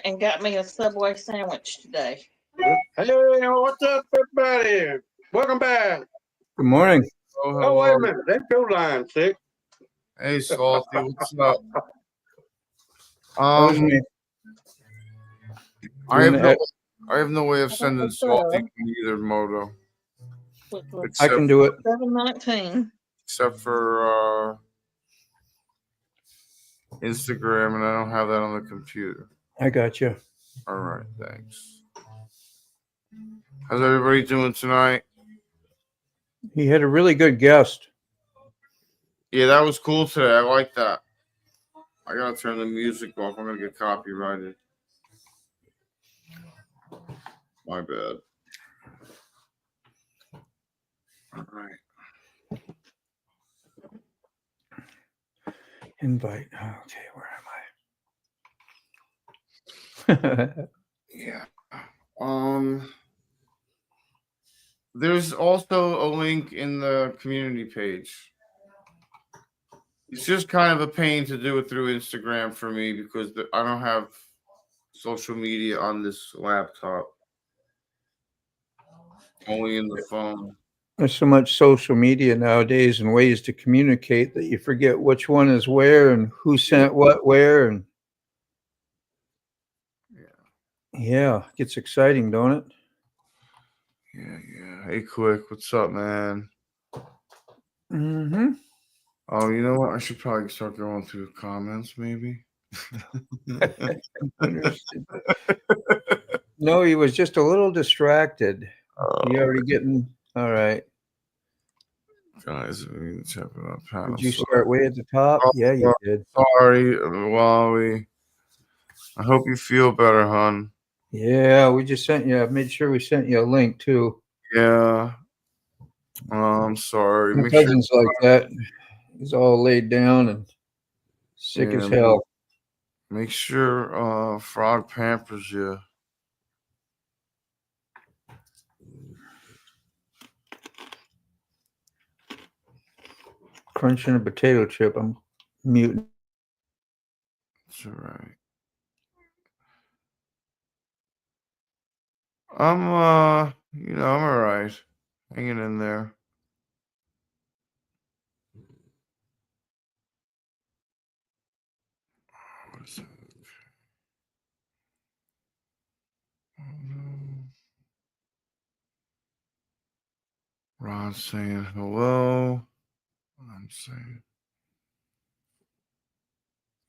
went and got me a Subway sandwich today. Hey, what's up, everybody? Welcome back. Good morning. Oh, wait a minute. That's your line, sick. Hey, Salty, what's up? That was me. I have no way of sending Salty to either, Moto. I can do it. 719. Except for Instagram, and I don't have that on the computer. I got you. All right, thanks. How's everybody doing tonight? He had a really good guest. Yeah, that was cool today. I like that. I gotta turn the music off. I'm gonna get copyrighted. My bad. All right. Invite. Okay, where am I? Yeah. There's also a link in the community page. It's just kind of a pain to do it through Instagram for me because I don't have social media on this laptop. Only in the phone. There's so much social media nowadays and ways to communicate that you forget which one is where and who sent what where. And yeah, it gets exciting, don't it? Yeah. Hey, Quick, what's up, man? Mm-hmm. Oh, you know what? I should probably start going through comments, maybe. No, he was just a little distracted. You already getting all right. Guys, we check it out. Panel. Did you start way at the top? Yeah, you did. Sorry, Wally. I hope you feel better, hon. Yeah, we just sent you. I made sure we sent you a link too. Yeah. I'm sorry. My cousin's like that. He's all laid down and sick as hell. Make sure Frog pampers you. Crunching a potato chip. I'm muting. That's all right. I'm all right. Hanging in there. What is it? Ron saying hello. I'm saying,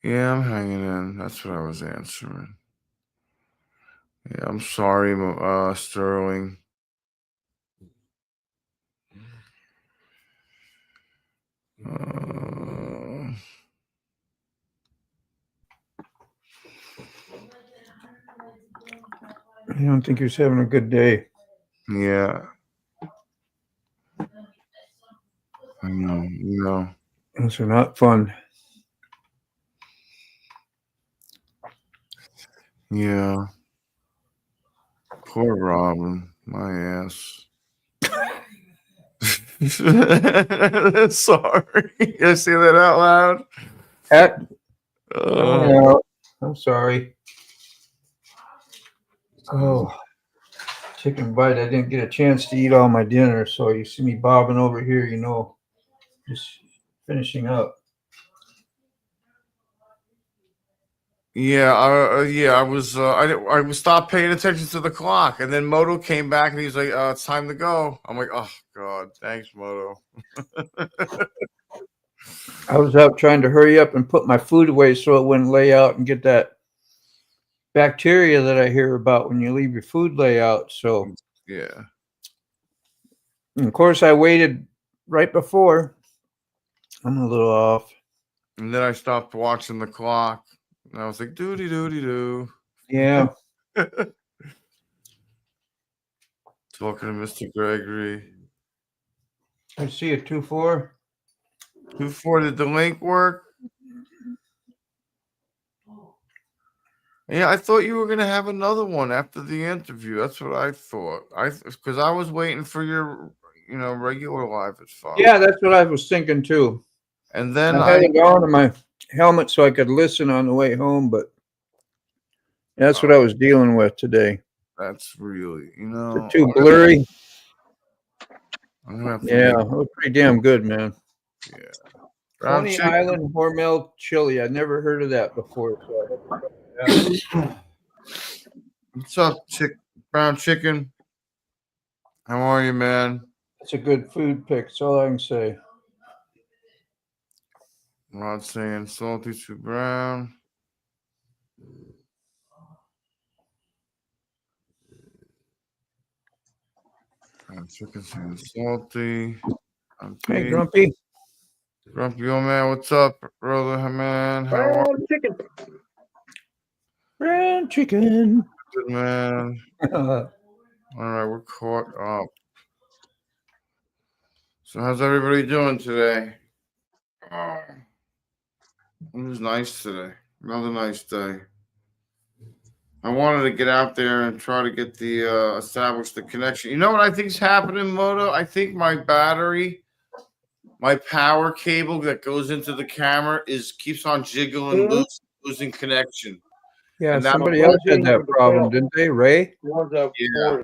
yeah, I'm hanging in. That's what I was answering. Yeah, I'm sorry, Sterling. I don't think he was having a good day. Yeah. I know. Those are not fun. Yeah. Poor Robin. My ass. Sorry. Did I say that out loud? I'm sorry. Oh, chicken bite. I didn't get a chance to eat all my dinner, so you see me bobbing over here, just finishing up. Yeah, I was stopped paying attention to the clock, and then Moto came back and he's like, "It's time to go." I'm like, "Oh God, thanks, Moto." I was out trying to hurry up and put my food away so it wouldn't lay out and get that bacteria that I hear about when you leave your food lay out. So yeah, and of course I waited right before. I'm a little off. And then I stopped watching the clock. And I was like, doody doody doo. Yeah. Talking to Mr. Gregory. I see a 2-4. 2-4. Did the link work? Yeah, I thought you were gonna have another one after the interview. That's what I thought. Because I was waiting for your, regular live at 5. Yeah, that's what I was thinking too. And then I had it on my helmet so I could listen on the way home, but That's what I was dealing with today. That's really, They're too blurry. I'm gonna have to Yeah, make, it was pretty damn good, man. yeah. Coney Island Hormel chili. I never heard of that before. So What's up, brown chicken? How are you, man? it's a good food pick. That's all I can say. I'm not saying salty to brown. Chicken saying salty. Hey, Grumpy. Grumpy old man, what's up, brother? Man, how are Brown chicken. Brown chicken. you, man? All right, we're caught up. So how's everybody doing today? Oh, it was nice today. Another nice day. I wanted to get out there and try to get the establish the connection. You know what I think's happening, Moto? I think my battery, my power cable that goes into the camera keeps on jiggling, losing connection. Yeah, And that somebody else had that problem, didn't they, Ray? Yeah.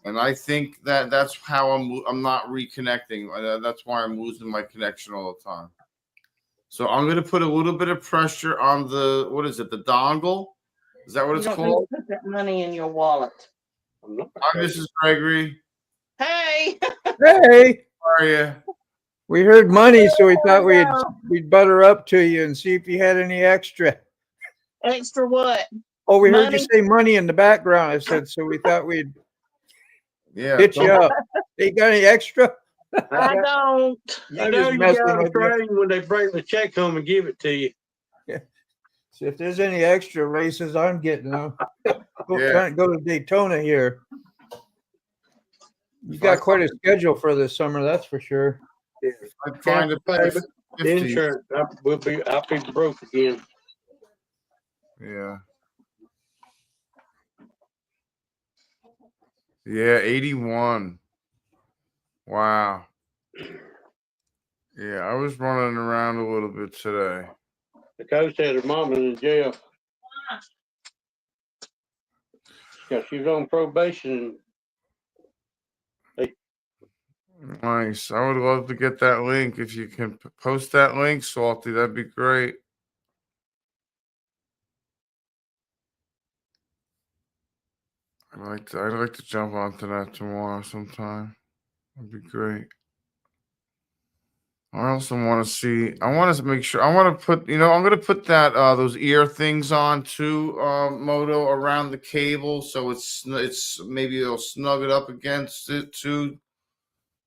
And I think that's how I'm not reconnecting. That's why I'm losing my connection all the time. So I'm going to put a little bit of pressure on the, what is it, the dongle? Is that what it's called? Put that money in your wallet. Hi, Mrs. Gregory. Hey. Hey, How are you? we heard money, so we thought we'd butter up to you and see if you had any extra. Extra what? Oh, we heard you Money? say money in the background. I said, so we thought we'd hit you up. Hey, got any extra? I don't. I know you got a train when they bring the check home and give it to you. Yeah. So if there's any extra races, I'm getting them. Yeah. Trying to go to Daytona here. You got quite a schedule for this summer, that's for sure. Yeah. I find it The insurance, I'll be broke again. Yeah. Yeah, 81. Wow. Yeah, I was running around a little bit today. The coach said her mom was in jail. Yeah, she was on probation. Nice. I would love to get that link. If you can post that link, Salty, that'd be great. I'd like to jump onto that tomorrow sometime. That'd be great. I also want to see. I want to make sure. I want to put. I'm going to put that those ear things on too, Moto, around the cable, so it's maybe it'll snug it up against it too.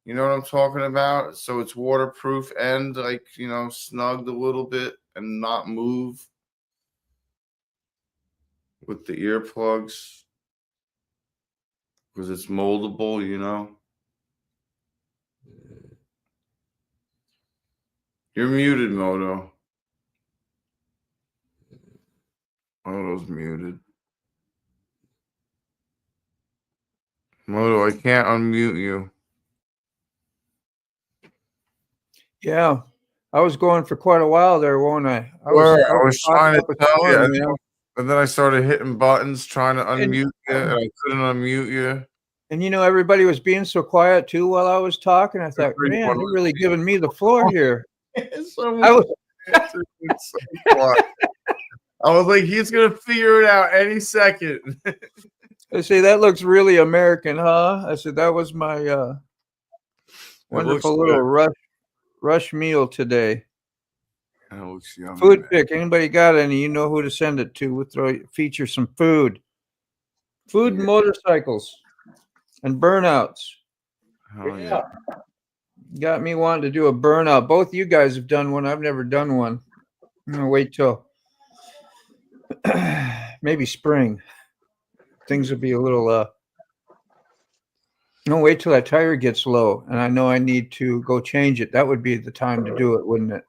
You know what I'm talking about? So it's waterproof and snugged a little bit and not move with the earplugs because it's moldable. You're muted, Moto. Moto's muted. Moto, I can't unmute you. Yeah. I was going for quite a while there, won't I? I was trying to tell you, man. and then I started hitting buttons trying to unmute you, and I couldn't unmute you. And everybody was being so quiet too while I was talking. I thought, man, you're really giving me the floor here. I was like, he's gonna figure it out any second. I say that looks really American, huh? I said that was my wonderful little rush meal today. That looks yummy. Food pick. Anybody got any? You know who to send it to. We'll feature some food. Food and motorcycles and burnouts. Oh, yeah. Got me wanting to do a burnout. Both you guys have done one. I've never done one. I'm gonna wait till maybe spring. Things will be a little no, wait till that tire gets low and I know I need to go change it. That would be the time to do it, wouldn't it?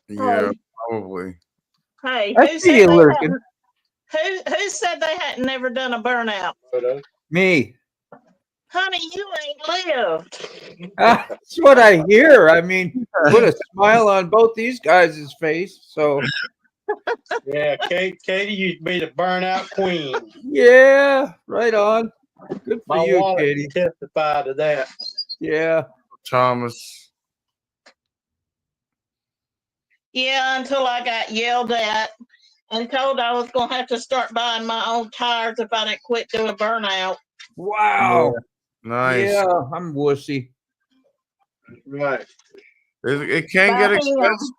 Yeah, probably. Hey, who said they hadn't never done a burnout? Me. Honey, you ain't lived. That's what I hear. I mean, put a smile on both these guys' face. So Yeah, Katie used to be the burnout queen. Yeah, right on. Good for My you, wallet Katie. can testify to that. Yeah. Thomas. Yeah, until I got yelled at and told I was going to have to start buying my own tires if I didn't quit doing burnout. Wow. Nice. Yeah, I'm wussy. Right. It can By get him. expensive.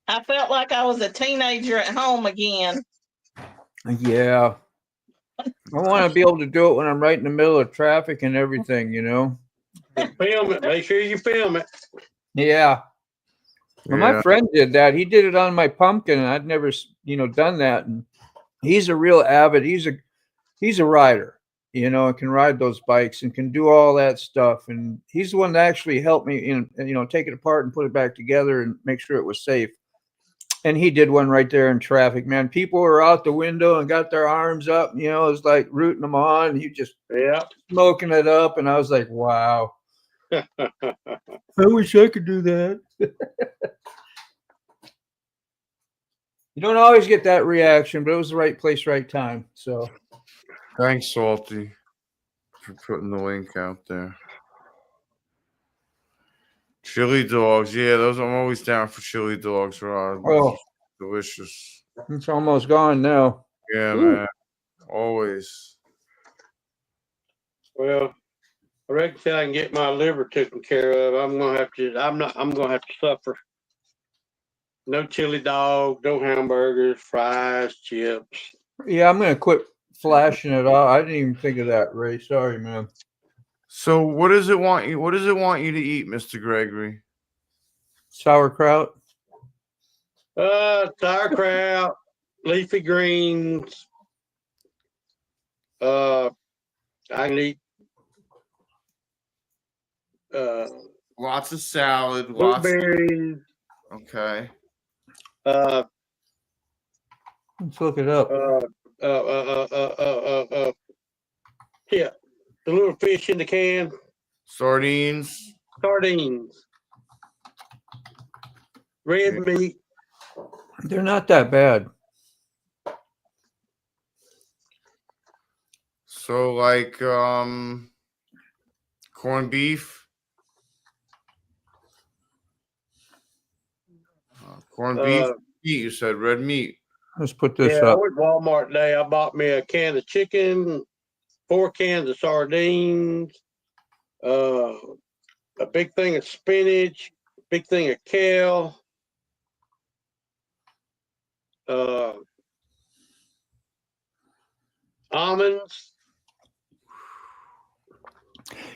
I felt like I was a teenager at home again. Yeah. I want to be able to do it when I'm right in the middle of traffic and everything, you know? Film it. Make sure you film it. Yeah. Well, my Yeah. friend did that. He did it on my pumpkin, and I'd never, done that. And he's a real avid. He's a rider, and can ride those bikes and can do all that stuff. And he's the one that actually helped me, take it apart and put it back together and make sure it was safe. And he did one right there in traffic, man. People were out the window and got their arms up, it was like rooting them on. And he just smoking it up. And I was like, wow. I wish I could do that. You don't always get that reaction, but it was the right place, right time. So Thanks, Salty, for putting the link out there. Chili dogs. Yeah, those I'm always down for chili dogs, Rod. Oh, delicious. It's almost gone now. Yeah, Ooh. man. Always. Well, I reckon till I can get my liver taken care of, I'm gonna have to suffer. No chili dog, no hamburgers, fries, chips. Yeah, I'm gonna quit flashing it out. I didn't even think of that, Ray. Sorry, man. So what does it want you to eat, Mr. Gregory? Sauerkraut. Sauerkraut, leafy greens. I can eat Lots of salad, lots. blueberries. Okay. Let's look it up. Yeah, the little fish in the can. Sardines. Red meat. They're not that bad. So like corned beef. Corned beef. Meat, you said red meat. Let's put this I up. went to Walmart today. I bought me a can of chicken, 4 cans of sardines, a big thing of spinach, big thing of kale, almonds.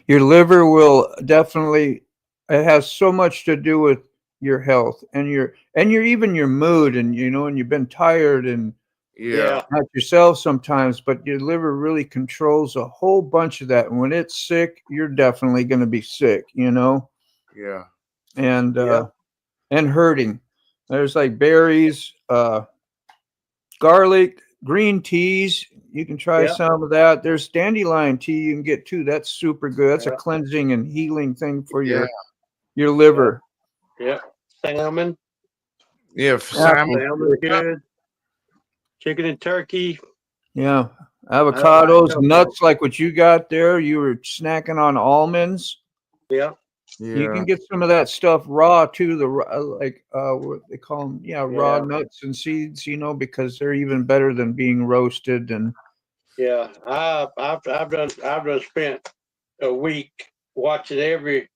Your liver will definitely. It has so much to do with your health and your even your mood, and and you've been tired and Yeah. not yourself sometimes, but your liver really controls a whole bunch of that. And when it's sick, you're definitely going to be sick, Yeah. and hurting. There's like berries, garlic, green teas. You can try some of that. There's dandelion tea you can get too. That's super good. That's a cleansing and healing thing for your liver. Yeah. Salmon. Yeah, salmon. Salmon's good. Chicken and turkey. Yeah. Avocados, nuts like what you got there. You were snacking on almonds. Yeah. You can get some of that stuff raw too. What they call them, raw nuts and seeds. Because they're even better than being roasted. And I've done spent a week watching every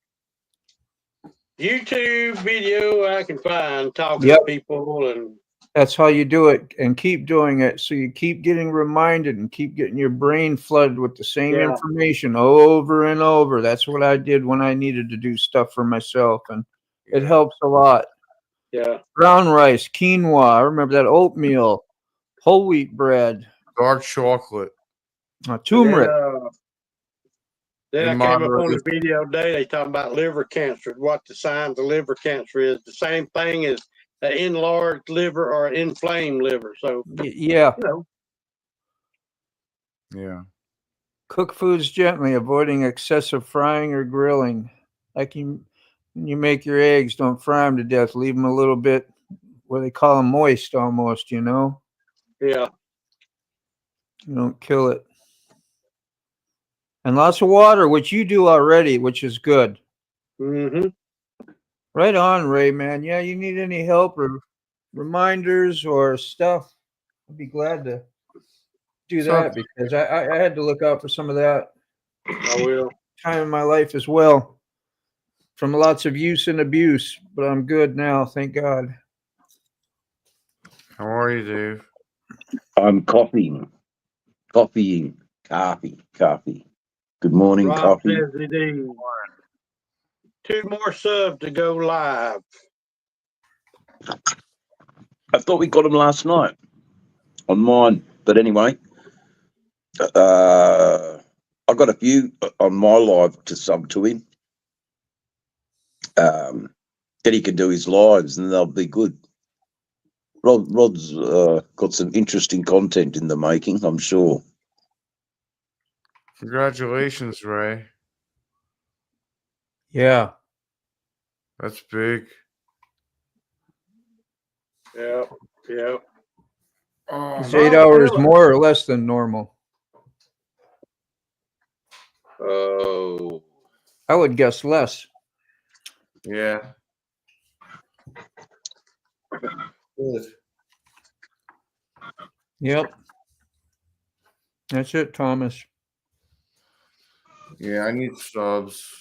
YouTube video I can find, talking to people, and that's how you do it, and keep doing it. So you keep getting reminded and keep getting your brain flooded with the same information over and over. That's what I did when I needed to do stuff for myself, and it helps a lot. Yeah. Brown rice, quinoa. I remember that. Oatmeal, whole wheat bread, dark chocolate, turmeric. Then I came up on the video today. They talking about liver cancer. What the signs of liver cancer is. The same thing as an enlarged liver or an inflamed liver. So yeah. Cook foods gently, avoiding excessive frying or grilling. Like when you make your eggs, don't fry them to death. Leave them a little bit what they call them, moist almost, you know. Yeah. You don't kill it. And lots of water, which you do already, which is good. Mm-hmm. Right on, Ray, man. Yeah, you need any help or reminders or stuff, I'd be glad to do that because I had to look out for some of that I will. time in my life as well from lots of use and abuse, but I'm good now, thank God. How are you, Dave? I'm copying. Coffee. Good morning, Rob coffee. says he needs 2 more subs to go live. I thought we got him last night on mine, but anyway, I got a few on my live to sub to him. Then he can do his lives, and they'll be good. Rod's got some interesting content in the making, I'm sure. Congratulations, Ray. Yeah. That's big. Yeah. Yeah. It's 8 hours more or less than normal. Oh. I would guess less. Yeah. Good. Yep. That's it, Thomas. Yeah, I need subs.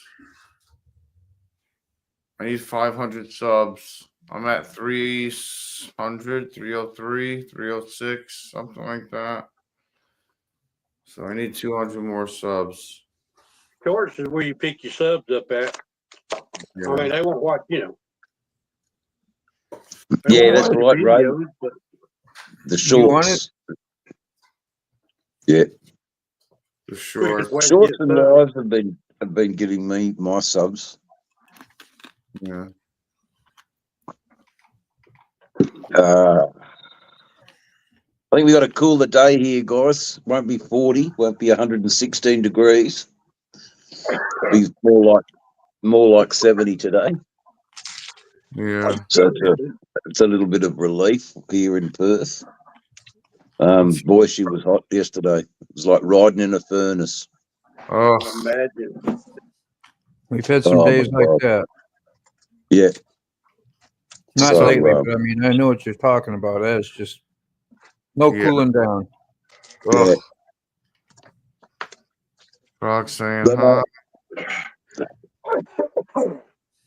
I need 500 subs. I'm at 300, 303, 306, something like that. So I need 200 more subs. Shorts is where you pick your subs up at. Yeah. I mean, they won't watch, you know. Yeah, that's right, Ray. But The You want shorts. Yeah. The short. Shorts and lives have been giving me my subs. Yeah. I think we got a cooler day here, guys. Won't be 40, won't be 116 degrees. Be more like 70 today. Yeah. So it's a little bit of relief here in Perth. Boy, she was hot yesterday. It was like riding in a furnace. Oh, imagine. We've had some days like that. Yeah. Not So, lately, but I mean, I know what you're talking about. That's just no cooling down. yeah. Frog saying But, hi.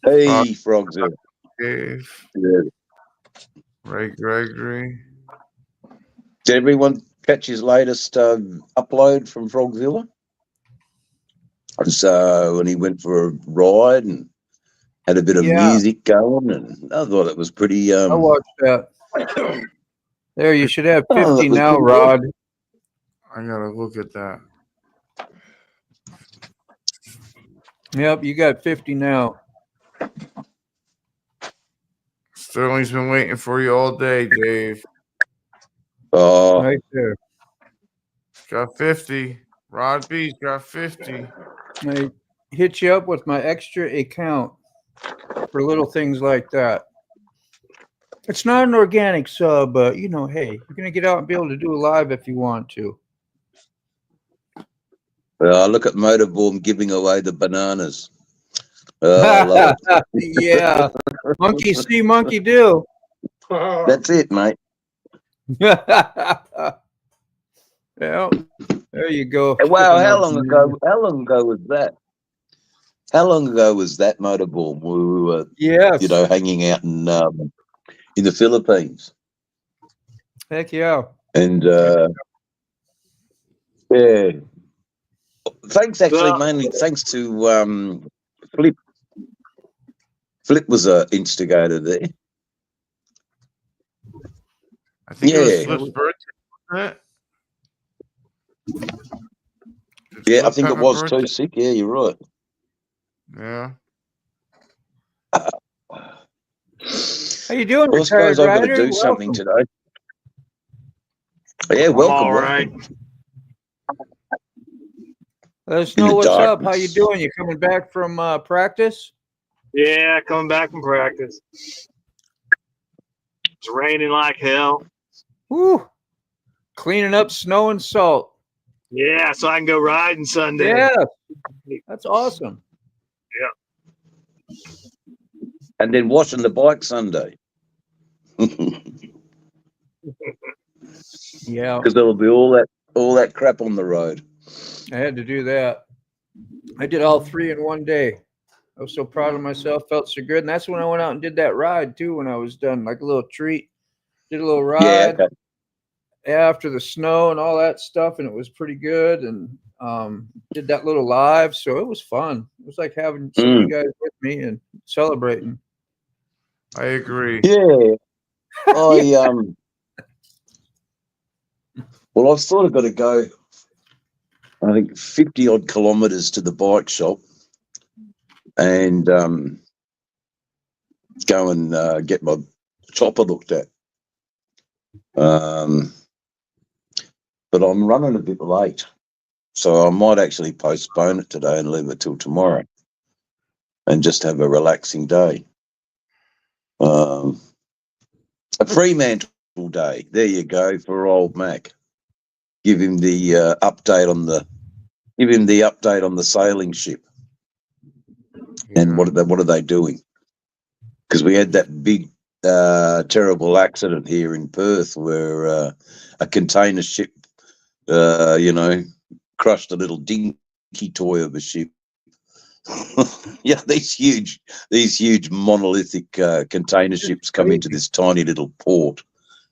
hey, Frogs. Dave. Yeah. Ray Gregory. Did everyone catch his latest upload from Frogzilla? So when he went for a ride and had a bit of music going, and I thought it was pretty. I watched that. There, you should have 50 now, Rod. I gotta look at that. Yep, you got 50 now. Sterling's been waiting for you all day, Dave. Oh, Right there. Got 50. Rod B's got 50. I hit you up with my extra account for little things like that. It's not an organic sub, but you know, hey, you're gonna get out and be able to do a live if you want to. look at Motorborn giving away the bananas. I love it. Yeah, monkey see, monkey do. That's it, mate. Yeah, there you go. Wow, how long ago was that? How long ago was that, Motorborn? We were, yes, hanging out in the Philippines. Heck yeah. And yeah, thanks mainly thanks to Flip. Flip was an instigator there. I think it was Flip's birthday, wasn't it? Yeah, I think it was too. Sick. Yeah, you're right. Yeah. How you doing, Well, I suppose I've got to do something today. Yeah, welcome. All right. Let us know what's up. How you doing? You coming back from practice? Yeah, coming back from practice. It's raining like hell. Woo! Cleaning up snow and salt. Yeah, so I can go riding Sunday. Yeah, that's awesome. And then washing the bike Sunday. Yeah, Because there'll be all that crap on the road. I had to do that. I did all three in one day. I was so proud of myself, felt so good. And that's when I went out and did that ride too when I was done, like a little treat. Did a little ride after the snow and all that stuff, and it was pretty good. And did that little live, so it was fun. It was like having some of you guys with me and celebrating. I agree. Yeah. Well, I've sort of got to go, I think, 50 odd kilometres to the bike shop and go and get my chopper looked at. But I'm running a bit late, so I might actually postpone it today and leave it till tomorrow and just have a relaxing day. A Fremantle day. There you go for old Mac. Give him the update on the sailing ship. And what are they doing? Because we had that big terrible accident here in Perth where a container ship crushed a little dinky toy of a ship. Yeah, these huge monolithic container ships come into this tiny little port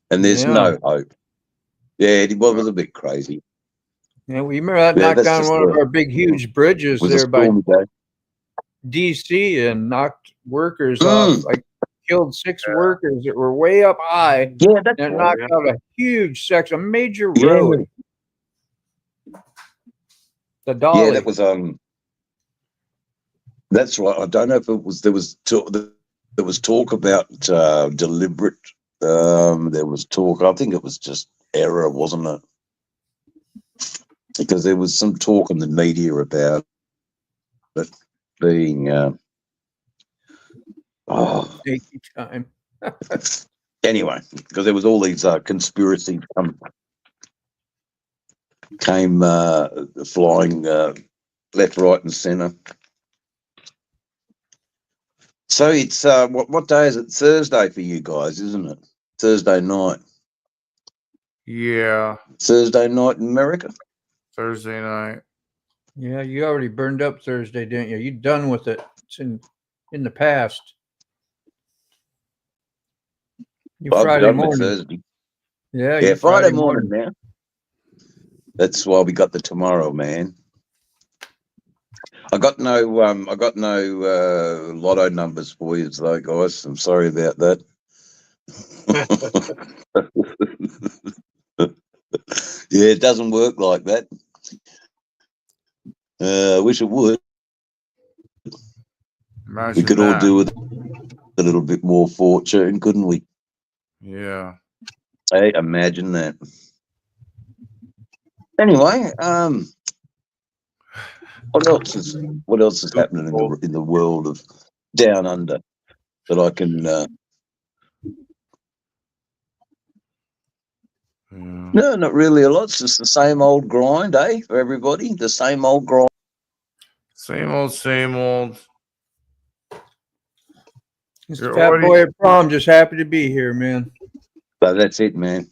and there's no hope. Yeah, it was a bit crazy. Yeah, we remember that knocked down one of our big, huge bridges there by DC and knocked workers off, like killed 6 workers that were way up high. Yeah, that's and knocked out a huge section, a major road. The Dolly. Yeah, that was that's right. I don't know if it was there was talk about deliberate. There was talk. I think it was just error, wasn't it? Because there was some talk in the media about it being time. Anyway, because there was all these conspiracies came flying left, right, and centre. So it's what day is it? Thursday for you guys, isn't it? Thursday night. Yeah. Thursday night in America. Thursday night. Yeah, you already burned up Thursday, didn't you? You done with it. It's in the past. Friday morning. Thursday. Yeah, Friday morning now. That's why we got the tomorrow, man. I got no lotto numbers for you though, guys. I'm sorry about that. Yeah, it doesn't work like that. I wish it would. Imagine we could all do with a little bit more fortune, couldn't we? Yeah. Hey, imagine that. Anyway, what else is happening in the world of down under that I can? No, not really a lot. It's just the same old grind, eh? For everybody, the same old grind. Same old, same old. Mr. Fat Boy at Prom, just happy to be here, man. So that's it, man.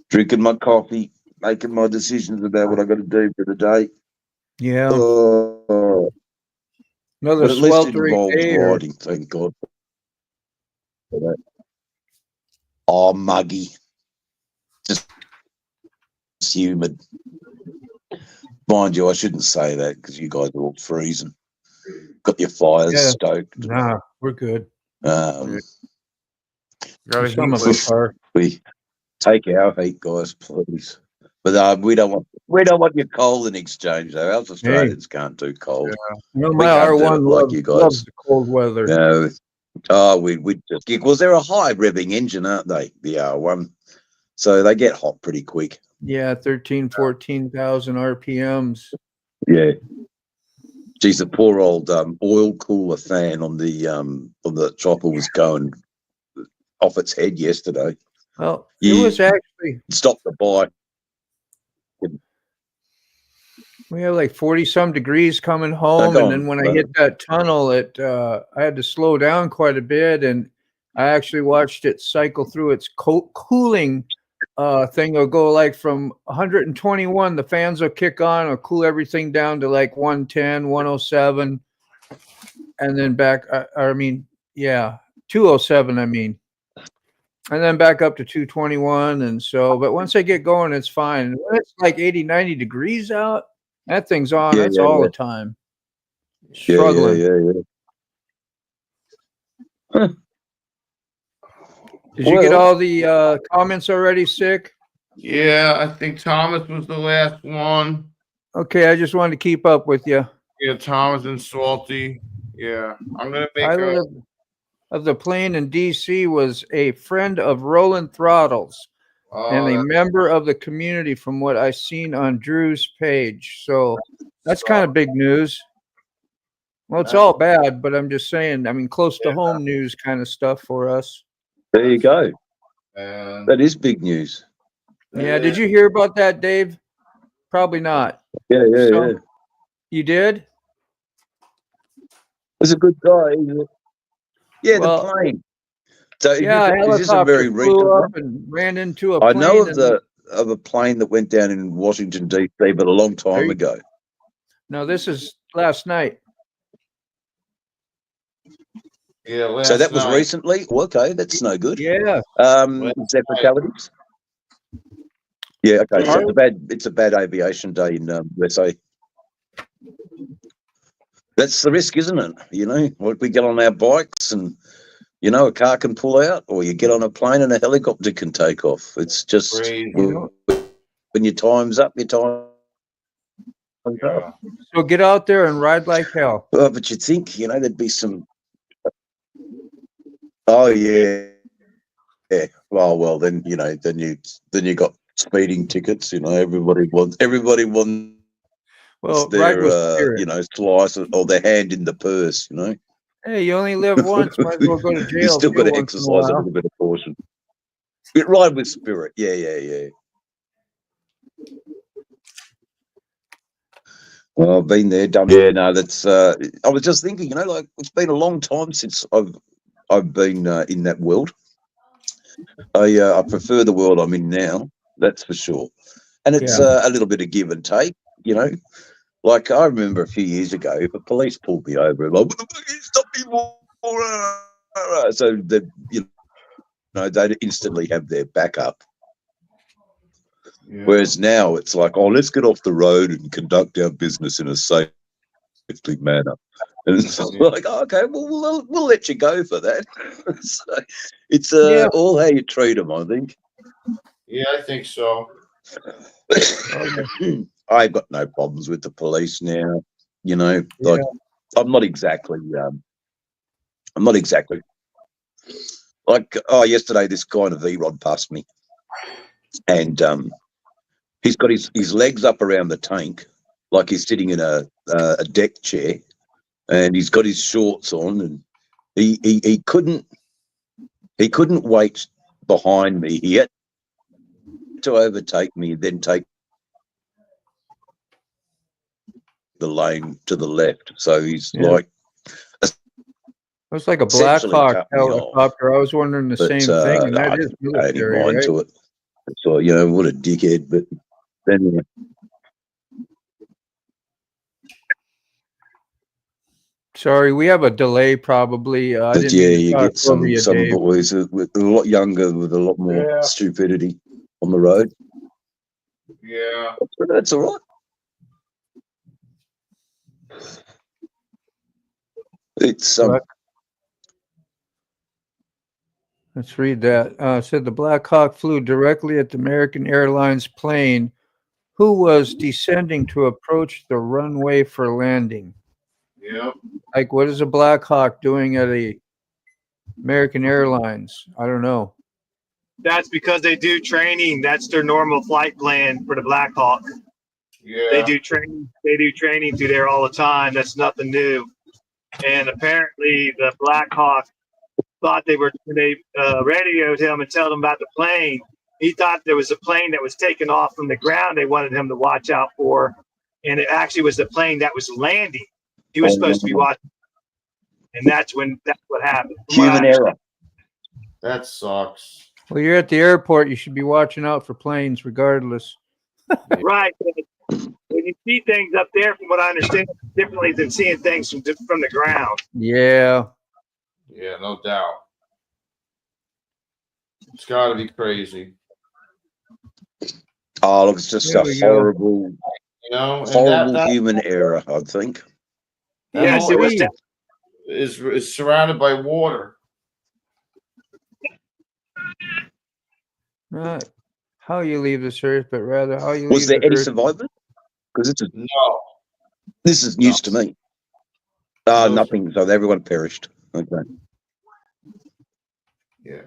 Drinking my coffee, making my decisions about what I got to do for the day. Yeah. Another sweltering day. Riding, thank God for that. Oh, muggy. Just humid. Mind you, I shouldn't say that because you guys are all freezing. Got your fires stoked. Nah, we're good. We take our heat, guys, please. But we don't want your cold in exchange, though. Us Australians can't do cold. Yeah. No, my R1 you guys. loves the cold weather. No. We just because they're a high revving engine, aren't they? The R1, so they get hot pretty quick. Yeah, 13,000, 14,000 RPMs. Yeah. Geez, the poor old oil cooler fan on the chopper was going off its head yesterday. Well, it Yeah. was actually, Stopped the bike. we had like 40 some degrees coming home. go And then on, when I go hit that tunnel, I had to slow down quite a bit. And I actually watched it cycle through its cooling thing. It'll go like from 121, the fans will kick on, it'll cool everything down to like 110, 107. And then back, I mean, yeah, 207, I mean. And then back up to 221. And so, but once I get going, it's fine. When it's like 80, 90 degrees out, that thing's on. Yeah, That's yeah, all yeah. the time. Yeah, Struggling. yeah. Did you get Well- all the comments already, Sick? Yeah, I think Thomas was the last one. Okay, I just wanted to keep up with you. Yeah, Thomas and Salty. Yeah, I'm gonna make Pilot of the plane in DC was a friend of Rollin Throttles and a member of the community from what I seen on Drew's page. So that's kind of big news. Well, it's all bad, but I'm just saying, I mean, close to home news kind of stuff for us. There you go. and That is big news. Yeah, did you hear about that, Dave? Probably not. Yeah, yeah, So- yeah. You did? He's a good guy. Isn't it? Yeah, Well, the plane. So Yeah, a is this a helicopter very recent flew one? up and ran into a I plane. know of and- a plane that went down in Washington D.C., but a long time ago. No, this is last night. yeah, last So that was night. recently. Well, okay, that's no good. Yeah. Is there fatalities? Yeah, okay. So Pardon? it's a bad aviation day in USA. That's the risk, isn't it? You know, what we get on our bikes and, you know, a car can pull out, or you get on a plane and a helicopter can take off. It's just Crazy. when your time's up, your time's up. So get out there and ride like hell. Well, but you'd think, you know, there'd be some. Oh yeah, yeah. Well, then you know, then you got speeding tickets. You know, everybody wants Well, ride their with spirit. you know, slice or their hand in the purse. You know, Hey, you only live once. Might as well go to jail. you still got to once in a exercise a while. little bit of caution. Ride with spirit. Yeah, yeah, yeah. Well, I've been there, done. Yeah, no, that's. I was just thinking, you know, like it's been a long time since I've been in that world. I prefer the world I'm in now. That's for sure. And it's a little bit of give and take, you know. Like I remember a few years ago, if a police pulled me over, like, what the fuck, you stop me more. So you know, they'd instantly have their backup. Yeah. Whereas now it's like, oh, let's get off the road and conduct our business in a safe manner. And it's like, oh, okay, well, we'll let you go for that. So it's all how you treat them, I think. Yeah, I think so. I've got no problems with the police now. You know, like I'm not exactly like, oh, yesterday this guy in a V-Rod passed me, and he's got his legs up around the tank, like he's sitting in a deck chair, and he's got his shorts on, and he couldn't wait behind me. He had to overtake me and then take the lane to the left. So he's like, It was like a essentially Black Hawk cut me off. helicopter. I was wondering the but same thing, and I that is didn't pay any military, mind right? to it. So, you know, what a dickhead. But then, Sorry, we have a delay probably. I but didn't yeah, mean to you talk get over some you, Dave. boys with a lot younger with a lot more stupidity on the road. Yeah. But that's all right. It's Let's read that. Said the Black Hawk flew directly at the American Airlines plane, who was descending to approach the runway for landing. Yeah. Like, what is a Black Hawk doing at a American Airlines? I don't know. That's because they do training. That's their normal flight plan for the Black Hawk. They Yeah. do training. They do training through there all the time. That's nothing new. And apparently, the Blackhawk thought they were. When they radioed him and told him about the plane, he thought there was a plane that was taken off from the ground. They wanted him to watch out for, and it actually was the plane that was landing. He was supposed to be watching, and that's what happened. From what I Human understand. error. That sucks. Well, you're at the airport. You should be watching out for planes, regardless. Right. When you see things up there, from what I understand, it's differently than seeing things from the ground. Yeah. Yeah, no doubt. It's got to be crazy. Oh, look, it's just There a we go. horrible, You know, and horrible human error, I think. that Yes, it was. Golly. is surrounded by water. Not how you leave this earth, but rather how you Was leave there the any earth. survivors? Because No. this is news to me. No, Nothing. So everyone perished. Okay. Yeah.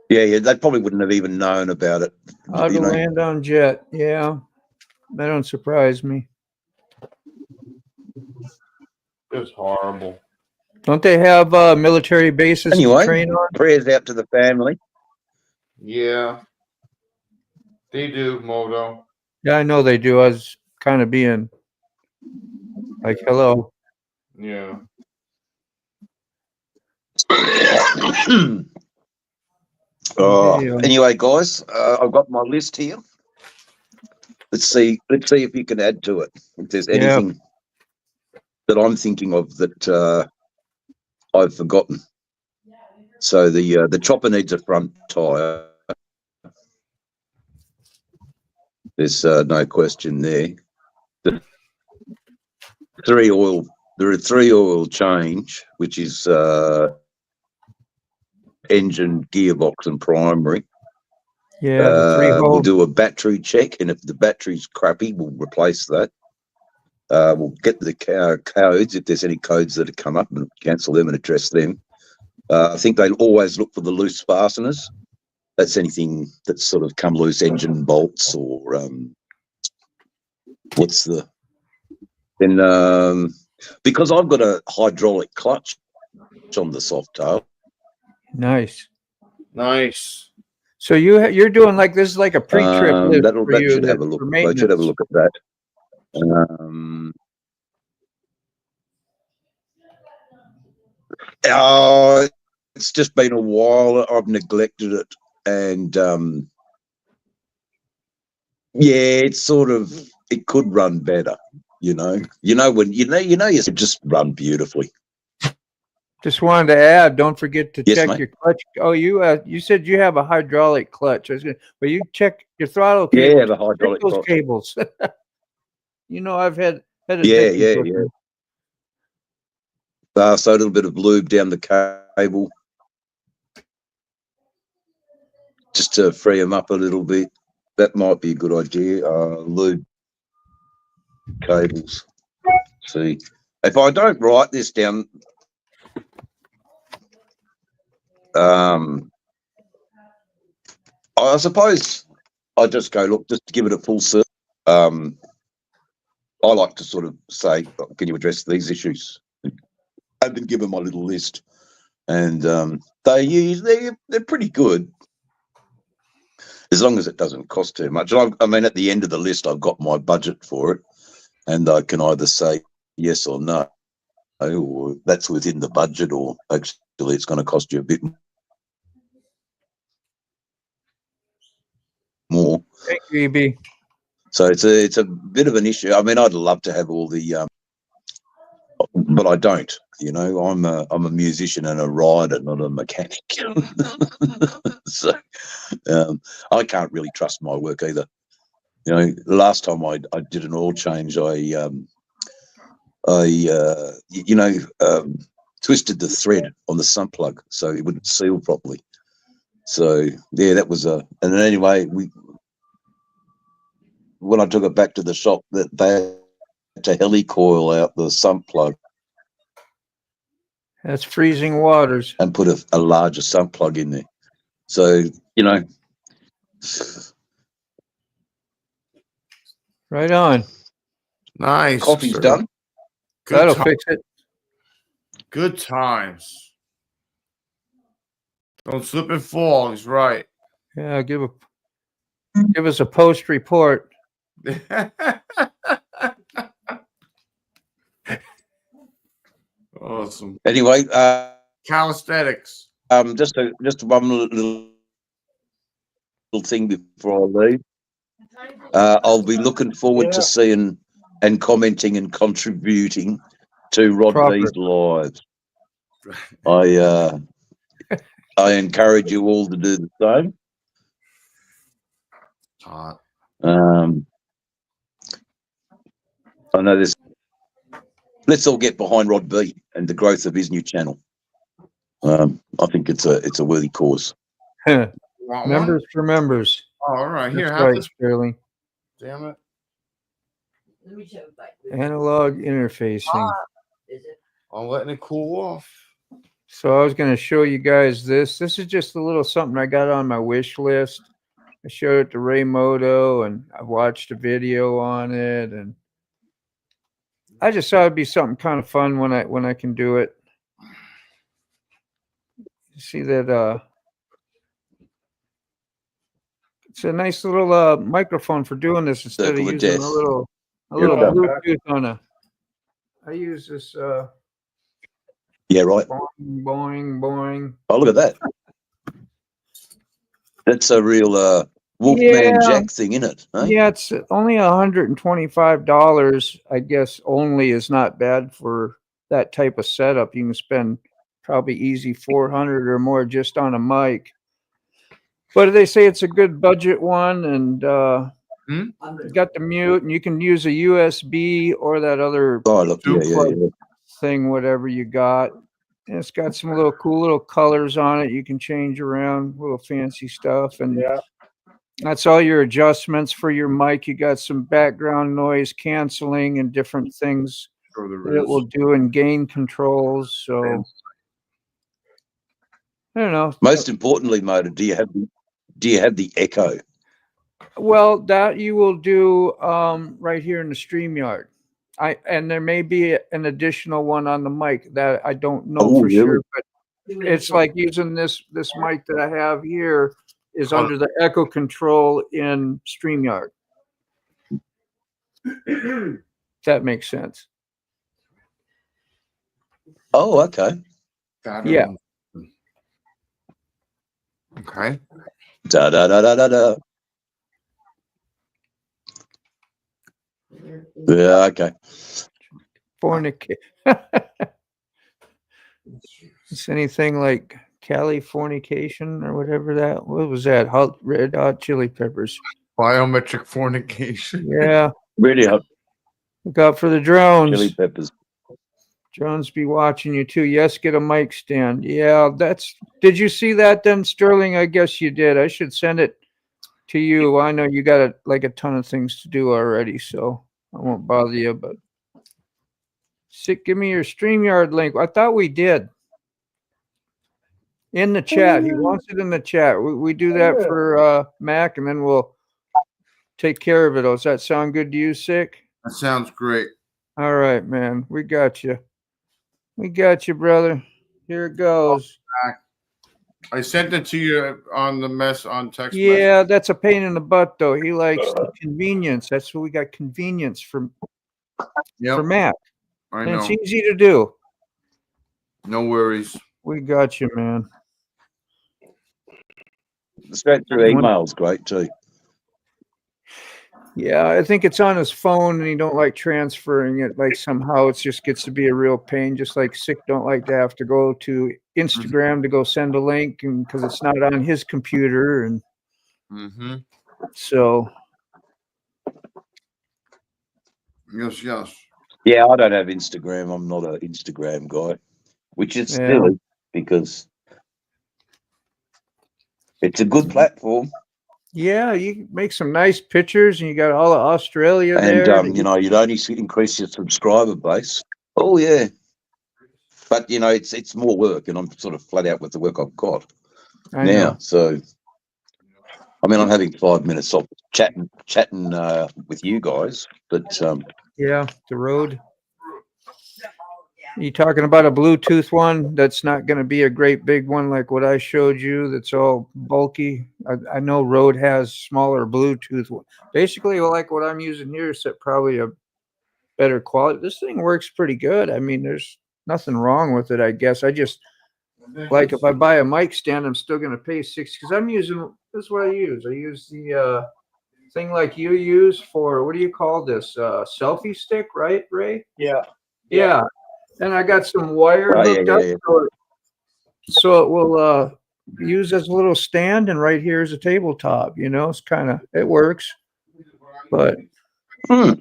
Yeah. They probably wouldn't have even known about it. How to You know. land on jet. Yeah. That don't surprise me. It's horrible. Don't they have military bases Anyway, to train on? prayers out to the family. Yeah. They do, Moto. Yeah, I know they do. I was kind of being like, hello. Yeah. Yeah. Anyway, guys, I've got my list here. Let's see if you can add to it. If there's Yeah. anything that I'm thinking of that I've forgotten. So the chopper needs a front tire. There's no question there. There are three oil change, which is engine, gearbox, and primary. Yeah, the three We'll hole. do a battery check, and if the battery's crappy, we'll replace that. We'll get the codes, if there's any codes that have come up, and cancel them and address them. I think they'll always look for the loose fasteners. That's anything that's sort of come loose, engine bolts or because I've got a hydraulic clutch on the soft tail. Nice. Nice. So you're doing like this is like a pre-trip list for That you should have a for look. They maintenance. should have a look at that. It's just been a while. I've neglected it, and yeah, it's sort of it could run better. When you just run beautifully. Just wanted to add, don't forget to Yes, check mate. your clutch. Oh, you said you have a hydraulic clutch. But you check your throttle Yeah, cables. the Check hydraulic those clutch. cables. I've had Yeah. addictions with them. So a little bit of lube down the cable, just to free them up a little bit. That might be a good idea. Lube cables. See, if I don't write this down, I suppose I just go look, just to give it a full search. I like to sort of say, can you address these issues? I've been given my little list, and they're pretty good, as long as it doesn't cost too much. I mean, at the end of the list, I've got my budget for it, and I can either say yes or no, or that's within the budget, or actually it's going to cost you a bit more. Thank you, EB. So it's a bit of an issue. I mean, I'd love to have all the, but I don't. I'm a musician and a rider, not a mechanic. So I can't really trust my work either. The last time I did an oil change, I twisted the thread on the sump plug so it wouldn't seal properly. So yeah, that was and anyway, when I took it back to the shop, that they had to helicoil out the sump plug That's freezing waters. and put a larger sump plug in there. So Right on. Nice. Coffee's sir. done. Good That'll time. fix it. Good times. Don't slip and fall. He's right. Yeah, give us a post report. Awesome. Anyway, Calisthenics. just one little thing before I leave. I'll be looking forward to seeing and commenting and contributing to Rod V's lives. I encourage you all to do the same. Hot. I know this. Let's all get behind Rod V and the growth of his new channel. I think it's a worthy cause. Want one? Members for members. Oh, all right. Here, That's have right, this. Sterling. Damn it. Analog interfacing. I'm letting it cool off. So I was going to show you guys this. This is just a little something I got on my wish list. I showed it to Ray Moto, and I watched a video on it, and I just thought it'd be something kind of fun when I can do it. You see that? It's a nice little microphone for doing this instead of Circle of using death. a little Yeah. Bluetooth on a. I use this. Yeah, right. Boing, boing, boing. Oh, look at that. That's a real Wolfman Yeah. Jack thing, isn't it? Eh? Yeah, it's only $125. I guess only is not bad for that type of setup. You can spend probably easy 400 or more just on a mic. But they say it's a good budget one, and you got the mute, and you can use a USB or that other Oh, look, yeah. thing, whatever you got. And it's got some little cool little colors on it. You can change around, little fancy stuff, and that's all your adjustments for your mic. You got some background noise canceling and different things that it will do, and gain controls. So I don't know. Most importantly, Motor, do you have the echo? Well, that you will do right here in the StreamYard. And there may be an additional one on the mic that I don't know for sure, but it's like using this mic that I have here is under the echo control in StreamYard. That makes sense. Oh, okay. Yeah. Okay. Da da da da da da. Yeah, okay. It's anything like Californication or whatever that. What was that? Red Hot Chili Peppers. Biometric fornication. Yeah. Really hot. Look out for the drones. Chili peppers. Drones be watching you too. Yes, get a mic stand. Yeah, did you see that then, Sterling? I guess you did. I should send it to you. I know you got a ton of things to do already, so I won't bother you, but give me your StreamYard link. I thought we did. In the chat. He wants it in the chat. We do that for Mac, and then we'll take care of it. Does that sound good to you, Sick? That sounds great. All right, man. We got you. We got you, brother. Here it goes. I sent it to you on the on text. Yeah, that's a pain in the butt, though. He likes the convenience. That's what we got, convenience for Mac. I and know. it's easy to do. No worries. We got you, man. Straight through email's great too. Yeah, I think it's on his phone, and he don't like transferring it. Like somehow it just gets to be a real pain. Just like Sick don't like to have to go to Instagram to go send a link, and because it's not on his computer, and so. Yes. Yeah, I don't have Instagram. I'm not an Instagram guy, which is silly because it's a good platform. Yeah, you make some nice pictures, and you got all of Australia there. And you'd only increase your subscriber base. Oh yeah, but it's more work, and I'm sort of flat out with the work I've got now. So, I mean, I'm having 5 minutes of chatting with you guys, but Yeah, the Rode. You talking about a Bluetooth one that's not going to be a great big one like what I showed you that's all bulky? I know Rode has smaller Bluetooth. Basically, like what I'm using here, is probably a better quality. This thing works pretty good. I mean, there's nothing wrong with it, I guess. I just, like if I buy a mic stand, I'm still going to pay $60 because I'm using, this is what I use. I use the thing like you use for, what do you call this? Selfie stick, right, Ray? Yeah. Yeah. And I got some wire Oh, yeah, hooked yeah, up yeah. so it will use as a little stand, and right here is a tabletop. You know, it's kind of, it works. But Hmm.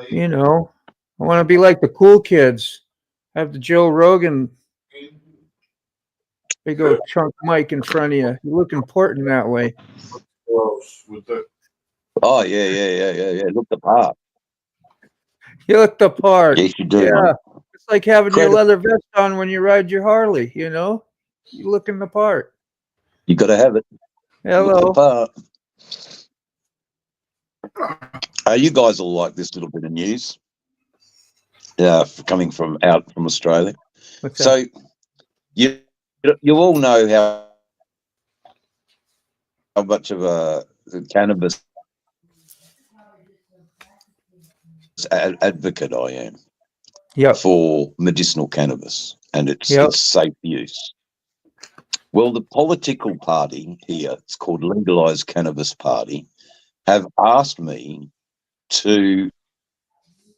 you know, I want to be like the cool kids. Have the Joe Rogan big old chunk mic in front of you. You look important that way. Oh, yeah. Look the part. You look the part. Yes, you do. Yeah. mate. It's like having your Credible. leather vest on when you ride your Harley, you know? You looking the part. You got to have it. Look Hello. the part. You guys will like this little bit of news. Coming from out from Australia. What's that? So you all know how much of a cannabis advocate I am Yep. for medicinal cannabis and its Yep. safe use. Well, the political party here, it's called Legalized Cannabis Party, have asked me to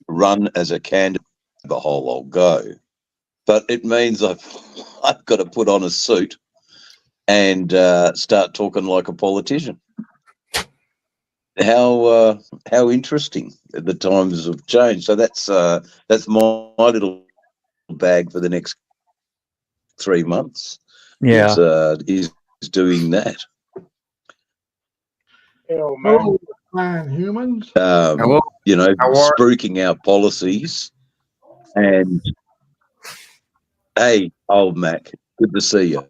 run as a candidate. The whole I'll go, but it means I've got to put on a suit and start talking like a politician. How interesting the times have changed. So that's my little bag for the next 3 months. Yeah. Is doing that. Oh, man. Hello, fine humans. Hello. You know, How are- spruiking our policies. And hey, old Mac, good to see you.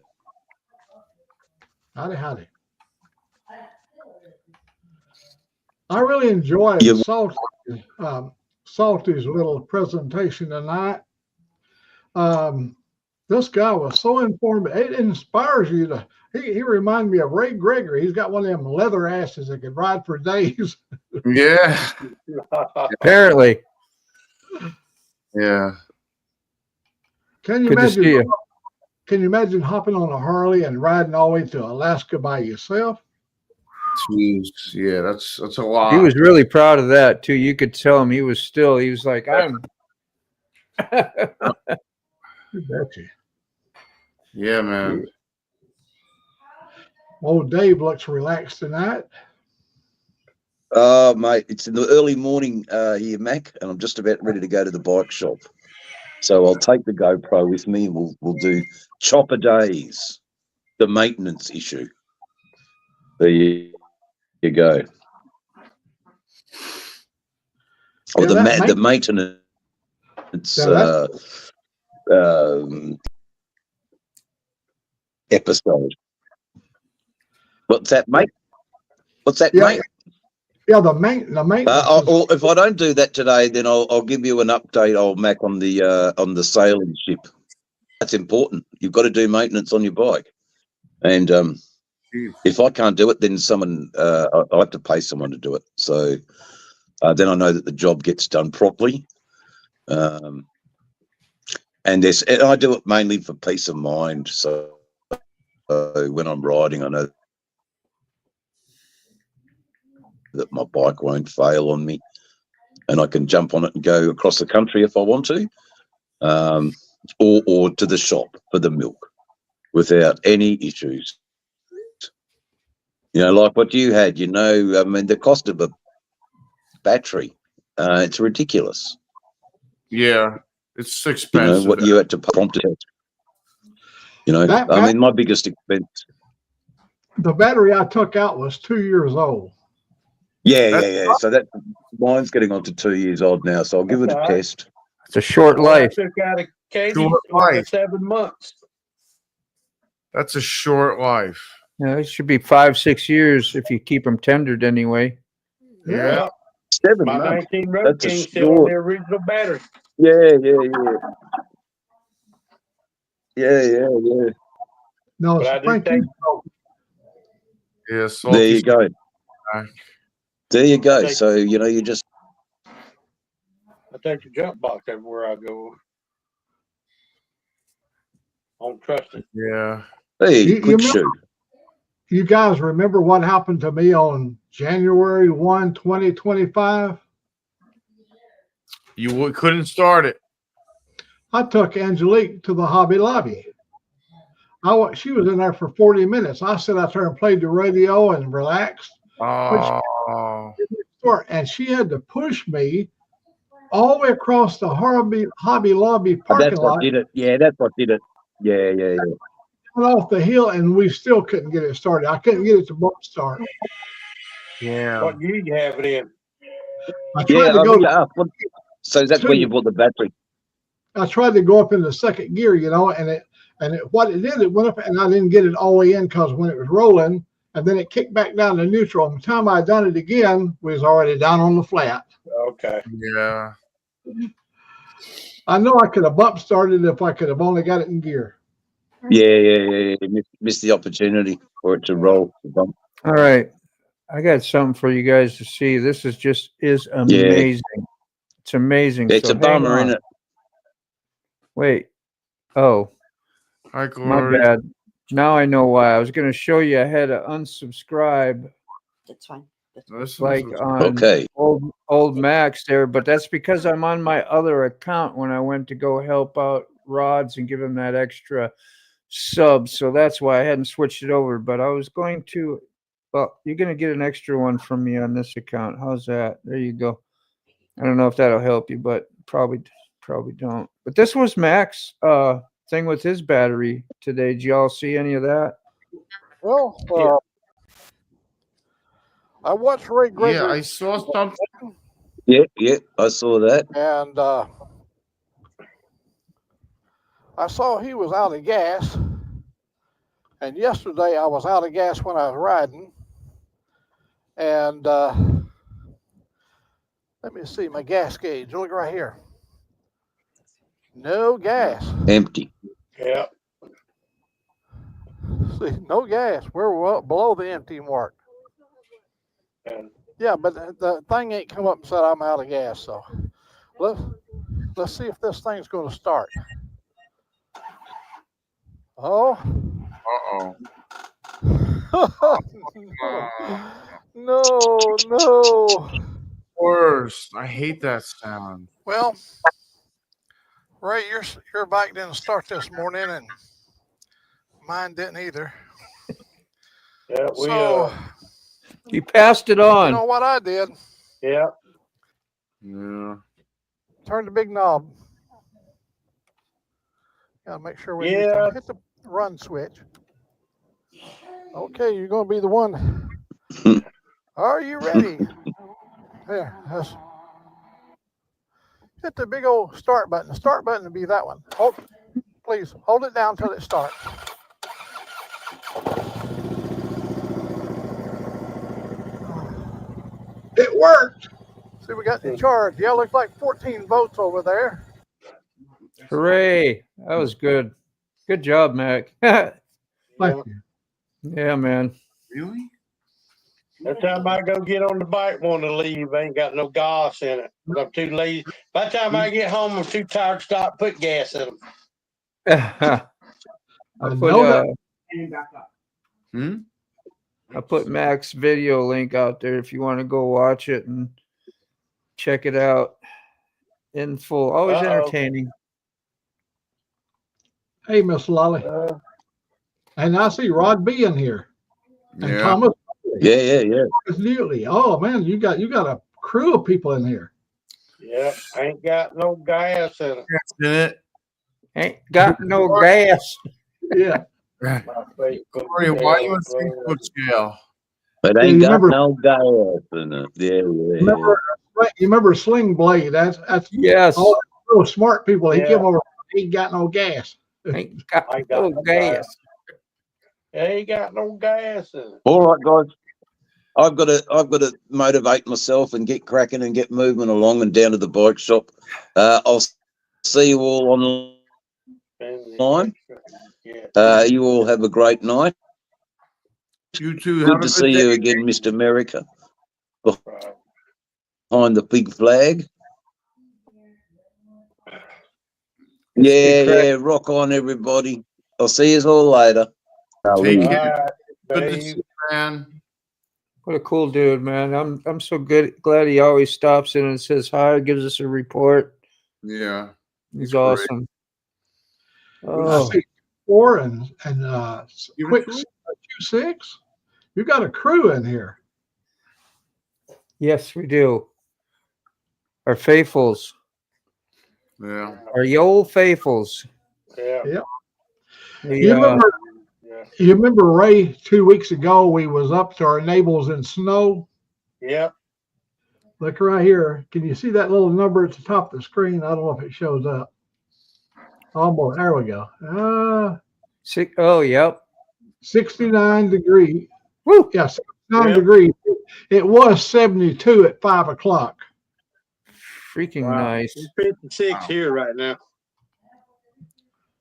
Howdy, howdy. I really enjoyed You- Salty's little presentation tonight. This guy was so informative. It inspires you to. He reminded me of Ray Gregory. He's got one of them leather asses that could ride for days. Yeah. Apparently. Yeah. Can you Good to see imagine? you. Can you imagine hopping on a Harley and riding all the way to Alaska by yourself? Jeez. Yeah, that's a lot. He was really proud of that too. You could tell him he was like, I'm You betcha. Yeah, man. Old Dave looks relaxed tonight. Mate, it's in the early morning here, Mac, and I'm just about ready to go to the bike shop. So I'll take the GoPro with me and we'll do chopper days, the maintenance issue. There you go. Or Yeah, the maintenance episode. What's that, mate? What's that, Yeah, mate? Yeah, the maintenance. Well, if I don't do that today, then I'll give you an update, old Mac, on the sailing ship. That's important. You've got to do maintenance on your bike, and if I can't do it, then I'll have to pay someone to do it. So then I know that the job gets done properly. And I do it mainly for peace of mind. So when I'm riding, I know that my bike won't fail on me, and I can jump on it and go across the country if I want to, or to the shop for the milk without any issues. You know, like what you had. You know, I mean, the cost of a battery, it's ridiculous. Yeah, it's You expensive. know what you had to prompt it. You know, I mean, my biggest expense. The battery I took out was 2 years old. Yeah. So that mine's getting on to 2 years old now. So I'll give it a test. It's a short life. I took out a Katie Short for life. 7 months. That's a short life. Yeah, it should be 5-6 years if you keep them tendered anyway. Yeah. 7 My months. 19 Road That's a King still on short. the original battery. Yeah. No, But I do Frank, take, Yeah, There salty. you go. Snack. There you go. Thank- So, you just, I take the jump box everywhere I go. I don't trust it. Yeah. hey, You quick remember- shoot. you guys remember what happened to me on January 1, 2025? You couldn't start it. I took Angelique to the Hobby Lobby. She was in there for 40 minutes. I sat out there and played the radio and relaxed. Oh. And she had to push me all the way across the Hobby Lobby parking That's what lot, did it. Yeah, that's what did it. Yeah. off the hill, and we still couldn't get it started. I couldn't get it to both start. Yeah. What gear you have it in? I tried to go. So that's where you bought the battery. I tried to go up in the second gear, what it did, it went up, and I didn't get it all the way in because when it was rolling, and then it kicked back down to neutral. And the time I done it again, we was already down on the flat. Okay. Yeah. I know I could have bump started if I could have only got it in gear. Yeah. Missed the opportunity for it to roll. All right. I got something for you guys to see. This is amazing. It's amazing. It's So a bummer, hang on. isn't it? Wait. Oh, Hi, my Glory. bad. Now I know why. I was going to show you I had to unsubscribe That's fine. like on Okay. old Max there, but that's because I'm on my other account when I went to go help out Rods and give him that extra sub. So that's why I hadn't switched it over. But I was going to, well, you're going to get an extra one from me on this account. How's that? There you go. I don't know if that'll help you, but probably don't. But this was Max thing with his battery today. Did y'all see any of that? Well, I watched Ray Gregory. Yeah, I saw something. Yeah, I saw that. And I saw he was out of gas. And yesterday I was out of gas when I was riding. And let me see my gas gauge. Look right here. No gas. Empty. Yeah. See, no gas. We're well below the empty mark. And Yeah, but the thing ain't come up and said I'm out of gas. So let's see if this thing's going to start. Oh. Uh-oh. No. Worst. I hate that sound. Well, Ray, your bike didn't start this morning, and mine didn't either. yeah, So You passed it you on. know what I did? yeah. Yeah. Turn the big knob. Gotta make sure we Yeah. hit the run switch. Okay, you're gonna be the one. Are you ready? There. Hit the big old start button. The start button will be that one. Please hold it down until it starts. It worked. See, we got the charge. Yeah, looks like 14 volts over there. Hooray. That was good. Good job, Mac. Yeah, Thank you. man. Really? Every time I go get on the bike, want to leave, ain't got no gas in it. 'Cause I'm too lazy. By the time I get home, I'm too tired to stop, put gas in them. I I put know I put Mac's video link out there if you want to go watch it and check it out in full. Always Uh-oh. entertaining. Hey, Miss Lolly. And I see Rod B in here. And Yeah. Thomas. Yeah. Absolutely. Oh man, you got a crew of people in here. Yep, ain't got no gas in it. That's in it. Ain't got no gas. Yeah. My face put Glory, why you in gas in it. Facebook jail? But Yeah, ain't you got remember- no gas in it. Yeah. You remember Sling Blade? That's Yes. all real smart people. He Yeah. came over. He ain't got no gas. Ain't got I got no no gas. Ain't got no gas in it. All right, guys. I've got to motivate myself and get cracking and get moving along and down to the bike shop. I'll see you all online. You all have a great night. You too. Good to see you again, Mr. America, behind the big flag. Yeah, rock on, everybody. I'll see you all later. Take care. Good to see you, man. What a cool dude, man. I'm so glad he always stops in and says hi, gives us a report. Yeah. He's awesome. Oh. 4 and quick 2.6. You got a crew in here. Yes, we do. Our faithfuls. Yeah. Our old faithfuls. Yeah. You remember Ray 2 weeks ago? We was up to our navels in snow. Yep. Look right here. Can you see that little number at the top of the screen? I don't know if it shows up. Almost. There we go. Yep. 69 degrees. Woo. Yeah, 69 degrees. It was 72 at 5 o'clock. Freaking nice. It's 56 here right now.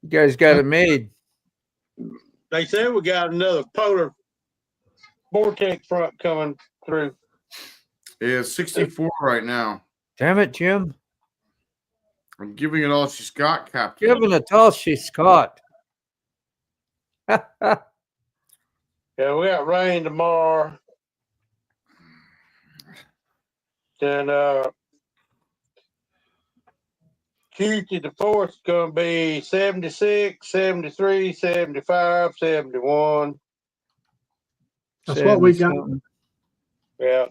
You guys got it made. They said we got another polar vortex front coming through. Yeah, 64 right now. Damn it, Jim. I'm giving it all she's got, Captain. Giving it all she's got. Yeah, we got rain tomorrow. Then Tuesday the 4th is going to be 76, 73, 75, 71. That's what we got. Yeah.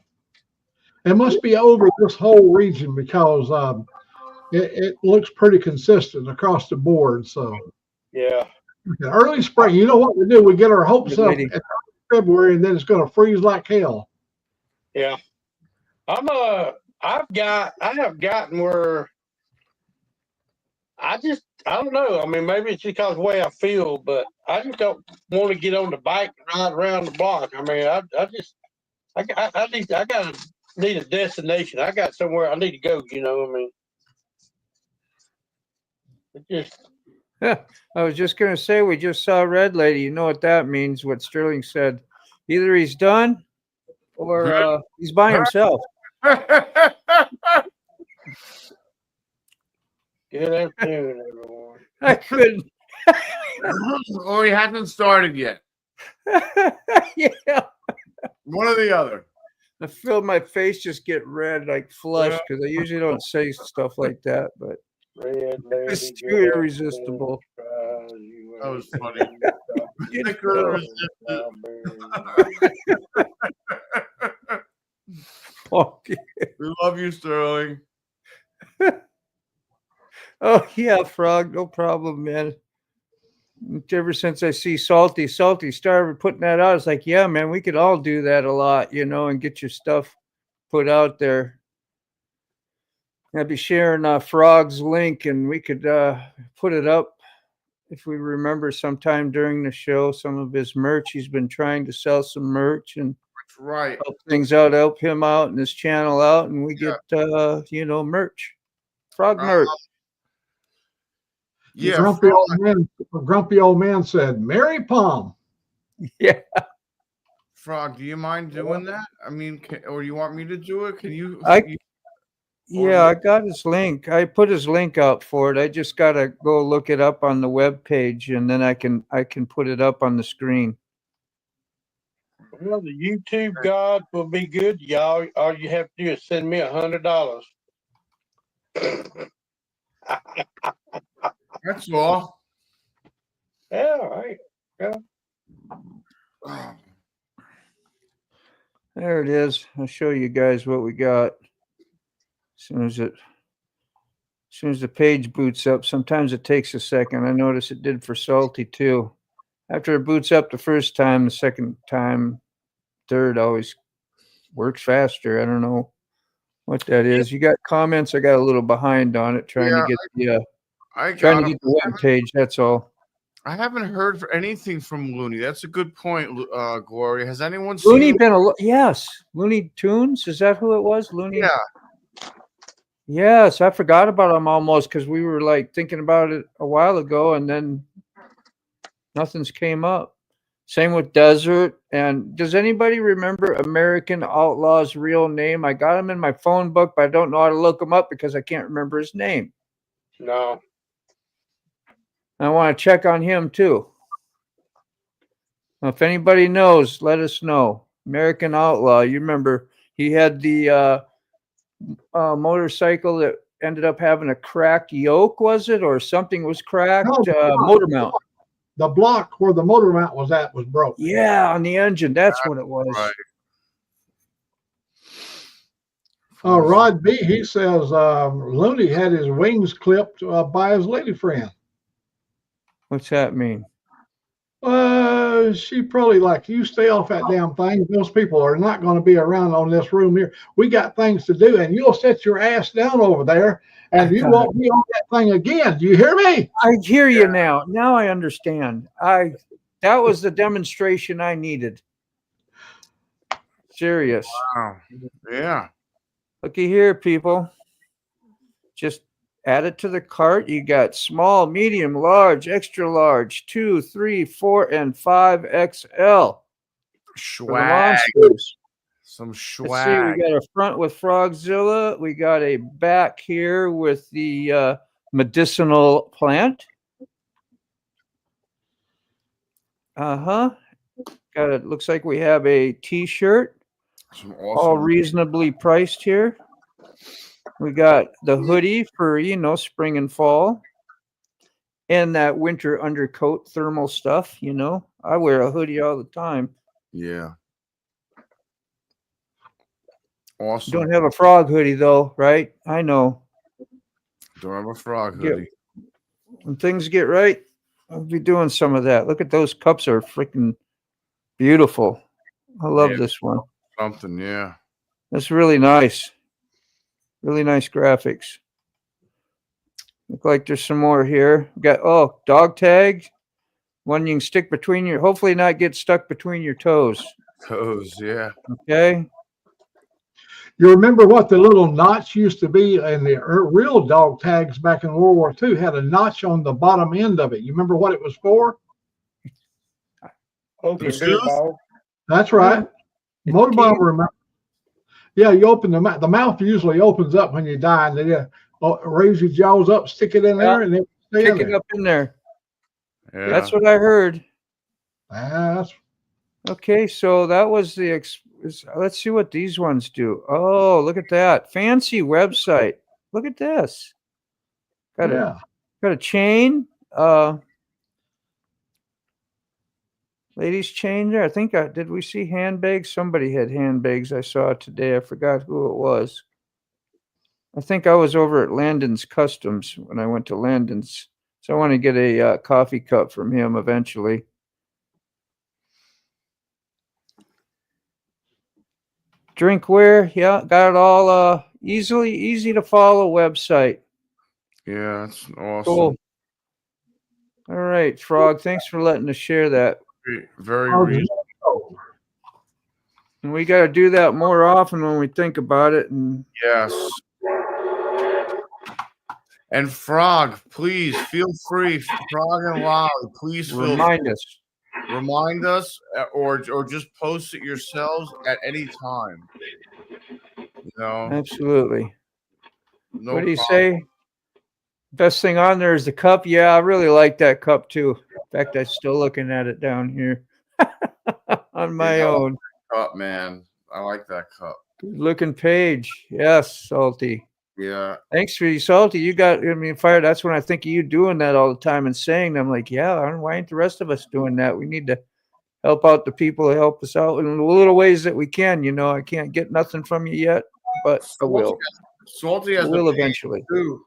It must be over this whole region because it looks pretty consistent across the board. So yeah. Early spring. You know what we do? We get our hopes up in February, and then it's going to freeze like hell. Yeah. I have gotten where I don't know. I mean, maybe it's because of the way I feel, but I just don't want to get on the bike and ride around the block. I mean, I need a destination. I got somewhere I need to go, you know what I mean? Yeah, I was just going to say, we just saw Red Lady. You know what that means, what Sterling said. Either he's done or he's by himself. Good afternoon, everyone. I couldn't. Or he hasn't started yet. Yeah. One or the other. I feel my face just get red, like flush, because I usually don't say stuff like that, but it's too irresistible. That was funny. We love you, Sterling. Oh yeah, Frog, no problem, man. Ever since I see Salty started putting that out, it's like, yeah, man, we could all do that a lot, you know, and get your stuff put out there. I'd be sharing Frog's link, and we could put it up if we remember sometime during the show. Some of his merch. He's been trying to sell some merch and help things out, help him out and his channel out, and we get merch, Frog merch. Yeah, grumpy old man said, "Mary Palm." Yeah. Frog, do you mind doing that? I mean, or you want me to do it? Can you? Yeah, I got his link. I put his link out for it. I just gotta go look it up on the web page, and then I can put it up on the screen. Well, the YouTube God will be good, y'all. All you have to do is send me $100. That's all. Yeah, all right. Yeah. There it is. I'll show you guys what we got. As soon as the page boots up, sometimes it takes a second. I noticed it did for Salty too. After it boots up the first time, the second time, third always works faster. I don't know what that is. You got comments? I got a little behind on it, trying to get the web page. That's all. I haven't heard anything from Looney. That's a good point, Gloria. Has anyone Looney seen? been yes, Looney Tunes. Is that who it was? Looney. Yeah. Yes, I forgot about him almost because we were like thinking about it a while ago, and then nothing's came up. Same with Desert. And does anybody remember American Outlaw's real name? I got him in my phone book, but I don't know how to look him up because I can't remember his name. No. I want to check on him too. If anybody knows, let us know. American Outlaw. You remember he had the motorcycle that ended up having a cracked yoke, was it? Or something was cracked? No, Motor mount. The block where the motor mount was at was broke. Yeah, on the engine. That's what it was. Right. Rod B, he says Looney had his wings clipped by his lady friend. What's that mean? She probably like, you stay off that damn thing. Those people are not going to be around on this room here. We got things to do, and you'll sit your ass down over there, and you won't be on that thing again. Do you hear me? I hear you now. Now I understand. That was the demonstration I needed. Serious. Wow. Yeah. Looky here, people. Just add it to the cart. You got small, medium, large, extra large, 2, 3, 4, and 5 XL. Swag. Some Let's see, swag. we got a front with Frogzilla. We got a back here with the medicinal plant. Got it. Looks like we have a t-shirt. Some All awesome. reasonably priced here. We got the hoodie for, spring and fall. And that winter undercoat thermal stuff, I wear a hoodie all the time. Yeah. Awesome. Don't have a frog hoodie though, right? I know. Don't have a frog hoodie. When things get right, I'll be doing some of that. Look at those cups, are freaking beautiful. I love this one. Something, yeah. That's really nice. Really nice graphics. Look like there's some more here. We got dog tags. One you can stick between your, hopefully not get stuck between your toes. Toes, yeah. Okay. You remember what the little notch used to be in the real dog tags back in World War II? Had a notch on the bottom end of it. You remember what it was for? Open beer bottle. That's right. Motor bomber, remember? Yeah, you open the mouth. The mouth usually opens up when you die, and then raise your jaws up, stick it in there, and then stay in Kick it there. up in there. Yeah. That's what I heard. That's Okay, so that was the. Let's see what these ones do. Oh, look at that fancy website. Look at this. Got a chain. Ladies' chain there. I think did we see handbags? Somebody had handbags I saw today. I forgot who it was. I think I was over at Landon's Customs when I went to Landon's. So I want to get a coffee cup from him eventually. Drinkware, yeah, got it all easy to follow website. Yeah, that's awesome. Cool. All right, Frog, thanks for letting us share that. Very reasonable. And we got to do that more often when we think about it. And yes. And Frog, please feel free. Frog and Lolly, please remind us, or just post it yourselves at any time. Absolutely. No what do you problem. say? Best thing on there is the cup. Yeah, I really like that cup too. In fact, I'm still looking at it down here on my own. Cup, man. I like that cup. Good looking page. Yes, Salty. Yeah. Thanks for you, Salty. You got me fired. That's when I think of you doing that all the time and saying that. I'm like, yeah, why ain't the rest of us doing that? We need to help out the people who help us out in the little ways that we can. I can't get nothing from you yet, but I will. Salty has will eventually. Too.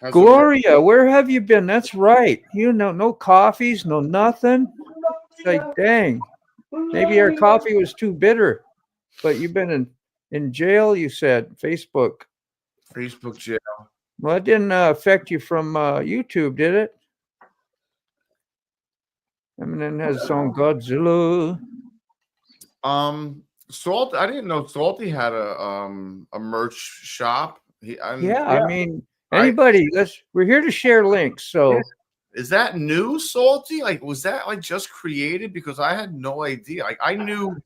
Gloria, where have you been? That's right. No coffees, no nothing. It's like, dang. Maybe our coffee was too bitter. But you've been in jail, you said. Facebook jail. Well, it didn't affect you from YouTube, did it? Eminem has a song Godzilla. Salt. I didn't know Salty had a merch shop. Yeah, I mean, anybody. We're here to share links. So, is that new, Salty? Like, was that like just created? Because I had no idea. Like, I knew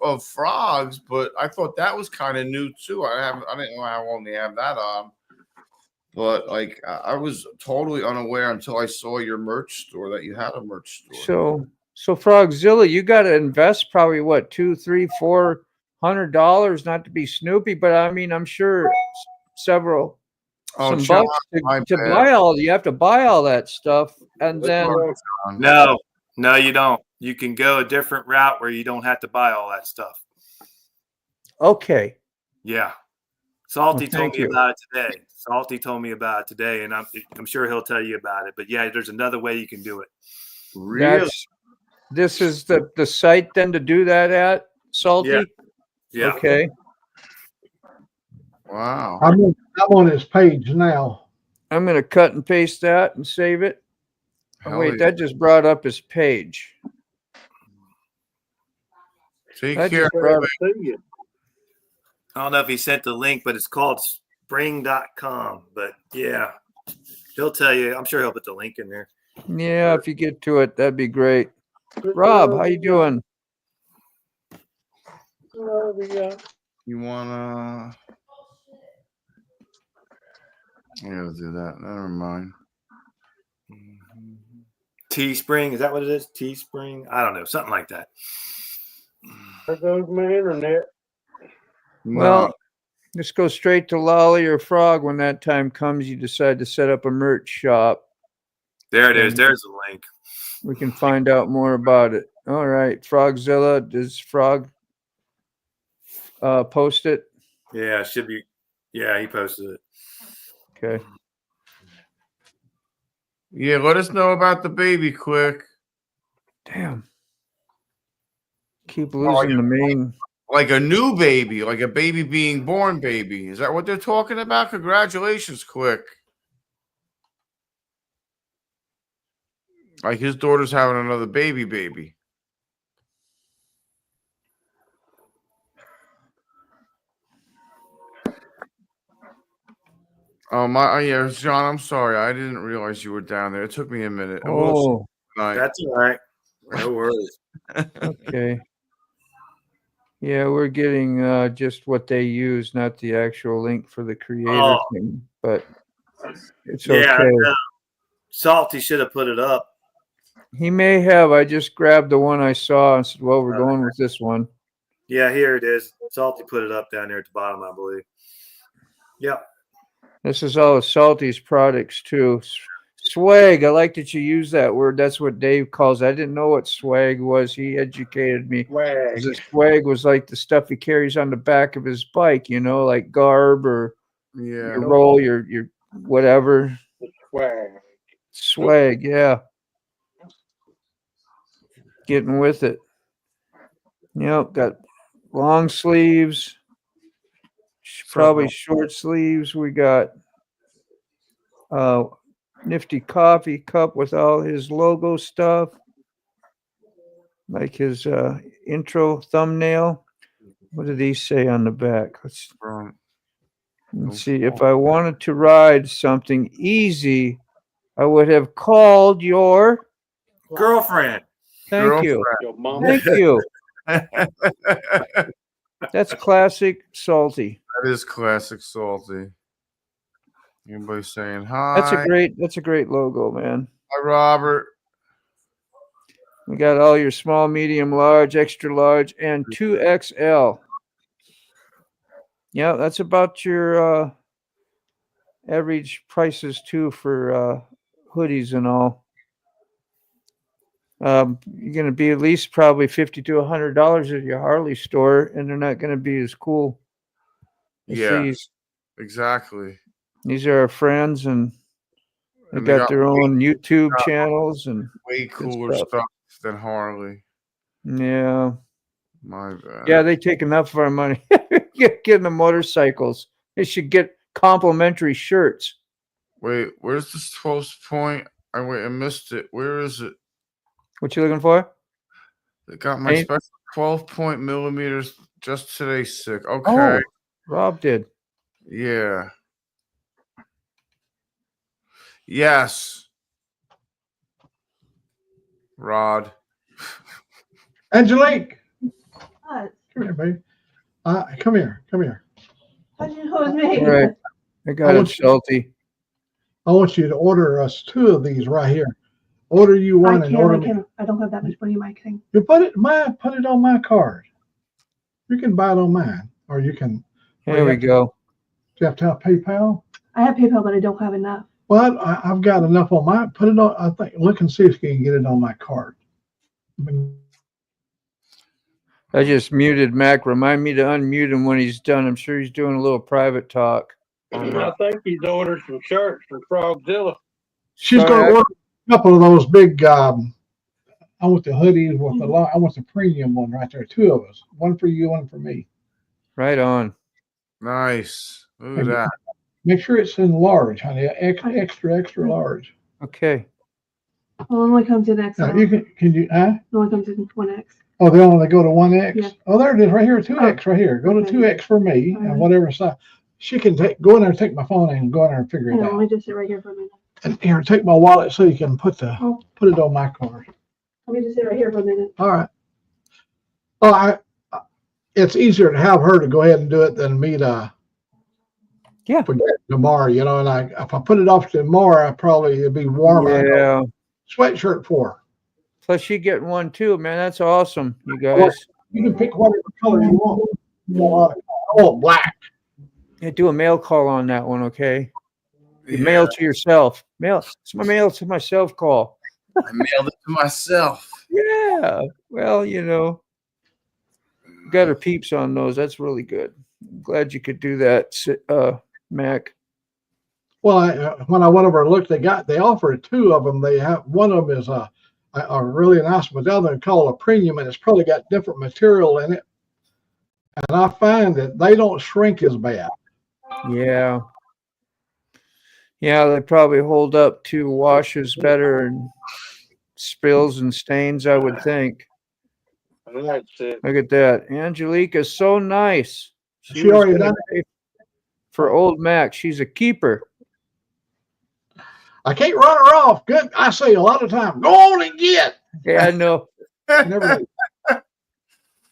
of frogs, but I thought that was kind of new too. I didn't know how long they have that on. But like, I was totally unaware until I saw your merch store that you had a merch store. So Frogzilla, you got to invest probably what $200, $300, $400, not to be Snoopy, but I mean, I'm sure some bucks to buy all. You have to buy all that stuff, and then no, you don't. You can go a different route where you don't have to buy all that stuff. Okay. Yeah. Salty told me about it today. Salty told me about it today, and I'm sure he'll tell you about it. But yeah, there's another way you can do it. Really? This is the site then to do that at, Salty? Yeah. Okay. Wow. I'm on his page now. I'm going to cut and paste that and save it. Oh, wait, that just brought up his page. Take care. I don't know if he sent the link, but it's called spring.com. But yeah, he'll tell you. I'm sure he'll put the link in there. Yeah, if you get to it, that'd be great. Rob, how you doing? You wanna? I gotta do that. Never mind. Teespring, is that what it is? Teespring? I don't know, something like that. There goes my internet. Well, just go straight to Lolly or Frog when that time comes. You decide to set up a merch shop. There it is. There's the link. We can find out more about it. All right, Frogzilla. Does Frog post it? Yeah, it should be. Yeah, he posted it. Okay. Yeah, let us know about the baby quick. Damn. Keep losing the main. Like a new baby, like a baby being born baby. Is that what they're talking about? Congratulations, quick. Like his daughter's having another baby. Yeah, John, I'm sorry. I didn't realize you were down there. It took me a minute. Oh, that's all right. No worries. Okay. Yeah, we're getting just what they use, not the actual link for the creator thing, but it's okay. Salty should have put it up. He may have. I just grabbed the one I saw and said, well, we're going with this one. Yeah, here it is. Salty put it up down there at the bottom, I believe. Yep. This is all of Salty's products, too. Swag. I like that you use that word. That's what Dave calls it. I didn't know what swag was. He educated me. Swag. The swag was like the stuff he carries on the back of his bike, you know, like garb or your roll, your whatever. Swag, yeah. Getting with it. Yep, got long sleeves, probably short sleeves. We got nifty coffee cup with all his logo stuff, like his intro thumbnail. What did he say on the back? Let's see. If I wanted to ride something easy, I would have called your girlfriend. Thank you. Thank you. That's classic Salty. That is classic Salty. Anybody saying hi? That's a great logo, man. Hi, Robert. We got all your small, medium, large, extra large, and 2XL. Yeah, that's about your average prices too for hoodies and all. You're going to be at least probably $50 to $100 at your Harley store, and they're not going to be as cool as these. Exactly. These are our friends, and they got their own YouTube channels and way cooler stuff than Harley. Yeah. My bad. Yeah, they take enough of our money. Getting the motorcycles. They should get complimentary shirts. Wait, where's this post point? I missed it. Where is it? What you looking for? I got my Hey. special 12 millimeters just today. Sick. Okay. Oh, Rob did. Yeah. Yes. Rod. Angelique, What? come here, baby. Come here. How'd you know it was me? All right. I got it, want you- Salty. I want you to order us 2 of these right here. Order you one and order me. I don't have that much money in my thing. You put it on my card. You can buy it on mine, or you can. Here we go. Do you have to have PayPal? I have PayPal, but I don't have enough. Well, I've got enough on my. Put it on. I think. Look and see if you can get it on my card. I just muted Mac. Remind me to unmute him when he's done. I'm sure he's doing a little private talk. I think he's ordered some shirts from Frogzilla. She's going to order a couple of those big. I want the hoodies with the. I want the premium one right there. 2 of us. One for you, one for me. Right on. Nice. Look at that. Make sure it's in large, honey. Extra large. Okay. Well, it only comes in XL. Now you can you? Huh? It only comes in 1X. Oh, they only go to 1X? Yeah. Oh, there it is right here, 2X right here. Go to Okay. 2X for me and whatever size. She can go in there, take my phone and go in there and figure I it know, out. let me just sit right here for a minute. And here, take my wallet so you can put it on my card. Let me just sit right here for a minute. All right. Oh, it's easier to have her to go ahead and do it than me to forget tomorrow, you know, and if I put it off to tomorrow, it'd be warm. Yeah. Sweatshirt for her. Plus you getting one too, man. That's awesome, you guys. You can pick whatever color you want. I want black. Yeah, do a mail call on that one, okay? You mail to yourself. It's my mail to myself call. I mailed it to myself. Yeah. Well, you know, got her peeps on those. That's really good. I'm glad you could do that, Mac. Well, when I went over and looked, they offered 2 of them. They have one of them is a really nice, but the other one called a premium, and it's probably got different material in it. And I find that they don't shrink as bad. Yeah. Yeah, they probably hold up to washes better and spills and stains, I would think. That's it. Look at that. Angelique is so nice. She already was gonna done pay for old Mac. She's a keeper. I can't run her off. Good. I say a lot of times, go on and get. Yeah, I know. Never do.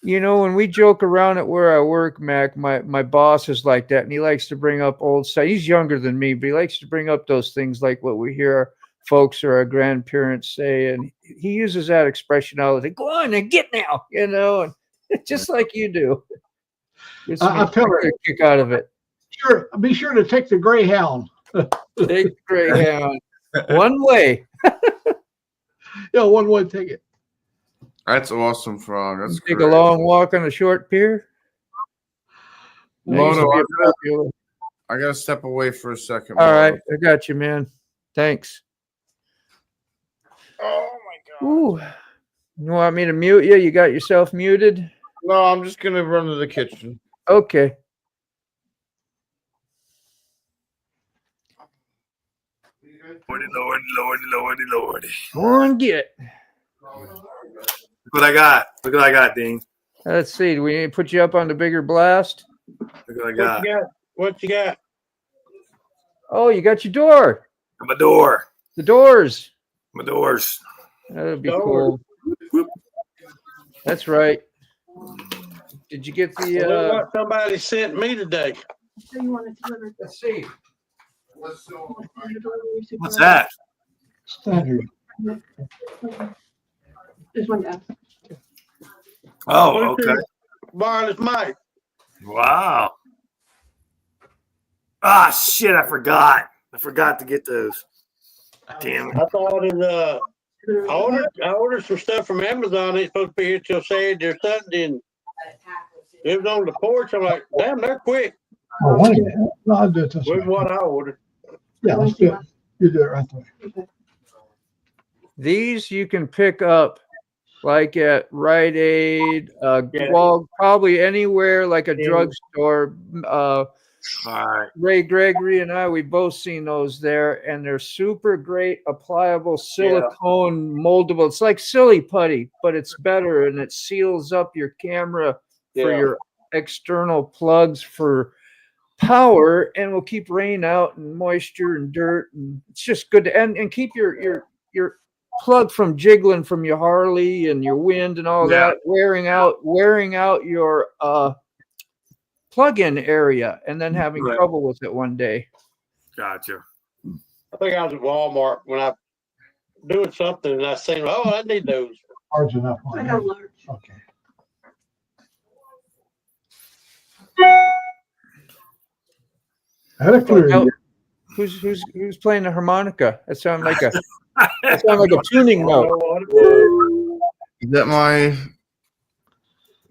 You know, when we joke around at where I work, Mac, my boss is like that, and he likes to bring up old stuff. He's younger than me, but he likes to bring up those things like what we hear our folks or our grandparents say, and he uses that expression all the time. Go on and get now, you know, and just like you do. I'll tell her. A kick out of it. Sure. Be sure to take the Greyhound. Take the Greyhound one way. Yeah, one-way ticket. That's awesome, Frog. That's Take great. a long walk on a short pier. Moto, Nice to be popular. I gotta step away for a second. All Moto. right, I got you, man. Thanks. Oh my god. Ooh. You want me to mute you? You got yourself muted? No, I'm just gonna run to the kitchen. Okay. Lordy. Go on, get it. Look what I got. Look what I got, Dean. Let's see. Do we need to put you up on the bigger blast? Look what I What got. you got? What you got? Oh, you got your door. My door. The doors. My doors. That'll be Door. cool. That's right. Did you get Look the what somebody sent me today. So you want it delivered? let's see. What's that? Standard. There's one down. Oh, okay. Wireless mic. Wow. Ah, shit, I forgot. I forgot to get those. Damn it. I thought it. I ordered some stuff from Amazon. It's supposed to be here till Saturday or Sunday, and it was on the porch. I'm like, damn, they're quick. Oh, wait a minute. No, I'll do it this With way. what I ordered. Yeah, let's do it. You do it right there. These you can pick up like at Rite Aid, Yeah. well, probably anywhere like a Yeah. drugstore, All right. Ray Gregory and I, we both seen those there, and they're super great, applicable silicone moldable. It's like silly putty, but it's better, and it seals up your camera for your external plugs for power, and will keep rain out and moisture and dirt, and it's just good to and keep your plug from jiggling from your Harley and your wind and all that, wearing out your plug-in area, and then having trouble with it one day. Gotcha. I think I was at Walmart when I doing something and I seen, oh, I need those. Large enough. I got large. Okay. I had a clear. Oh, who's playing the harmonica? That sounded like a tuning note. Is that my?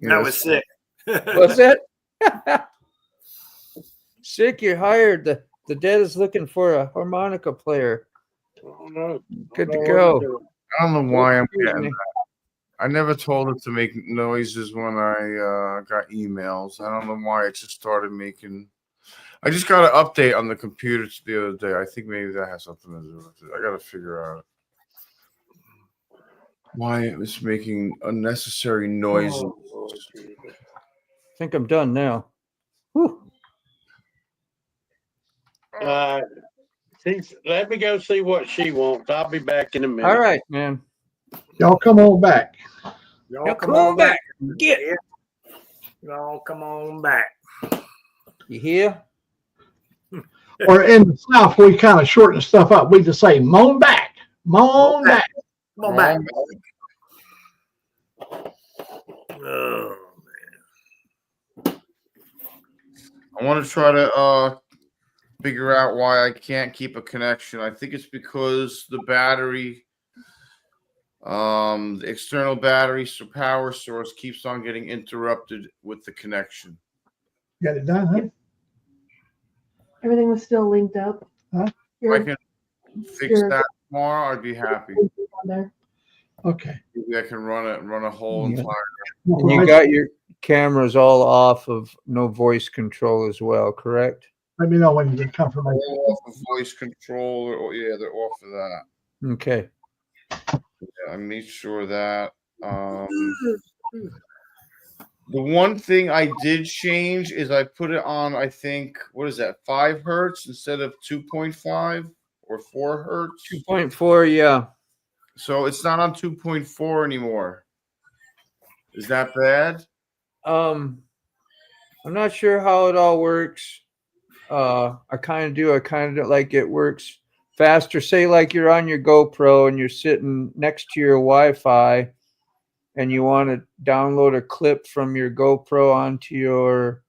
That was sick. What's that? Sick, you're hired. The dad is looking for a harmonica player. Oh, no. Good to go. I don't know why I'm getting that. I never told it to make noises when I got emails. I don't know why it just started making. I just got an update on the computer the other day. I think maybe that has something to do with it. I got to figure out why it was making unnecessary noises. I think I'm done now. Whew. Let me go see what she wants. I'll be back in a minute. All right, man. Y'all come on back. Y'all come on back. Get. Y'all come on back. You hear? Or in the South, we kind of shorten stuff up. We just say, moan back. Moan back. Come on back. Oh, man. I want to try to figure out why I can't keep a connection. I think it's because the battery, the external battery power source keeps on getting interrupted with the connection. Got it done, huh? Everything was still linked up. Huh? If I can fix that tomorrow, I'd be happy. There. Okay. Maybe I can run a whole entire. And you got your cameras all off of no voice control as well, correct? Let me know when you get confirmation. Off of voice control. Yeah, they're off of that. Okay. Yeah, I made sure that. The one thing I did change is I put it on, I think, what is that, 5 hertz instead of 2.5 or 4 hertz? 2.4, yeah. So it's not on 2.4 anymore. Is that bad? I'm not sure how it all works. I kind of do. I kind of don't like it works faster. Say like you're on your GoPro and you're sitting next to your Wi-Fi and you want to download a clip from your GoPro onto your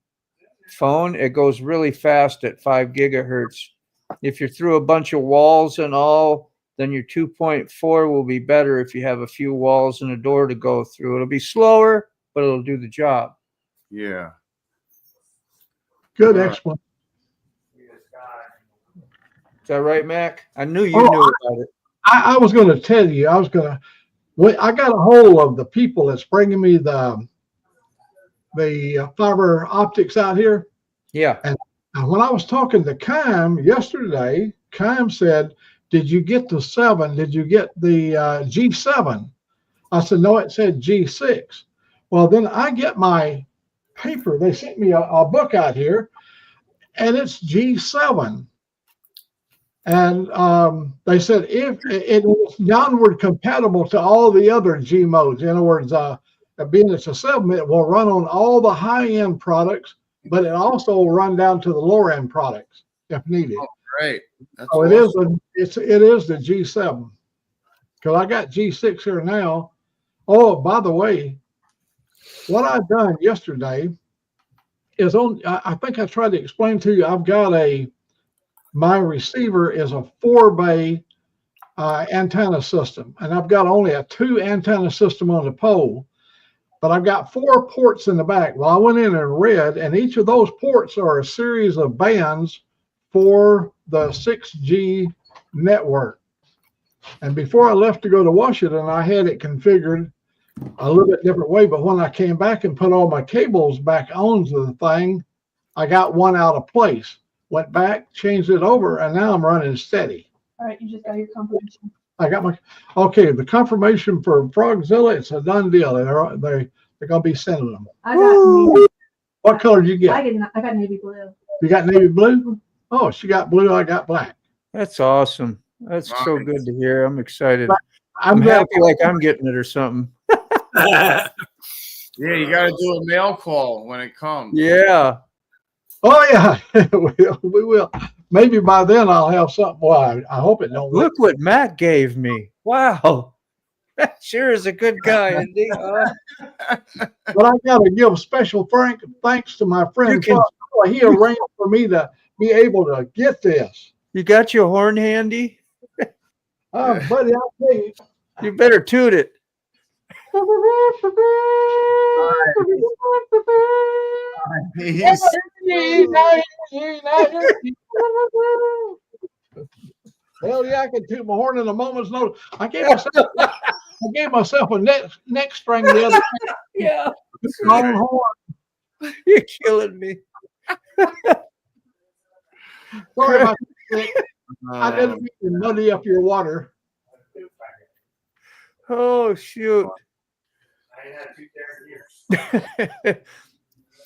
phone, it goes really fast at 5 gigahertz. If you're through a bunch of walls and all, then your 2.4 will be better if you have a few walls and a door to go through. It'll be slower, but it'll do the job. Yeah. Good explanation. Is that right, Mac? I knew you knew about it. I was going to tell you, I got a hold of the people that's bringing me the fiber optics out here. Yeah. And when I was talking to Kime yesterday, Kime said, did you get the 7? Did you get the G7? I said, no, it said G6. Well, then I get my paper. They sent me a book out here, and it's G7. And they said if it is downward compatible to all the other G modes. In other words, being it's a 7, it will run on all the high-end products, but it also will run down to the lower-end products if needed. Oh, great. That's So awesome. it is the G7. Because I got G6 here now. Oh, by the way, what I've done yesterday is I think I tried to explain to you, I've got my receiver is a 4-bay antenna system, and I've got only a 2 antenna system on the pole, but I've got 4 ports in the back. Well, I went in and read, and each of those ports are a series of bands for the 6G network. And before I left to go to Washington, I had it configured a little bit different way, but when I came back and put all my cables back onto the thing, I got one out of place. Went back, changed it over, and now I'm running steady. All right, you just got your confirmation. I got my, okay, the confirmation for Frogzilla, it's a done deal. They're gonna be sending them. I got navy, What color did you get? I got navy blue. You got navy blue? Oh, she got blue, I got black. That's awesome. That's so good to hear. I'm excited. I'm I'm glad- happy like I'm getting it or something. Yeah, you got to do a mail call when it comes. Yeah. Oh yeah, we will. Maybe by then I'll have something. Well, I hope it don't. Look what Matt gave me. Wow. That sure is a good guy, isn't he? But I got to give special thanks to my friend. He arranged for me to be able to get this. You got your horn handy? Buddy, I'll tell you. You better toot it. Hell yeah, I can toot my horn in a moment's notice. I gave myself a neck string the other day. Yeah. Long horn. You're killing me. Sorry about that. I didn't mean to muddy up your water. Oh, shoot.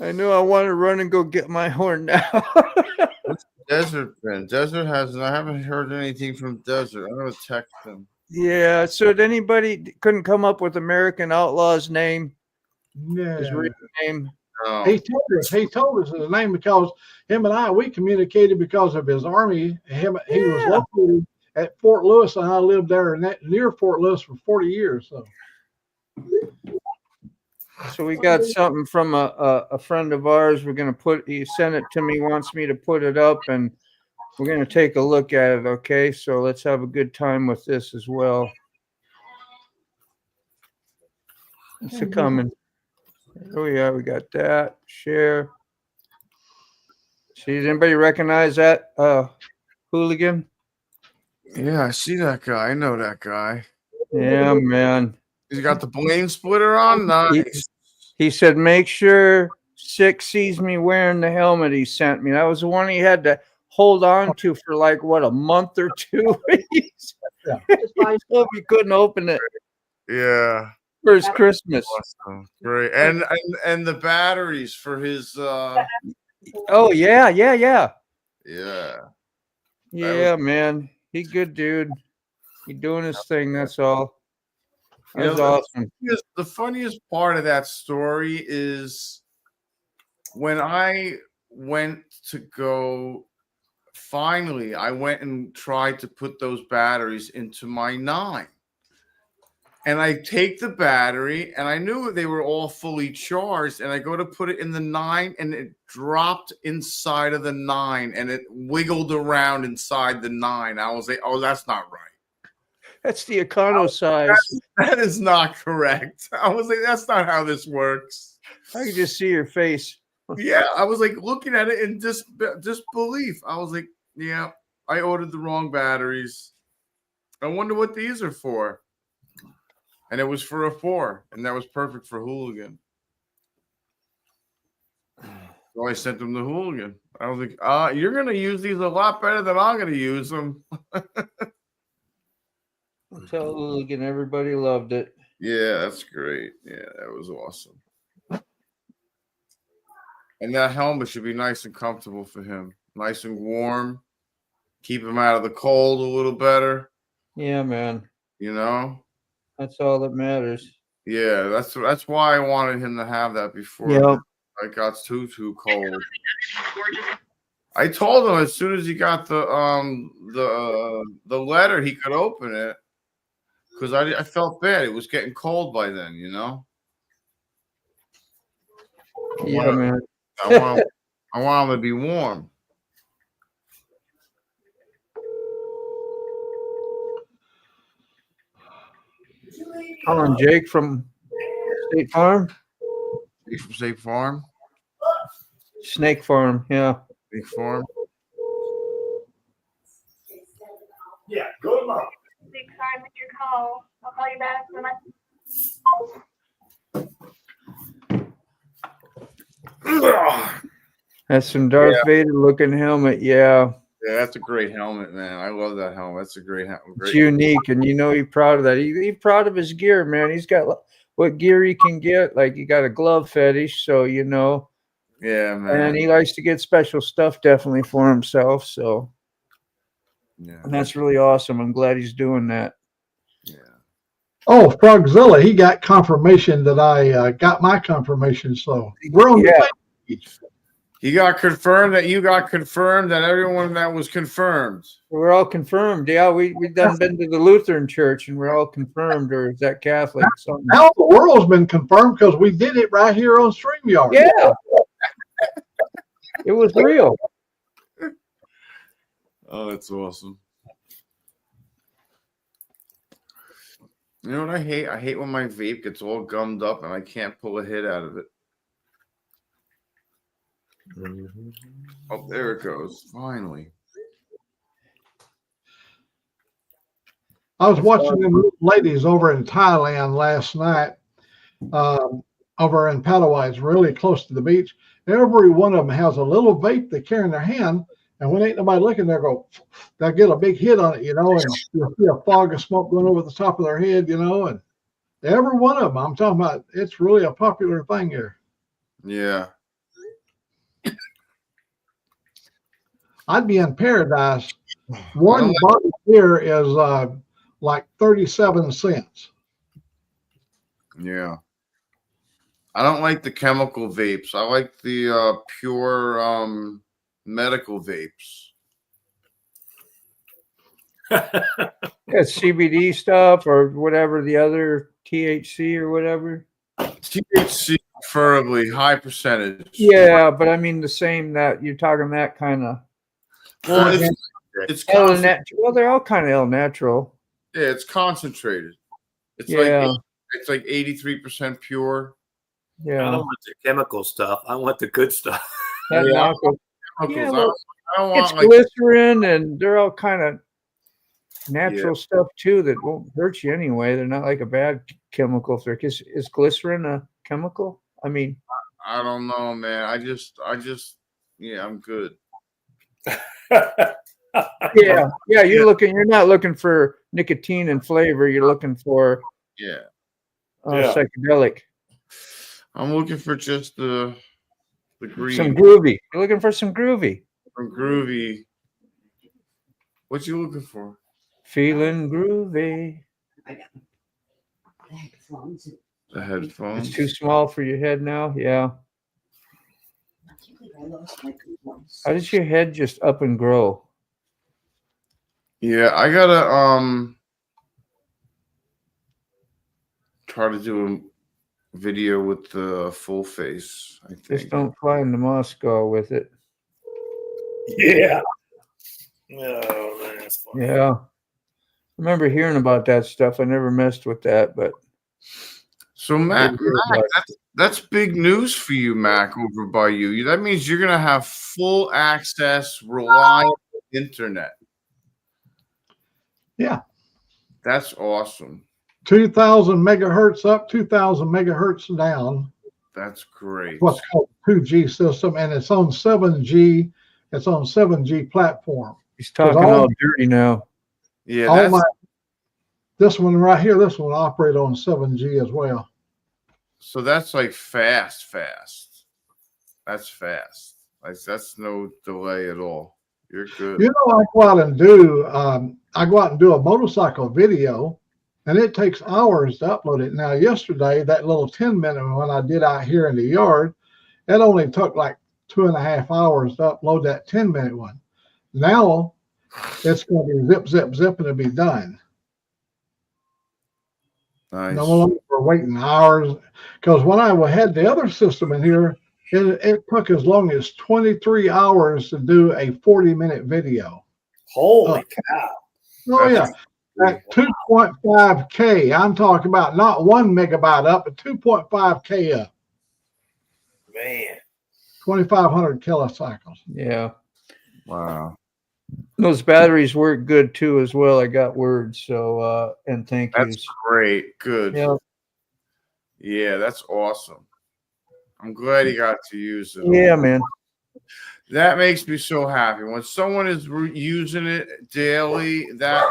I know I want to run and go get my horn now. Desert been? Desert hasn't. I haven't heard anything from Desert. I'm gonna text them. Yeah. So did anybody couldn't come up with American Outlaw's name? Yeah. His real name? No. He told us his name because him and we communicated because of his army. He was located at Fort Lewis, and I lived there near Fort Lewis for 40 years. So we got something from a friend of ours. We're gonna he sent it to me, wants me to put it up, and we're gonna take a look at it. Okay, so let's have a good time with this as well. It's a coming. Oh yeah, we got that. Share. See, does anybody recognize that hooligan? Yeah, I see that guy. I know that guy. Yeah, man. He's got the blade splitter on. Nice. He said, make sure Six sees me wearing the helmet he sent me. That was the one he had to hold on to for like, what, a month or two? He couldn't open it. Yeah. For his Christmas. Awesome. Great. And the batteries for his Oh, yeah. Yeah. Yeah, man. He good dude. He doing his thing, that's all. That's awesome. The funniest part of that story is when I went to go, finally, I went and tried to put those batteries into my 9. And I take the battery, and I knew they were all fully charged, and I go to put it in the 9, and it dropped inside of the 9, and it wiggled around inside the 9. I was like, oh, that's not right. That's the econo size. That is not correct. I was like, that's not how this works. I can just see your face. Yeah, I was like looking at it in disbelief. I was like, yeah, I ordered the wrong batteries. I wonder what these are for. And it was for a 4, and that was perfect for hooligan. So I sent them the hooligan. I was like, you're going to use these a lot better than I'm going to use them. Tell hooligan everybody loved it. Yeah, that's great. Yeah, that was awesome. And that helmet should be nice and comfortable for him. Nice and warm. Keep him out of the cold a little better. Yeah, man. You know? That's all that matters. Yeah, that's why I wanted him to have that before it got too cold. I told him as soon as he got the letter, he could open it. Because I felt bad. It was getting cold by then, you know? Yeah, man. I want him to be warm. Calling Jake from State Farm? Jake from State Farm? Snake Farm, yeah. Snake Farm? Yeah, go to mom. Sorry, missed your call. I'll call you back when That's some Darth Vader looking helmet. Yeah. Yeah, that's a great helmet, man. I love that helmet. That's a great helmet. It's unique, and he's proud of that. He's proud of his gear, man. He's got what gear he can get. Like, he got a glove fetish, so Yeah, man. and he likes to get special stuff definitely for himself. So, yeah, and that's really awesome. I'm glad he's doing that. Yeah. Oh, Frogzilla, he got confirmation that I got my confirmation. So we're on the page. He got confirmed that you got confirmed that everyone that was confirmed. We're all confirmed. Yeah, we've done been to the Lutheran church and we're all confirmed, or is that Catholic? Something. Now the world's been confirmed because we did it right here on StreamYard. Yeah. It was real. Oh, that's awesome. You know what I hate? I hate when my vape gets all gummed up and I can't pull a hit out of it. Oh, there it goes. Finally. I was watching them little ladies over in Thailand last night, over in Patawai. It's really close to the beach. Every one of them has a little vape they carry in their hand, and when ain't nobody looking, they'll get a big hit on it, and you'll see a fog of smoke going over the top of their head, and every one of them, I'm talking about, it's really a popular thing here. Yeah. I'd be in paradise. One bottle here is like 37 cents. Yeah. I don't like the chemical vapes. I like the pure medical vapes. That's CBD stuff or whatever, the other THC or whatever. THC, preferably high percentage. Yeah, but I mean the same, that you're talking that kind of. Well, it's well, they're all kind of El Natural. Yeah, it's concentrated. It's like 83% pure. Yeah. I don't want the chemical stuff. I want the good stuff. That chemicals. Yeah, Well, I don't want it's glycerin, and they're all kind of natural stuff too that won't hurt you anyway. They're not like a bad chemical. Is glycerin a chemical? I mean, I don't know, man. I just, I'm good. yeah. You're not looking for nicotine and flavor. You're looking for psychedelic. I'm looking for just the green. Some groovy. You're looking for some groovy. Some groovy. What you looking for? Feeling groovy. The headphones. It's too small for your head now. Yeah. How does your head just up and grow? Yeah, I gotta try to do a video with the full face. I think. Just don't fly into Moscow with it. Yeah. Oh, man, that's funny. Yeah. I remember hearing about that stuff. I never messed with that, but. So Mac, that's big news for you, Mac, over by you. That means you're gonna have full access, reliable internet. Yeah. That's awesome. 2,000 megahertz up, 2,000 megahertz down. That's great. What's called 2G system, and it's on 7G. It's on 7G platform. He's talking all dirty now. Yeah, this one right here, this one operate on 7G as well. So that's like fast. That's fast. Like that's no delay at all. You're good. I go out and do a motorcycle video, and it takes hours to upload it. Now, yesterday, that little 10-minute one I did out here in the yard, it only took like 2.5 hours to upload that 10-minute one. Now, it's going to be zip, zip, zip, and it'll be done. Nice. No longer waiting hours, because when I had the other system in here, it took as long as 23 hours to do a 40-minute video. Holy cow. Oh, yeah. At 2.5K. I'm talking about not 1 megabyte up, but 2.5K up. Man. 2,500 kilocycles. Yeah. Wow. Those batteries work good too as well. I got word. So and thank you. That's great. Good. Yeah. Yeah, that's awesome. I'm glad you got to use it. Yeah, man. That makes me so happy when someone is using it daily. That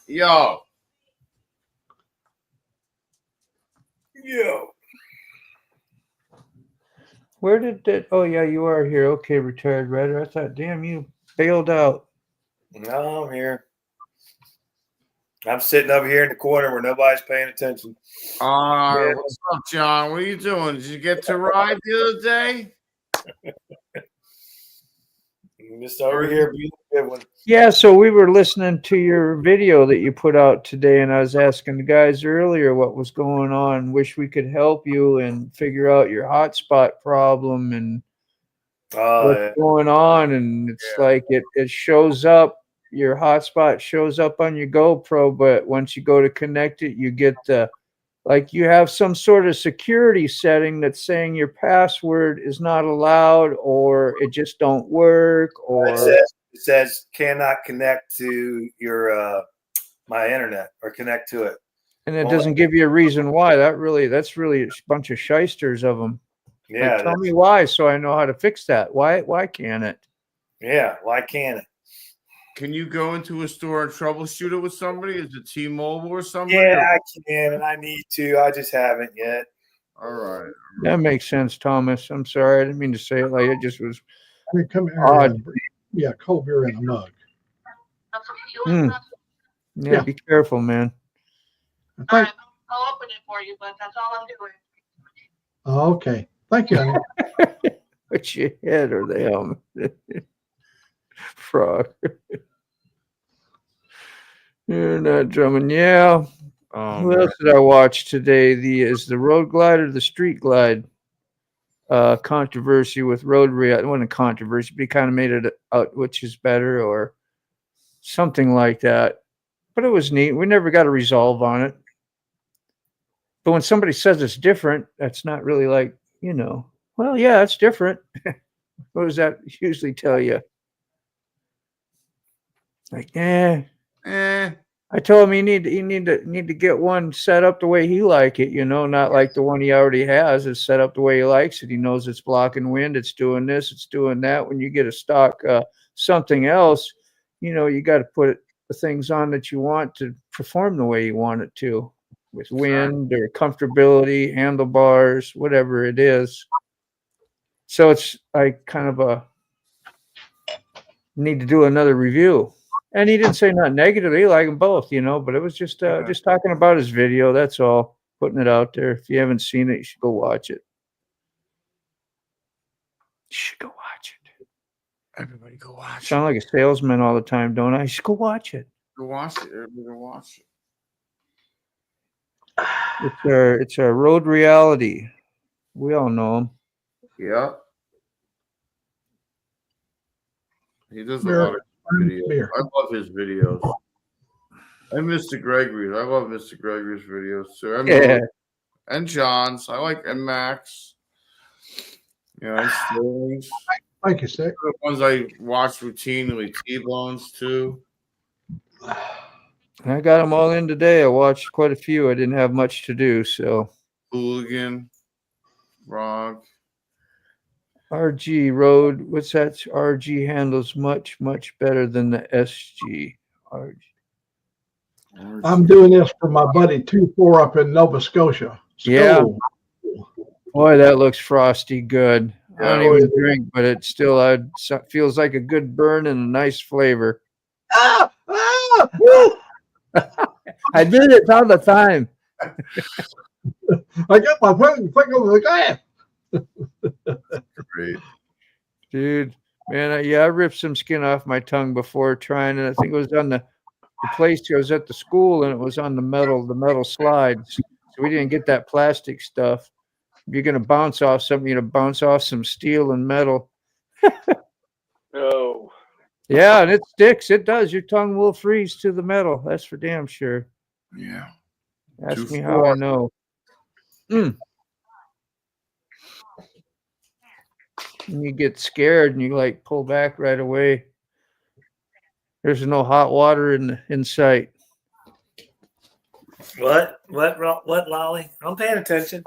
yo. Where did that? Oh yeah, you are here. Okay, retired writer. I thought, damn, you bailed out. No, I'm here. I'm sitting over here in the corner where nobody's paying attention. What's up, John? What are you doing? Did you get to ride the other day? Just over here being a good one. Yeah, so we were listening to your video that you put out today, and I was asking the guys earlier what was going on. Wish we could help you and figure out your hotspot problem and what's going on. And it's like it shows up, your hotspot shows up on your GoPro, but once you go to connect it, you get the like you have some sort of security setting that's saying your password is not allowed, or it just don't work, or it says cannot connect to your my internet or connect to it. and it doesn't give you a reason why. That's really a bunch of shysters of them. Yeah, like, tell me why so I know how to fix that. Why can't it? Yeah, why can't it? Can you go into a store and troubleshoot it with somebody? Is it T-Mobile or somebody? Yeah, I can, and I need to. I just haven't yet. All right. That makes sense, Thomas. I'm sorry. I didn't mean to say it like it just was Come here. odd. Yeah, cold beer in a mug. Yeah, be careful, man. All right, I'll open it for you, but that's all I'm doing. Oh, okay. Thank you, honey. Put your head or the helmet. Frog. You're not drumming. Yeah. Who else did I watch today? The Road Glide or the Street Glide controversy with Road Real. It wasn't a controversy, but he kind of made it out which is better or something like that. But it was neat. We never got a resolve on it. But when somebody says it's different, that's not really like, well, yeah, it's different. What does that usually tell you? Like, I told him you need to get one set up the way he like it, not like the one he already has. It's set up the way he likes it. He knows it's blocking wind, it's doing this, it's doing that. When you get a stock something else, you got to put the things on that you want to perform the way you want it to, with wind or comfortability, handlebars, whatever it is. So it's kind of need to do another review. And he didn't say not negatively, like them both, but it was just talking about his video. That's all, putting it out there. If you haven't seen it, you should go watch it. You should go watch it. Everybody go watch it. Sound like a salesman all the time, don't I? You should go watch it. Go watch it. Everybody go watch it. It's our Road Reality. We all know him. Yeah. He does a lot of videos. I love his videos. And Mr. Gregory's. I love Mr. Gregory's videos too. And John's. I like and Max. And Sterling's. Thank you, sir. The ones I watch routinely, T-Bones too. I got them all in today. I watched quite a few. I didn't have much to do, so. Hooligan, Frog. RG Road. What's that? RG handles much better than the SG. RG. I'm doing this for my buddy 2-4 up in Nova Scotia. Yeah. Boy, that looks frosty good. I don't even drink, but it still feels like a good burn and a nice flavor. I did it all the time. I got my finger over the glass. Great. Dude, man, I ripped some skin off my tongue before trying, and I think it was on the place I was at the school, and it was on the metal slides. So we didn't get that plastic stuff. If you're gonna bounce off something, you're gonna bounce off some steel and metal. Oh. Yeah, and it sticks. It does. Your tongue will freeze to the metal. That's for damn sure. Yeah. Ask me how I know. And you get scared and you pull back right away. There's no hot water in sight. What, Lolly? I'm paying attention.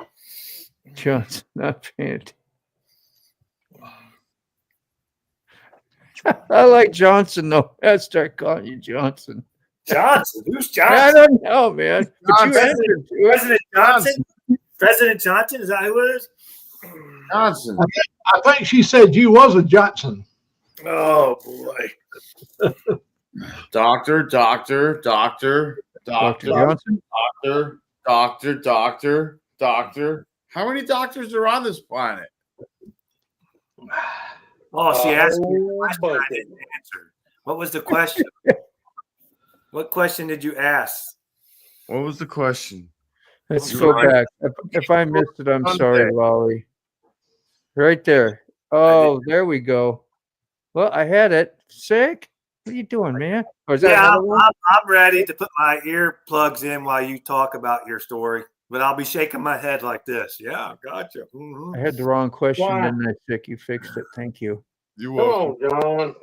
John's not paying attention. I like Johnson though. I start calling you Johnson. Johnson? Who's I Johnson? don't know, man. But you President, answered to it. President Johnson? President Johnson? Is that who it is? Johnson. I think she said you was a Johnson. Oh boy. Doctor. Dr. Johnson. Doctor. How many doctors are on this planet? Oh, she asked me a Oh, question I bucket. didn't answer. What was the question? What question did you ask? What was the question? Let's You're go right. back. If I missed it, I'm Sunday. sorry, Wally. Right there. Oh, there we go. Well, I had it. Sick. What are you doing, man? Or is that Yeah, another one? I'm ready to put my earplugs in while you talk about your story, but I'll be shaking my head like this. Yeah, gotcha. Mhm. I had the wrong question, Why? didn't I, Sick? You fixed it. Thank you. You Come welcome. on,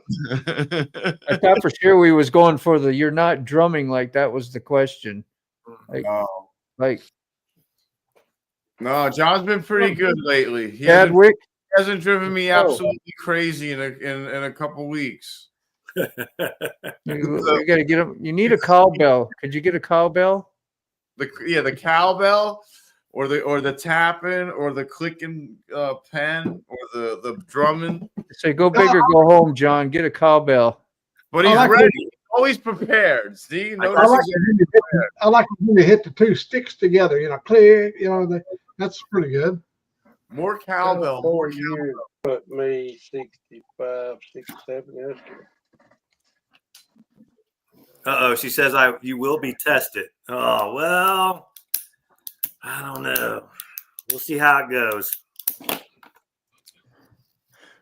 John. I thought for sure we was going for the you're not drumming like that was the question. Like, No. like No, John's been pretty good lately. He hasn't, Chadwick. hasn't driven me absolutely crazy in a couple weeks. You got to get him. You need a cowbell. Could you get a cowbell? The cowbell or the tapping or the clicking pen or the drumming. Say go big or go home, John. Get a cowbell. But I he's like ready. He's always prepared. See, I like when you hit the two sticks together. Clear. That's pretty good. More cowbell. More years put me 65, 67 years. Uh-oh, she says you will be tested. Oh, well, I don't know. We'll see how it goes.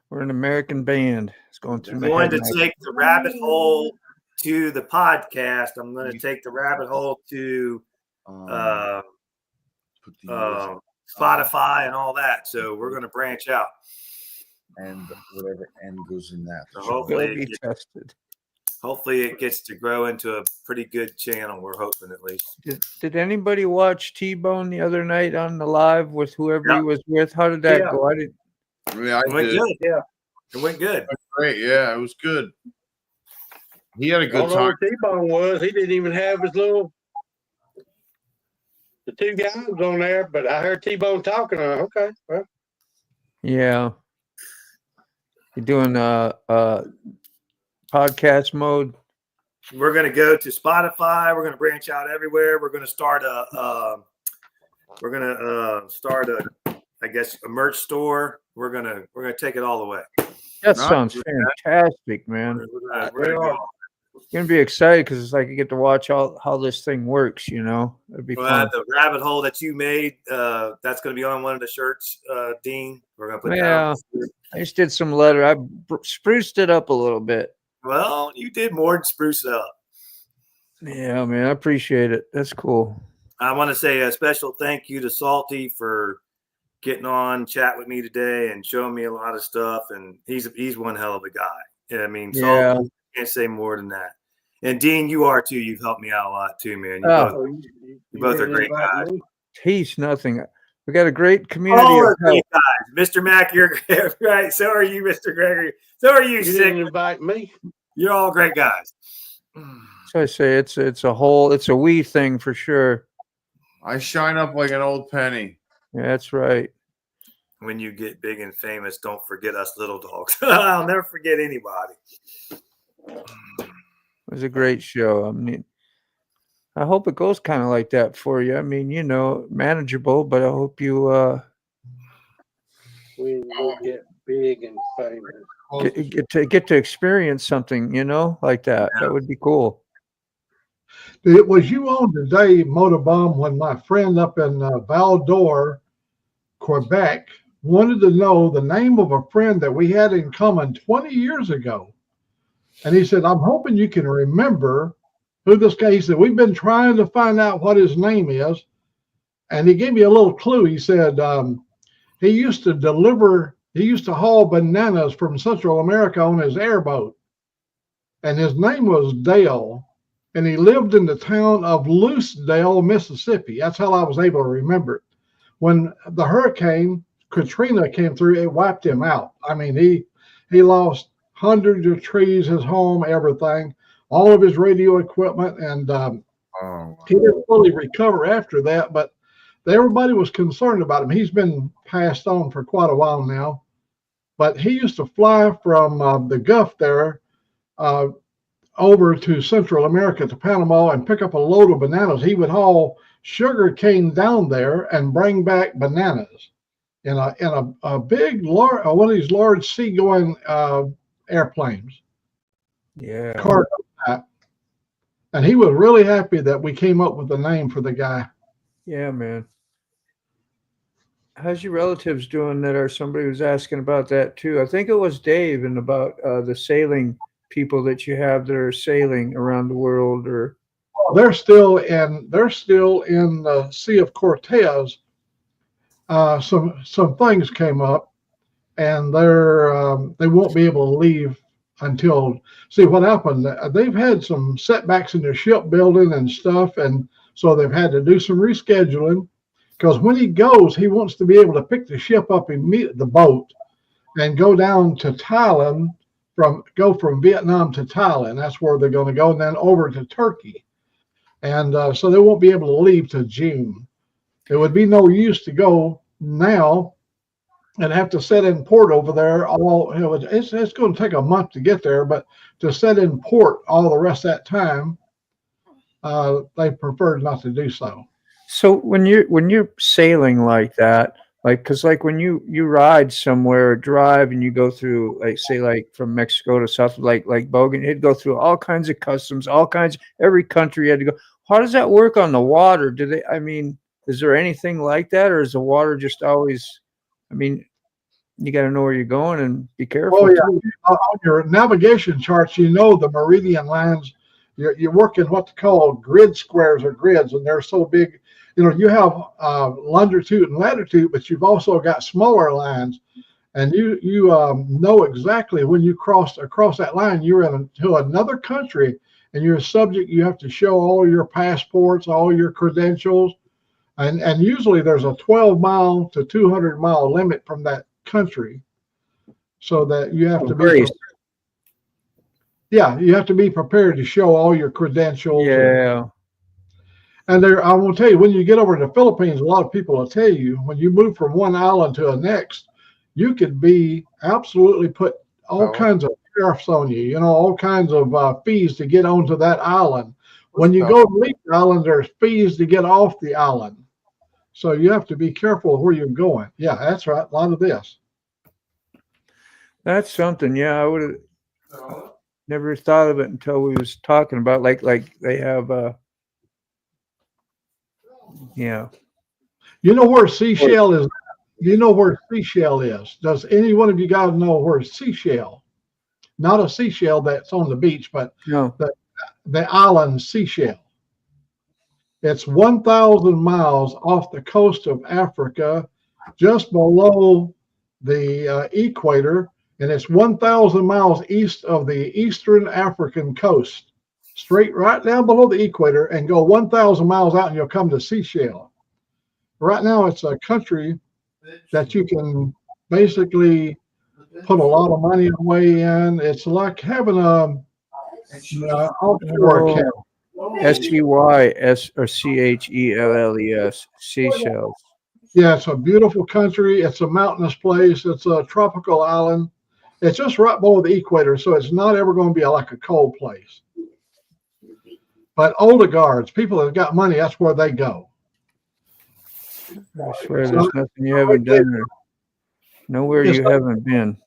We're an American band. It's going through I'm my going head. to take the rabbit hole to the podcast. I'm going to take the rabbit hole to Spotify and all that. So we're going to branch out. And whatever end goes in that. So Will be tested. hopefully it gets to grow into a pretty good channel. We're hoping at least. Did anybody watch T-Bone the other night on the live with whoever he was with? How did that go? I did. Yeah, It went did. good. Yeah. It went good. Great. Yeah, it was good. He had a I good don't know time. where T-Bone was. He didn't even have his the two guys on there, but I heard T-Bone talking. Okay, well, Yeah. You're doing podcast mode. We're going to go to Spotify. We're going to branch out everywhere. We're going to start a I guess a merch store. We're gonna take it all the way. That sounds fantastic, man. You're gonna be excited because it's like you get to watch how this thing works. It'd be fun. The rabbit hole that you made, that's going to be on one of the shirts, Dean. We're going to put Yeah, I just did some letter. I spruced it up a little bit. Well, you did more than spruce it up. Yeah, man, I appreciate it. That's cool. I want to say a special thank you to Salty for getting on, chat with me today, and showing me a lot of stuff. And he's one hell of a guy. I mean, Yeah. Salty, can't say more than that. And Dean, you are too. You've helped me out a lot too, man. You both are great guys. He's nothing. We got a great community. All of are great help. guys. Mr. Mack, you're right. So are you, Mr. Gregory. So are you, you Sick. didn't invite me. You're all great guys. So I say it's a we thing for sure. I shine up like an old penny. Yeah, that's right. When you get big and famous, don't forget us little dogs. I'll never forget anybody. It was a great show. I mean, I hope it goes kind of like that for you. I mean, manageable, but I hope you We will get big and famous. get to experience something, like that. That would be cool. Was you on today, Motorbomb, when my friend up in Val-d'Or, Quebec, wanted to know the name of a friend that we had in common 20 years ago? And he said, I'm hoping you can remember who this guy. He said, we've been trying to find out what his name is. And he gave me a little clue. He said he used to haul bananas from Central America on his airboat. And his name was Dale. And he lived in the town of Loosedale, Mississippi. That's how I was able to remember it. When the hurricane Katrina came through, it wiped him out. I mean, he lost hundreds of trees, his home, everything, all of his radio equipment, and he didn't fully recover after that. But everybody was concerned about him. He's been passed on for quite a while now. But he used to fly from the Gulf there over to Central America, to Panama, and pick up a load of bananas. He would haul sugar cane down there and bring back bananas in a big, large, one of these large seagoing airplanes. Yeah. Cargo type. And he was really happy that we came up with the name for the guy. Yeah, man. How's your relatives doing that? Or somebody was asking about that too. I think it was Dave, and about the sailing people that you have that are sailing around the world. Or they're still in the Sea of Cortez. Some things came up, and they won't be able to leave until, see what happened. They've had some setbacks in their shipbuilding and stuff, and so they've had to do some rescheduling. Because when he goes, he wants to be able to pick the ship up immediately, the boat, and go down to Thailand, go from Vietnam to Thailand. That's where they're going to go, and then over to Turkey. And so they won't be able to leave till June. It would be no use to go now and have to set in port over there. It's going to take a month to get there, but to set in port all the rest of that time, they preferred not to do so. so when you're sailing like that, because when you ride somewhere or drive and you go through, say from Mexico to South, like Bogan, it'd go through all kinds of customs, every country you had to go. How does that work on the water? Is there anything like that, or is the water just always, you got to know where you're going and be careful. Oh yeah, on your navigation charts, the meridian lines. You're working what they call grid squares or grids, and they're so big. You have longitude and latitude, but you've also got smaller lines, and you know exactly when you cross across that line, you're into another country, and you're subject. You have to show all your passports, all your credentials, and usually there's a 12-mile to 200-mile limit from that country, so that you have to be. Yeah, you have to be prepared to show all your credentials. Yeah. And I will tell you, when you get over to the Philippines, a lot of people will tell you, when you move from one island to the next, you could be absolutely put all kinds of tariffs on you, all kinds of fees to get onto that island. When you go to leave the island, there's fees to get off the island. So you have to be careful where you're going. Yeah, that's right. A lot of this. That's something. Yeah, I would have never thought of it until we was talking about like they have yeah. You know where Seashell is? Do you know where Seashell is? Does any one of you guys know where Seashell? Not a seashell that's on the beach, but no. The island Seashell. It's 1,000 miles off the coast of Africa, just below the equator, and it's 1,000 miles east of the eastern African coast, straight right down below the equator, and go 1,000 miles out and you'll come to Seashell. Right now, it's a country that you can basically put a lot of money away in. It's like having a offshore account. SEYS or CHELLES, Seychelles. Yeah, it's a beautiful country. It's a mountainous place. It's a tropical island. It's just right below the equator, so it's not ever going to be like a cold place. But oligarchs, people that have got money, that's where they go. I swear there's nothing you haven't done there. Nowhere you haven't been.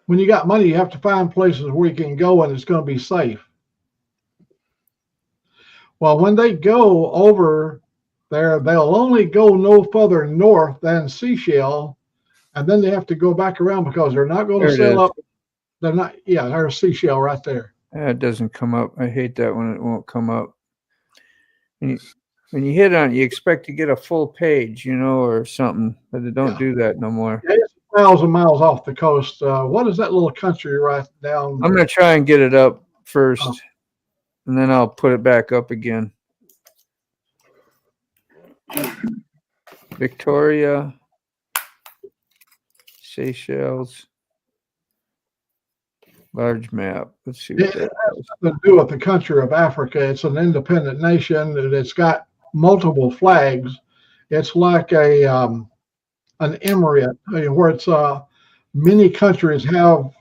When you got money, you have to find places where you can go and it's going to be safe. Well, when they go over there, they'll only go no further north than Seashell, and then they have to go back around because they're not going to sail up. They're not. Yeah, there's Seashell right there. It doesn't come up. I hate that when it won't come up. When you hit on it, you expect to get a full page, or something, but they don't do that no more. Yeah, it's 1,000 miles off the coast. What is that little country right down there? I'm going to try and get it up first, and then I'll put it back up again. Victoria, Seychelles. Large map. Let's see It what has that is. nothing to do with the country of Africa. It's an independent nation and it's got multiple flags. It's like an emirate where it's many countries have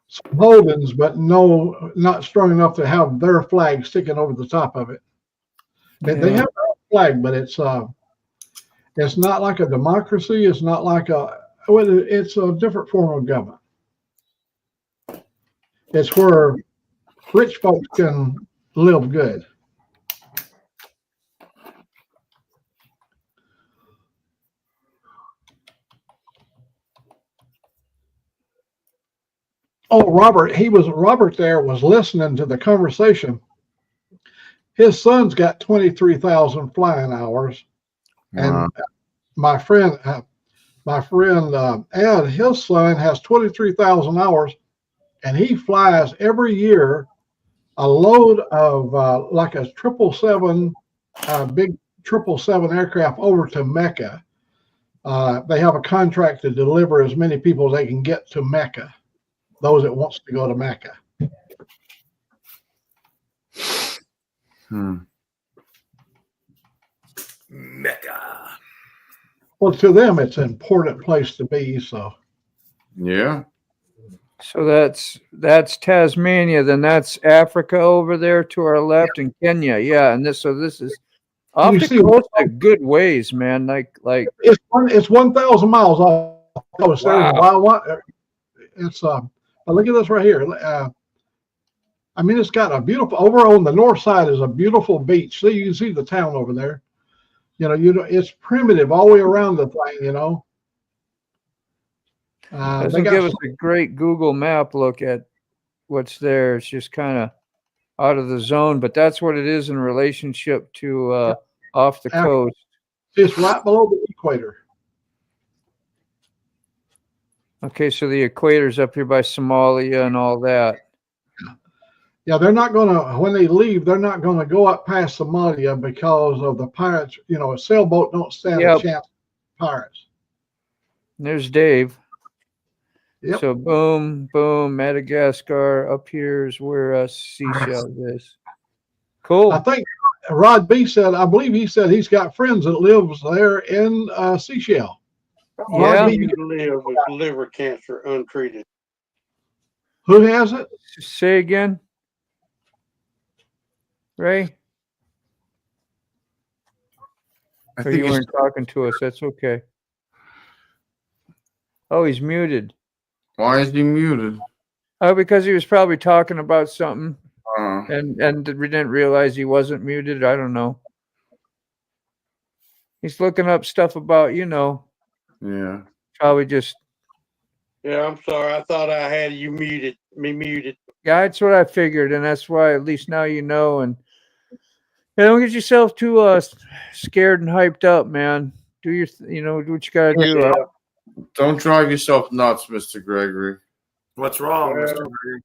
some holdings, but not strong enough to have their flag sticking over the top of it. They Yeah. have their own flag, but it's not like a democracy. It's not like it's a different form of government. It's where rich folks can live good. Oh, Robert there was listening to the conversation. His son's got 23,000 flying hours, and my friend Ed, his son has 23,000 hours, and he flies every year a load of like a 777, big 777 aircraft over to Mecca. They have a contract to deliver as many people as they can get to Mecca, those that wants to go to Mecca. Mecca. Well, to them, it's an important place to be. So, Yeah. So that's Tasmania. Then that's Africa over there to our left, and Kenya. Yeah, and this is off the coast a good ways, man. Like it's 1,000 miles off the coast. Wow. It's look at this right here. I mean, it's got a beautiful, over on the north side is a beautiful beach. So you can see the town over there. It's primitive all the way around the thing, doesn't give us a great Google map look at what's there. It's just kind of out of the zone, but that's what it is in relationship to off the coast. It's right below the equator. Okay, so the equator's up here by Somalia and all that. Yeah, they're not going to, when they leave, they're not going to go up past Somalia because of the pirates. A sailboat don't stand a chance with pirates. There's Dave. Yep. So boom, boom, Madagascar. Up here is where Seychelles is. Cool. I think Rod B said, I believe he said he's got friends that lives there in Seychelles. Yeah. You live with liver cancer untreated. Who has it? Say again. Ray? I Or think you weren't talking to us. That's okay. Oh, he's muted. Why is he muted? Oh, because he was probably talking about something, and we didn't realize he wasn't muted. I don't know. He's looking up stuff about, Yeah. Probably just. Yeah, I'm sorry. I thought I had you muted. Yeah, that's what I figured, and that's why at least now you know. And don't get yourself too scared and hyped up, man. Do what you gotta do. Yeah. Don't drive yourself nuts, Mr. Gregory. What's wrong, Mr. Gregory?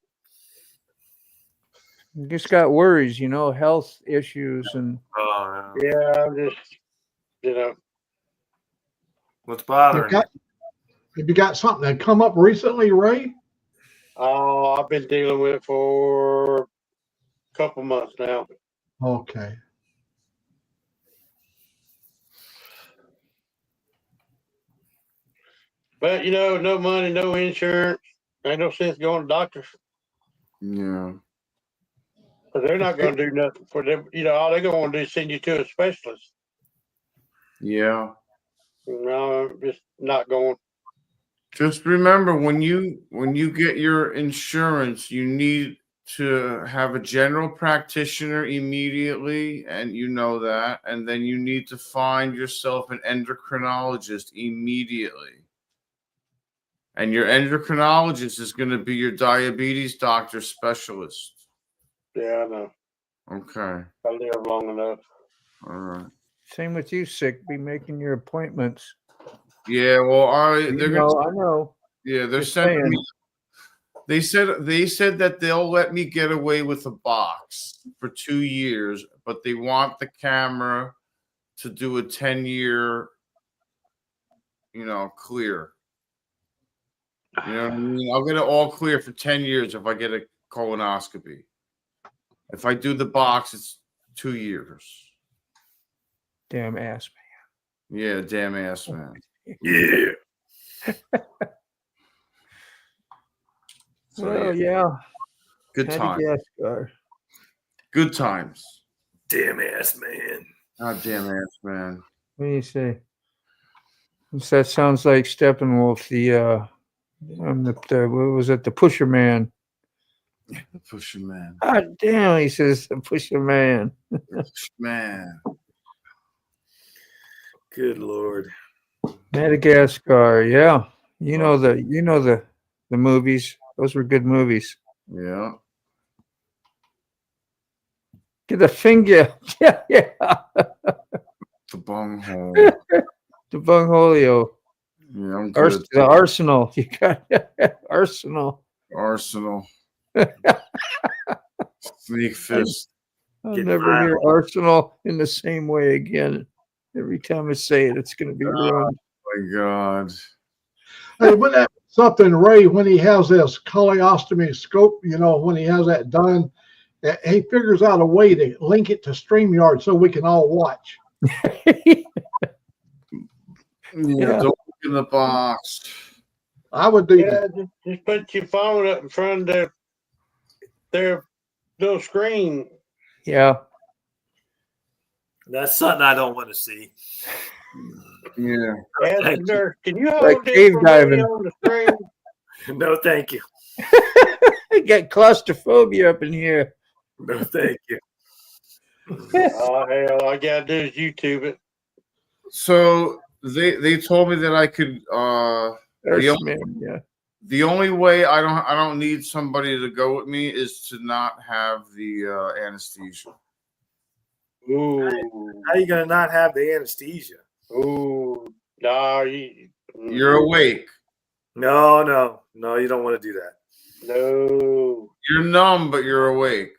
You just got worries, health issues and. Yeah, I'm just, What's bothering you? Have you got something that come up recently, Ray? Oh, I've been dealing with it for a couple months now. Okay. But no money, no insurance. Ain't no sense going to doctors. Yeah. But they're not going to do nothing for them. All they're going to do is send you to a specialist. Yeah. No, I'm just not going. Just remember, when you get your insurance, you need to have a general practitioner immediately, and you know that, and then you need to find yourself an endocrinologist immediately. And your endocrinologist is going to be your diabetes doctor specialist. Yeah, I know. Okay. I live long enough. All right. Same with you, Sick. Be making your appointments. Yeah, well, I know. Yeah, they're Just sending saying. me. They said that they'll let me get away with a box for 2 years, but they want the camera to do a 10-year, clear. You know what I mean? I'll get it all clear for 10 years if I get a colonoscopy. If I do the box, it's 2 years. Damn ass man. Yeah, damn ass man. Yeah. Oh yeah. Good times. Madagascar. Good times. Damn ass man. Oh, damn ass man. What do you say? That sounds like Steppenwolf, what was it? The Pusher Man. The Pusher Man. God damn, he says the Pusher Man. Man. Good Lord. Madagascar, yeah. You know the movies. Those were good movies. Yeah. Get the finger. Yeah, yeah. The bunghole. The bungholio. Yeah, I'm good. The Arsenal. You got Arsenal. Arsenal. Sneak fist. I'll never hear Arsenal in the same way again. Every time I say it, it's going to be ruined. Oh my God. Hey, wouldn't that be something, Ray, when he has this colostomy scope, when he has that done, he figures out a way to link it to StreamYard so we can all watch. Yeah, don't look in the box. I would do that. Just put your phone up in front of their little screen. Yeah. That's something I don't want to see. Yeah. Ask the nurse, can you hold Like this cave for me diving. on the screen? No, thank you. I got claustrophobia up in here. No, thank you. Oh, hell, all I got to do is YouTube it. So they told me that I could the only way I don't need somebody to go with me is to not have the anesthesia. Ooh. How are you gonna not have the anesthesia? Ooh. No, You're awake. No, you don't want to do that. No. You're numb, but you're awake.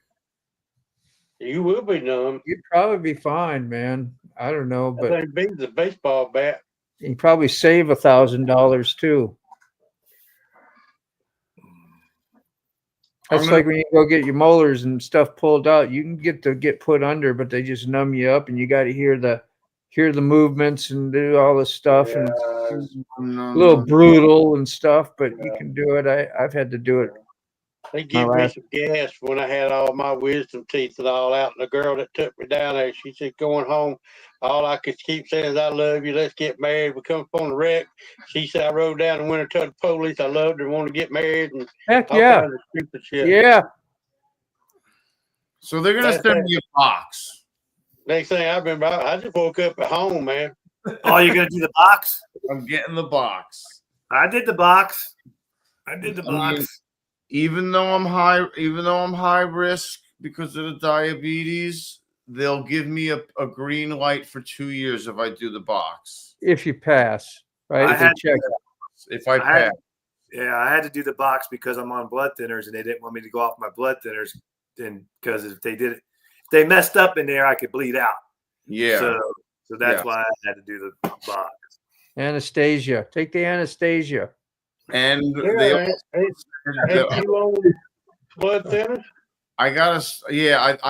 You will be numb. You'd probably be fine, man. I don't know, I but think beats a baseball bat. you probably save $1,000 too. That's like when you go get your molars and stuff pulled out. You can get put under, but they just numb you up, and you got to hear the movements and do all this stuff, and it's a little brutal and stuff. But you can do it. I've had to do it. They give me some gas when I had all my wisdom teeth and all out. And the girl that took me down there, she said, going home, all I could keep saying is, I love you. Let's get married. We come up on the wreck. She said, I rode down and went and told the police I loved her and wanted to get married. And heck all yeah. kinds of stupid shit. Yeah. So they're going to send me a box. Next thing I remember, I just woke up at home, man. Oh, you're going to do the box? I'm getting the box. I did the box. Even though I'm high risk because of the diabetes, they'll give me a green light for 2 years if I do the box. If you pass, right? If I pass. I had to do the box because I'm on blood thinners, and they didn't want me to go off my blood thinners, and because if they messed up in there, I could bleed out. Yeah. So that's why I had to do the box. Anesthesia. Take the anesthesia. And blood thinners. I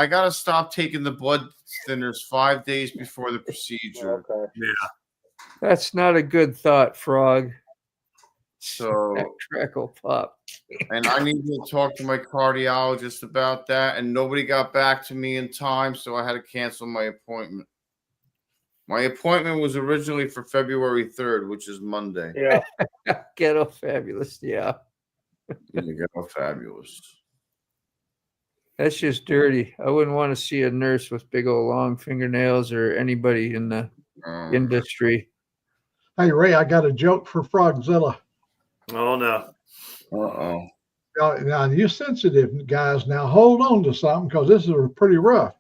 gotta stop taking the blood thinners 5 days before the procedure. Okay. Yeah. That's not a good thought, Frog. So crackle pop. And I need to talk to my cardiologist about that, and nobody got back to me in time, so I had to cancel my appointment. My appointment was originally for February 3rd, which is Monday. Yeah. Ghetto fabulous, yeah. Ghetto fabulous. That's just dirty. I wouldn't want to see a nurse with big old long fingernails or anybody in the industry. Hey, Ray, I got a joke for Frogzilla. Oh, no. Uh-oh. Now, you sensitive guys, now hold on to something because this is pretty rough.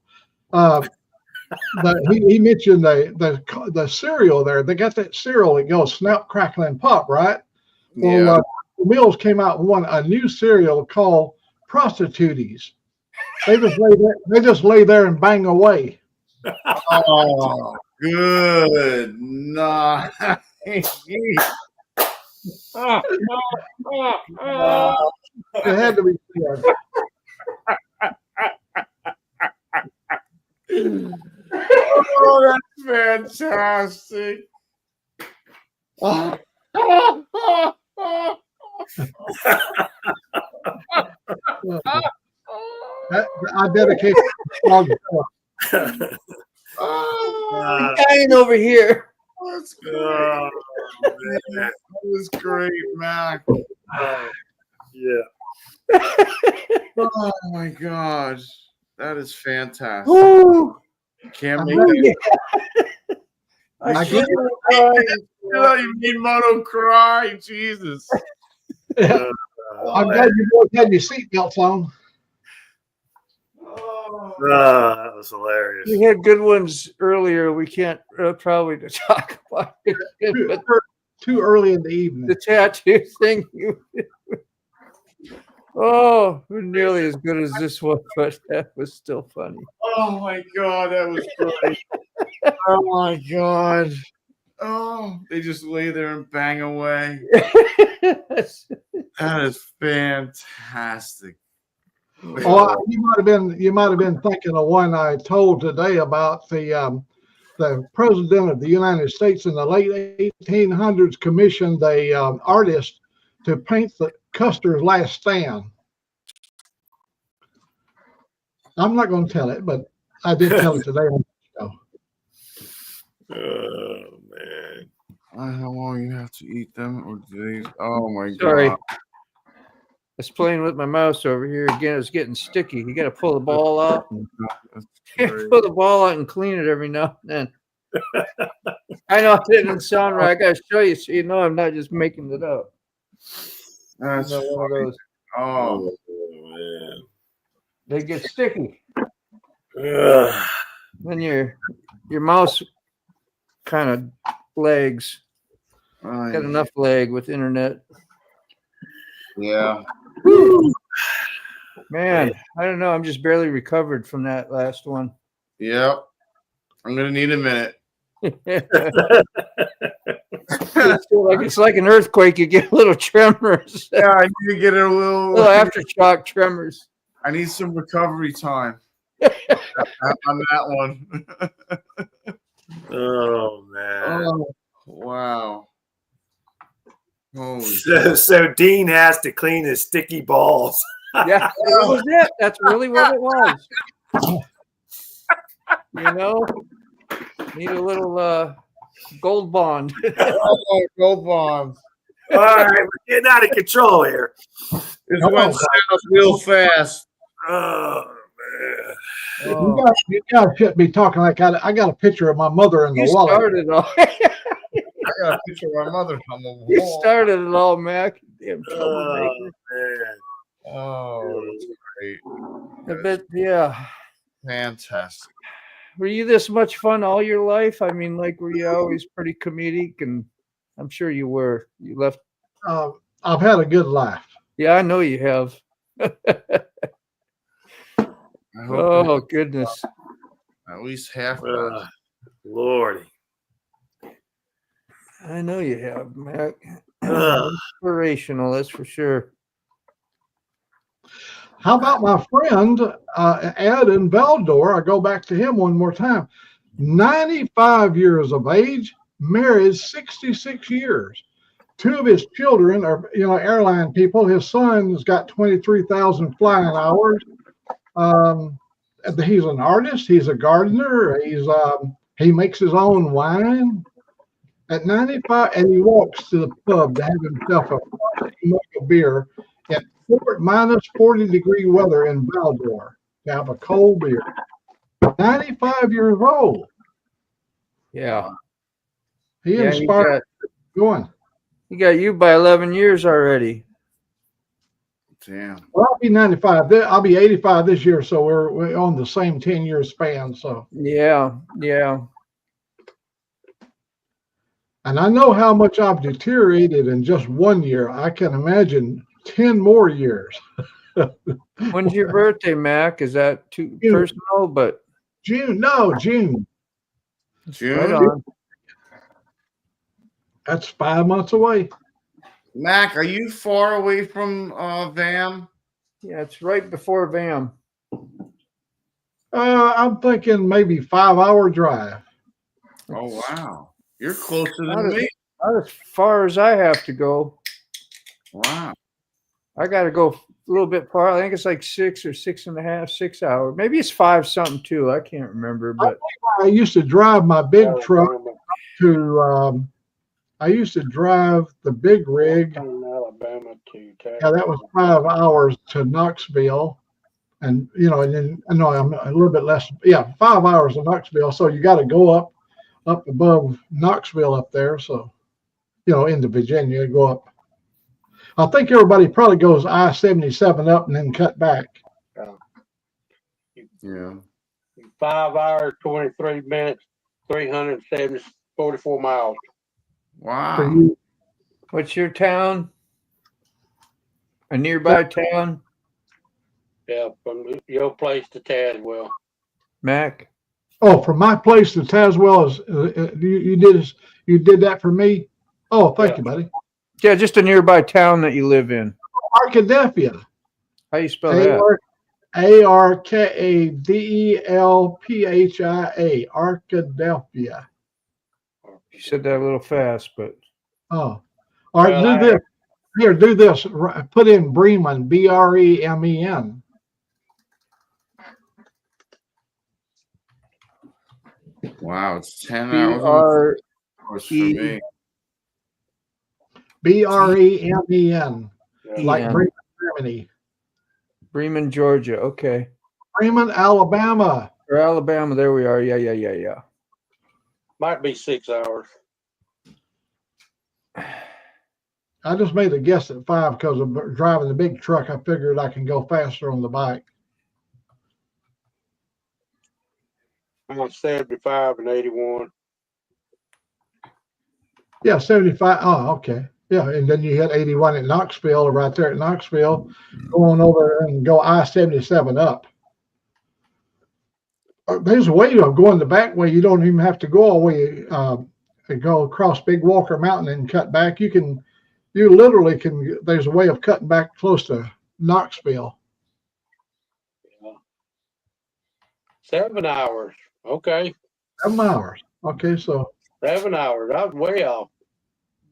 But he mentioned the cereal there. They got that cereal that goes snap, crackle, and pop, right? Well, Mills came out with a new cereal called Prostituties. They just lay there and bang away. Oh, good. Nice. It had to be said. Oh, that's fantastic. I dedicate it. Oh, Dying over here. that's great. That was great, Mac. Yeah. Oh my God. That is fantastic. Woo! Can't I'm make ready. it. I can't cry. You made Moto cry. Jesus. I'm glad you both had your seatbelts on. That was hilarious. We had good ones earlier. We can't probably talk about it. But Too early in the evening. the tattoo thing. Oh, nearly as good as this one, but that was still funny. Oh my God, that was great. Oh my God. Oh, they just lay there and bang away. That is fantastic. Oh, you might have been thinking of one I told today about the president of the United States in the late 1800s commissioned a artist to paint the Custer's Last Stand. I'm not going to tell it, but I did tell it today on the show. Oh man! How long you have to eat them, or do they? Oh my Sorry. God! I was playing with my mouse over here again. It's getting sticky. You got to pull the ball out. Pull the ball out and clean it every now and then. I know it didn't sound right. I got to show you so you know I'm not just making it up. That's one of those. Oh man! They get sticky. Ugh. Then your mouse kind of lags. Got enough lag with internet. Yeah. Man, I don't know. I'm just barely recovered from that last one. Yep. I'm gonna need a minute. It's like an earthquake. You get little tremors. Yeah, I need to get a little aftershock tremors. I need some recovery time on that one. Oh man! Oh, wow. Holy So Dean has to clean his sticky balls. Yeah, that was it. That's really what it was. You know, need a little gold bond. Gold bonds. All right, we're getting out of control here. This went south real fast. Oh man! You guys shouldn't be talking like I got a picture of my mother in the You wallet. started all. I got a picture of my mother on the wall. You started it all, Mac. Damn Oh troublemaker. man! Oh, that's great. I bet, yeah. Fantastic. Were you this much fun all your life? I mean, like, were you always pretty comedic? And I'm sure you were. You left. I've had a good life. Yeah, I know you have. Oh, goodness. At least half that. Lordy. I know you have, Mac. Inspirational, that's for sure. How about my friend Ed in Valdor? I go back to him one more time. 95 years of age, married 66 years. Two of his children are, airline people. His son's got 23,000 flying hours. He's an artist. He's a gardener. He makes his own wine. At 95, and he walks to the pub to have himself a mug of beer at minus 40-degree weather in Valdor to have a cold beer. 95 years old. Yeah. He inspired going. He got you by 11 years already. Damn. Well, I'll be 95. I'll be 85 this year, so we're on the same 10-year span. So yeah. And I know how much I've deteriorated in just 1 year. I can imagine 10 more years. When's your birthday, Mac? Is that too personal? But June. June. Right on. That's 5 months away. Mac, are you far away from VAM? Yeah, it's right before VAM. I'm thinking maybe 5-hour drive. Oh wow, you're closer Not than as, me. not as far as I have to go. Wow. I got to go a little bit far. I think it's like 6 or 6.5, 6 hours. Maybe it's 5 something too. I can't remember. But I used to drive my big truck to. I used to drive the big rig. Alabama to Texas. Yeah, that was 5 hours to Knoxville, and and then no, I'm a little bit less. Yeah, 5 hours to Knoxville. So you got to go up above Knoxville up there. So into Virginia, go up. I think everybody probably goes I-77 up and then cut back. Yeah. 5 hours, 23 minutes, 44 miles. Wow. What's your town? A nearby town? Yeah, from your place to Tazewell. Mac? Oh, from my place to Tazewell is you did that for me? Oh, thank you, buddy. Yeah, just a nearby town that you live in. Arkadelphia. How you spell that? Arkadelphia. Arkadelphia. You said that a little fast, but oh, all right. Do this here. Do this. Put in Bremen. Bremen. Wow, it's 10 hours for me. Bremen. Like Bremen, Germany. Bremen, Georgia. Okay. Bremen, Alabama. Or Alabama. There we are. Yeah. Might be 6 hours. I just made a guess at 5 because of driving the big truck. I figured I can go faster on the bike. I'm on 75 and 81. Yeah, 75. Oh, okay. Yeah, and then you hit 81 at Knoxville, or right there at Knoxville. Go on over and go I-77 up. There's a way of going the back way. You don't even have to go all the way and go across Big Walker Mountain and cut back. You literally can. There's a way of cutting back close to Knoxville. Yeah. 7 hours. Okay. 7 hours. Okay, so 7 hours. I was way off.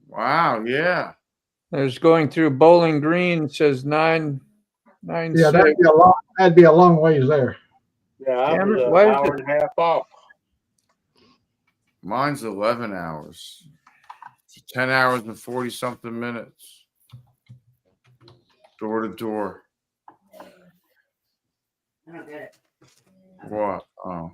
Wow, yeah. There's going through Bowling Green. It says 9. Yeah, that'd be a long ways there. Yeah, I was an hour and a half off. Mine's 11 hours. 10 hours and 40 something minutes. Door to door. I don't get it. What? Oh.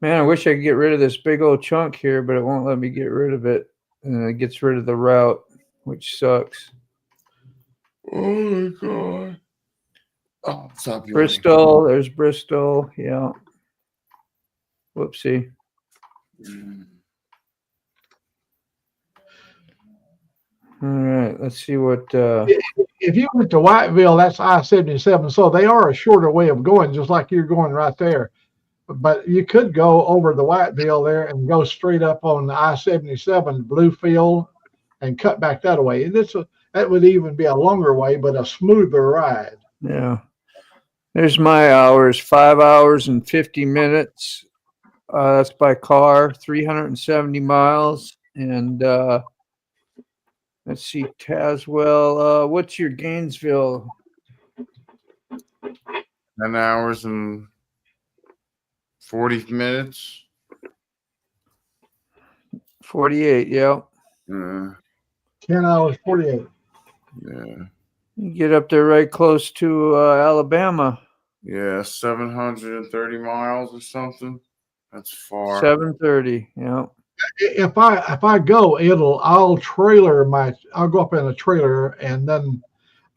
Man, I wish I could get rid of this big old chunk here, but it won't let me get rid of it. And it gets rid of the route, which sucks. Oh my God. Oh, stop. Bristol, there's Bristol. Yeah. Whoopsie. All right, let's see what. If you went to Whiteville, that's I-77. So they are a shorter way of going, just like you're going right there. But you could go over the Whiteville there and go straight up on the I-77 Bluefield and cut back that way. And that would even be a longer way, but a smoother ride. Yeah. There's my hours, 5 hours and 50 minutes. That's by car, 370 miles. And let's see, Tazewell. What's your Gainesville? 10 hours and 40 minutes. 48, yeah. 10 hours, 48. Yeah. You get up there right close to Alabama. Yeah, 730 miles or something. That's far. 730, yeah. If I go, I'll go up in a trailer and then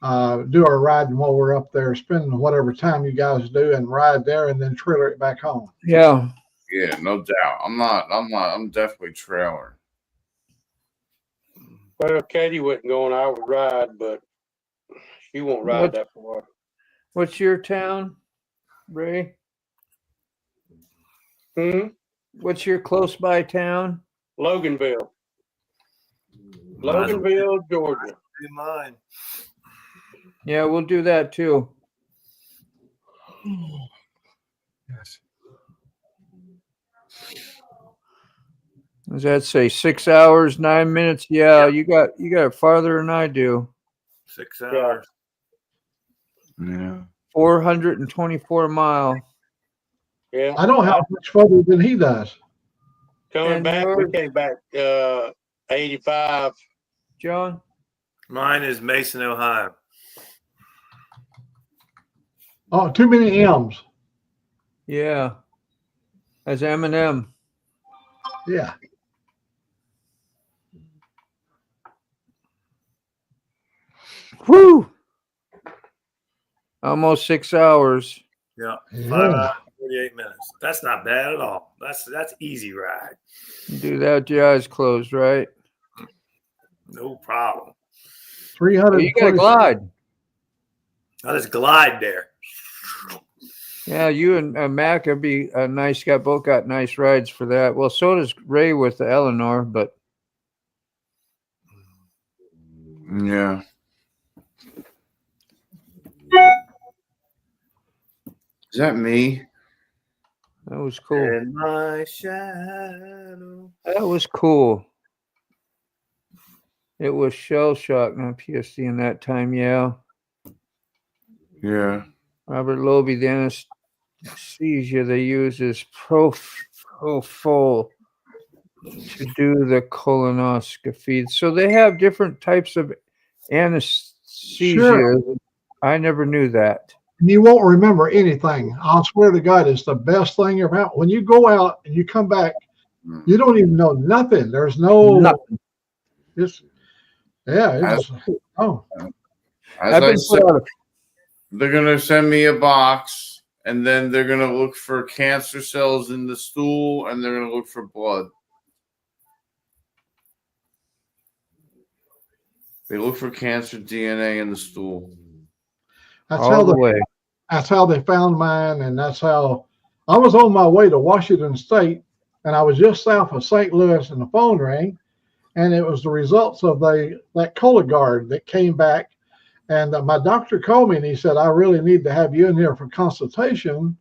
do our riding while we're up there, spend whatever time you guys do and ride there and then trailer it back home. Yeah. Yeah, no doubt. I'm definitely trailer. Well, Katie wasn't going, I would ride, but she won't ride that far. What's your town, Ray? Hmm? What's your close by town? Loganville. Might as well Loganville, Georgia. do mine. Yeah, we'll do that too. Yes. Does that say 6 hours, 9 minutes? Yeah, you got it farther than I do. 6 hours. Yeah. 424 mile. Yeah. I don't have much further than he does. Coming And back, yours? we came back 85. John? Mine is Mason, Ohio. Oh, too many M's. Yeah. As Eminem. Yeah. Whew. Almost 6 hours. Yeah. Yeah. 5 hours, 48 minutes. That's not bad at all. That's easy ride. Do that with your eyes closed, right? No problem. 300. You got to glide. I just glide there. Yeah, you and Mac would be nice. Both got nice rides for that. Well, so does Ray with the Eleanor, but Yeah. Is that me? that was cool. In my shadow. That was cool. It was shell shock, not PSD in that time. Yeah. Yeah. Robert Lobe, the anesthesia they use is propofol to do the colonoscopy. So they have different types of anesthesia. Sure. I never knew that. And you won't remember anything. I'll swear to God, it's the best thing ever happened. When you go out and you come back, you don't even know nothing. There's no Nothing. It's oh. As I've I been said, put out of they're gonna send me a box, and then they're gonna look for cancer cells in the stool, and they're gonna look for blood. They look for cancer DNA in the stool. That's all how the way. that's how they found mine, and that's how I was on my way to Washington State, and I was just south of St. Louis, and the phone rang, and it was the results of that Cologuard that came back. And my doctor called me and he said, I really need to have you in here for consultation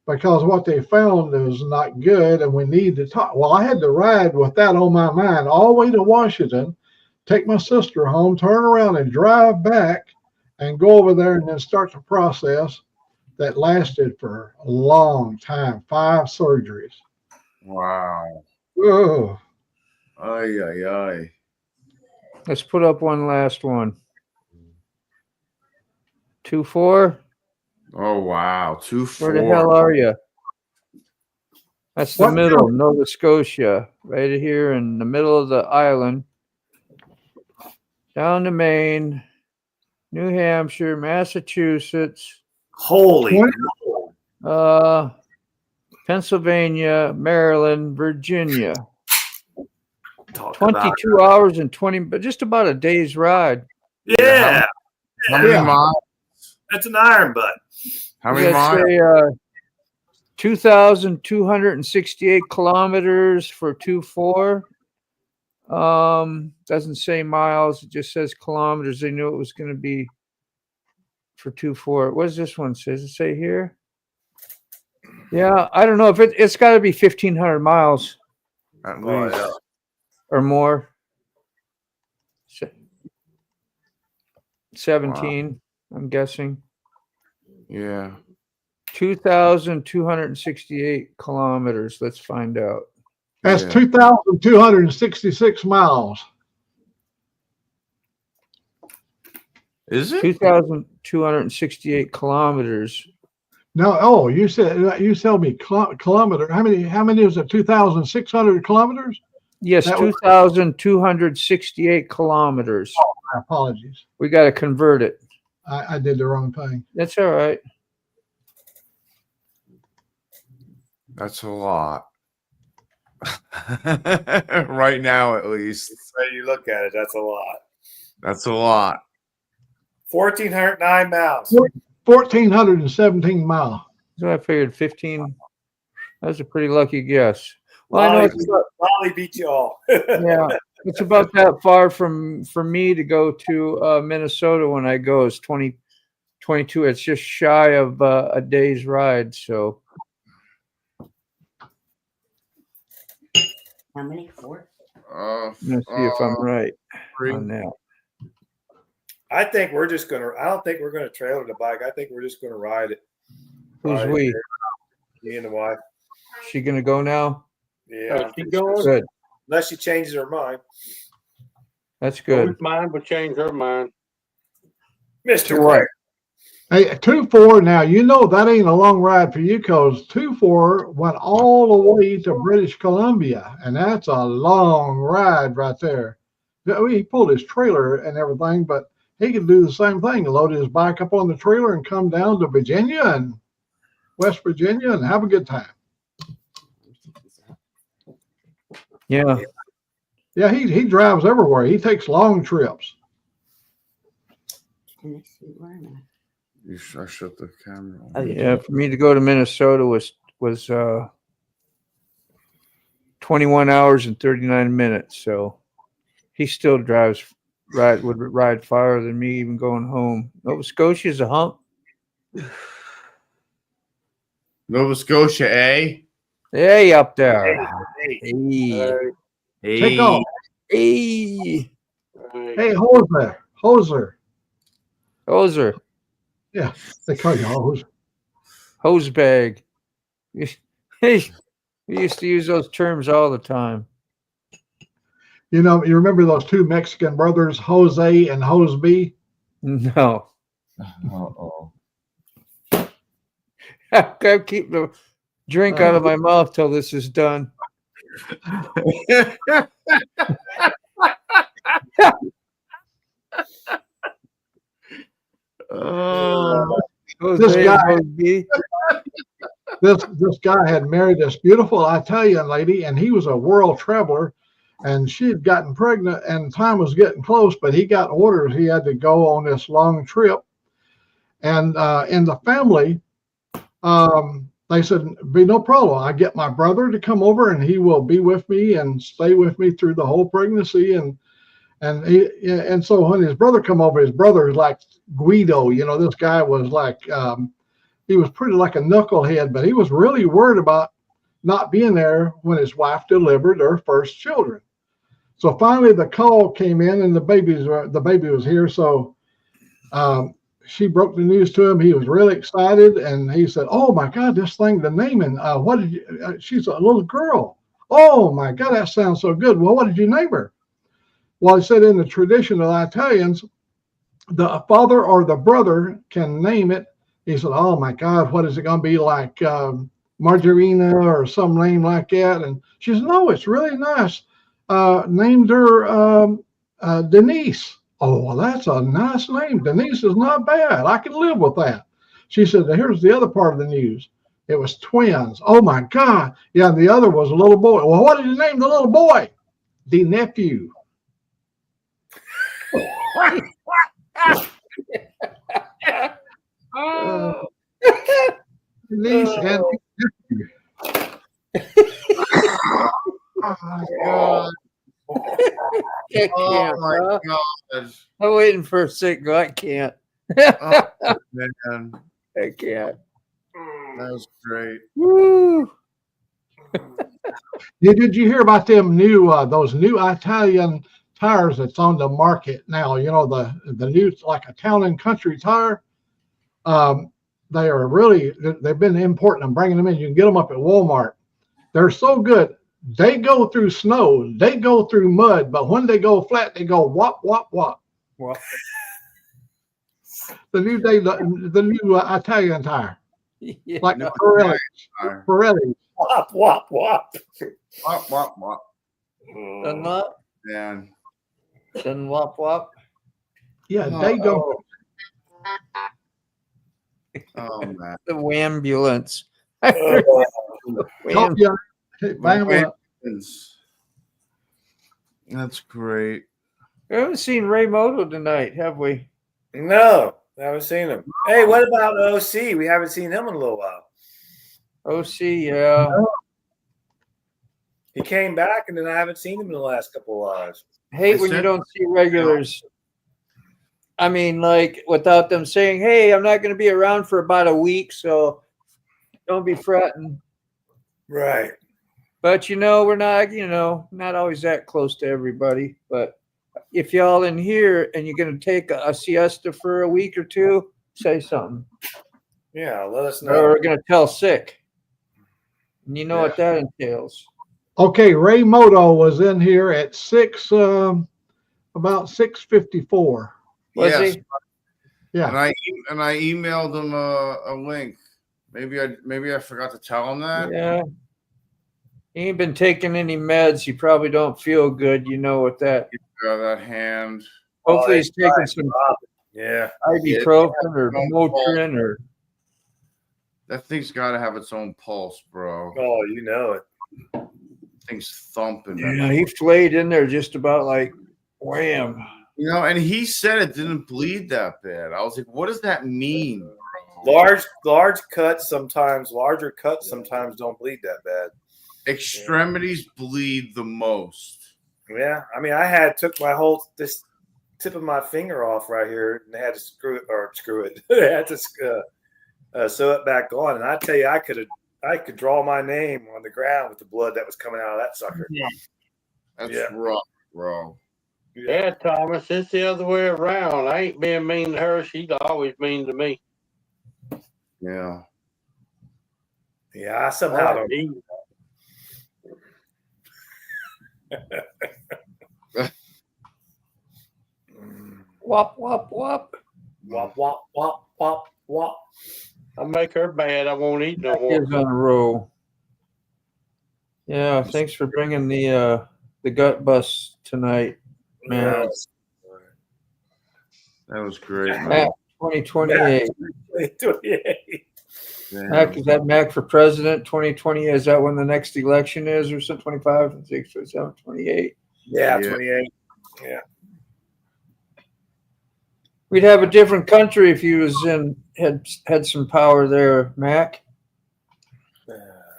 because what they found is not good and we need to talk. Well, I had to ride with that on my mind all the way to Washington, take my sister home, turn around and drive back and go over there and then start the process that lasted for a long time, 5 surgeries. Wow. Whoa. Ay, ay, ay. Let's put up one last one. 2-4. Oh, wow. 2-4. Where the hell are you? That's the What middle, Nova Scotia, right here in the middle of the island. Down to Maine, New Hampshire, Massachusetts, Holy. Pennsylvania, Maryland, Virginia. Talk about 22 hours and 20, but just about a day's ride. Yeah. How many miles? That's an iron butt. How many miles? Say, 2,268 kilometers for 2-4. Doesn't say miles, it just says kilometers. They knew it was going to be for 2-4. What does this one say? Does it say here? Yeah, I don't know if it's got to be 1,500 miles At Oh, least. yeah. or more. 17, I'm guessing. Yeah. 2,268 kilometers. Let's find out. That's Yeah. 2,266 miles. Is it? 2,268 kilometers. No, oh, you told me kilometer. How many is it? 2,600 kilometers? Yes, That was- 2,268 kilometers. My apologies. We got to convert it. I did the wrong thing. That's all right. That's a lot. Right now, at least. The way you look at it, that's a lot. That's a lot. 1,409 miles. 1,417 miles. So I figured 15. That was a pretty lucky guess. Well, I know Lolly beat you all. yeah, it's about that far from for me to go to Minnesota when I go. It's 22. It's just shy of a day's ride. So How many? 4? let's see if I'm right on that. I think we're just gonna. I don't think we're gonna trailer the bike. I think we're just gonna ride it. Who's we? Me and the wife. She gonna go now? Yeah, she going? Good. Unless she changes her mind. That's good. Mine would change her mind. Mr. What? Hey, 2-4. Now you know that ain't a long ride for you, because 2-4 went all the way to British Columbia, and that's a long ride right there. He pulled his trailer and everything, but he could do the same thing: load his bike up on the trailer and come down to Virginia and West Virginia and have a good time. Yeah. Yeah, he drives everywhere. He takes long trips. I shut the camera on. Oh, Yeah, for me to go to Minnesota was 21 hours and 39 minutes. So he still would ride farther than me even going home. Nova Scotia's a hump. Nova Scotia, eh? Hey, up there. Hey. Take off. Hey. Hey, Hoser. Yeah, they call you Hose. Hose bag. Hey, we used to use those terms all the time. You know, you remember those two Mexican brothers, Jose and Hoseby? No. Uh-oh. I'll keep the drink out of my mouth till this is done. This guy had married this beautiful Italian lady, and he was a world traveler, and she had gotten pregnant, and time was getting close, but he got orders. He had to go on this long trip, and in the family, they said, be no problem. I get my brother to come over, and he will be with me and stay with me through the whole pregnancy. And so when his brother come over, his brother is like Guido. You know, this guy was like, he was pretty like a knucklehead, but he was really worried about not being there when his wife delivered her first children. So finally the call came in, and the baby was here. So she broke the news to him. He was really excited, and he said, "Oh my God, this thing, the naming, what did you, she's a little girl. Oh my God, that sounds so good. Well, what did you name her?" Well, he said in the tradition of the Italians, the father or the brother can name it. He said, "Oh my God, what is it going to be, like Margarina or some name like that?" And she said, "No, it's really nice. Named her Denise." "Oh, well, that's a nice name. Denise is not bad. I can live with that." She said, "Here's the other part of the news. It was twins." "Oh my God." "Yeah, and the other was a little boy." "Well, what did you name the little boy?" "The nephew." Denise and nephew. Oh my God. I can't, Oh my God. I'm waiting for a signal. I can't. Oh, man. I can't. That was great. Woo. Did you hear about them those new Italian tires that's on the market now? You know, the new, like a town and country tire. They are really, they've been importing them, bringing them in. You can get them up at Walmart. They're so good. They go through snow, they go through mud, but when they go flat, they go wop, wop, wop. What? The new Italian tire, Yeah. like the Pirelli. Wop, wop, wop. Wop, wop, wop. Done what? Man. Done wop, wop. Yeah, they go. Oh, man. The wambulance. Oh, yeah. That's great. We haven't seen Ray Moto tonight, have we? No, I haven't seen him. Hey, what about OC? We haven't seen him in a little while. OC, yeah. He came back, and then I haven't seen him in the last couple of lives. Hate when you don't see regulars. I mean, like without them saying, "Hey, I'm not going to be around for about a week, so don't be fretting." Right. But we're not, not always that close to everybody. But if y'all in here and you're going to take a siesta for a week or two, say something. Yeah, let us know. Or we're going to tell sick. And you know what that entails. Okay, Ray Moto was in here at about 6:54. Was he? Yeah. And I emailed him a link. Maybe I forgot to tell him that. Yeah. He ain't been taking any meds. He probably don't feel good. You know what that. Yeah, that hand. Hopefully he's taking some ibuprofen or Motrin or. That thing's got to have its own pulse, bro. Oh, you know it. Thing's thumping. Yeah, he flayed in there just about like wham. And he said it didn't bleed that bad. I was like, what does that mean? Larger cuts sometimes don't bleed that bad. Extremities bleed the most. Yeah, I mean, took this tip of my finger off right here, and they had to screw it. They had to sew it back on, and I tell you, I could draw my name on the ground with the blood that was coming out of that sucker. Yeah. That's rough, bro. Yeah, Thomas, it's the other way around. I ain't being mean to her. She's always mean to me. Yeah. Yeah, I somehow don't. Wop, wop, wop. Wop, wop, wop, wop, wop. I make her bad. I won't eat no more. Is on a roll. Yeah, thanks for bringing the gut bus tonight, man. That was great, Mac 2028. 2028. Mac, is that Mac for president 2020? Is that when the next election is, or something? 25, 26, 27, 28? Yeah, 28. Yeah. We'd have a different country if he was had some power there, Mac.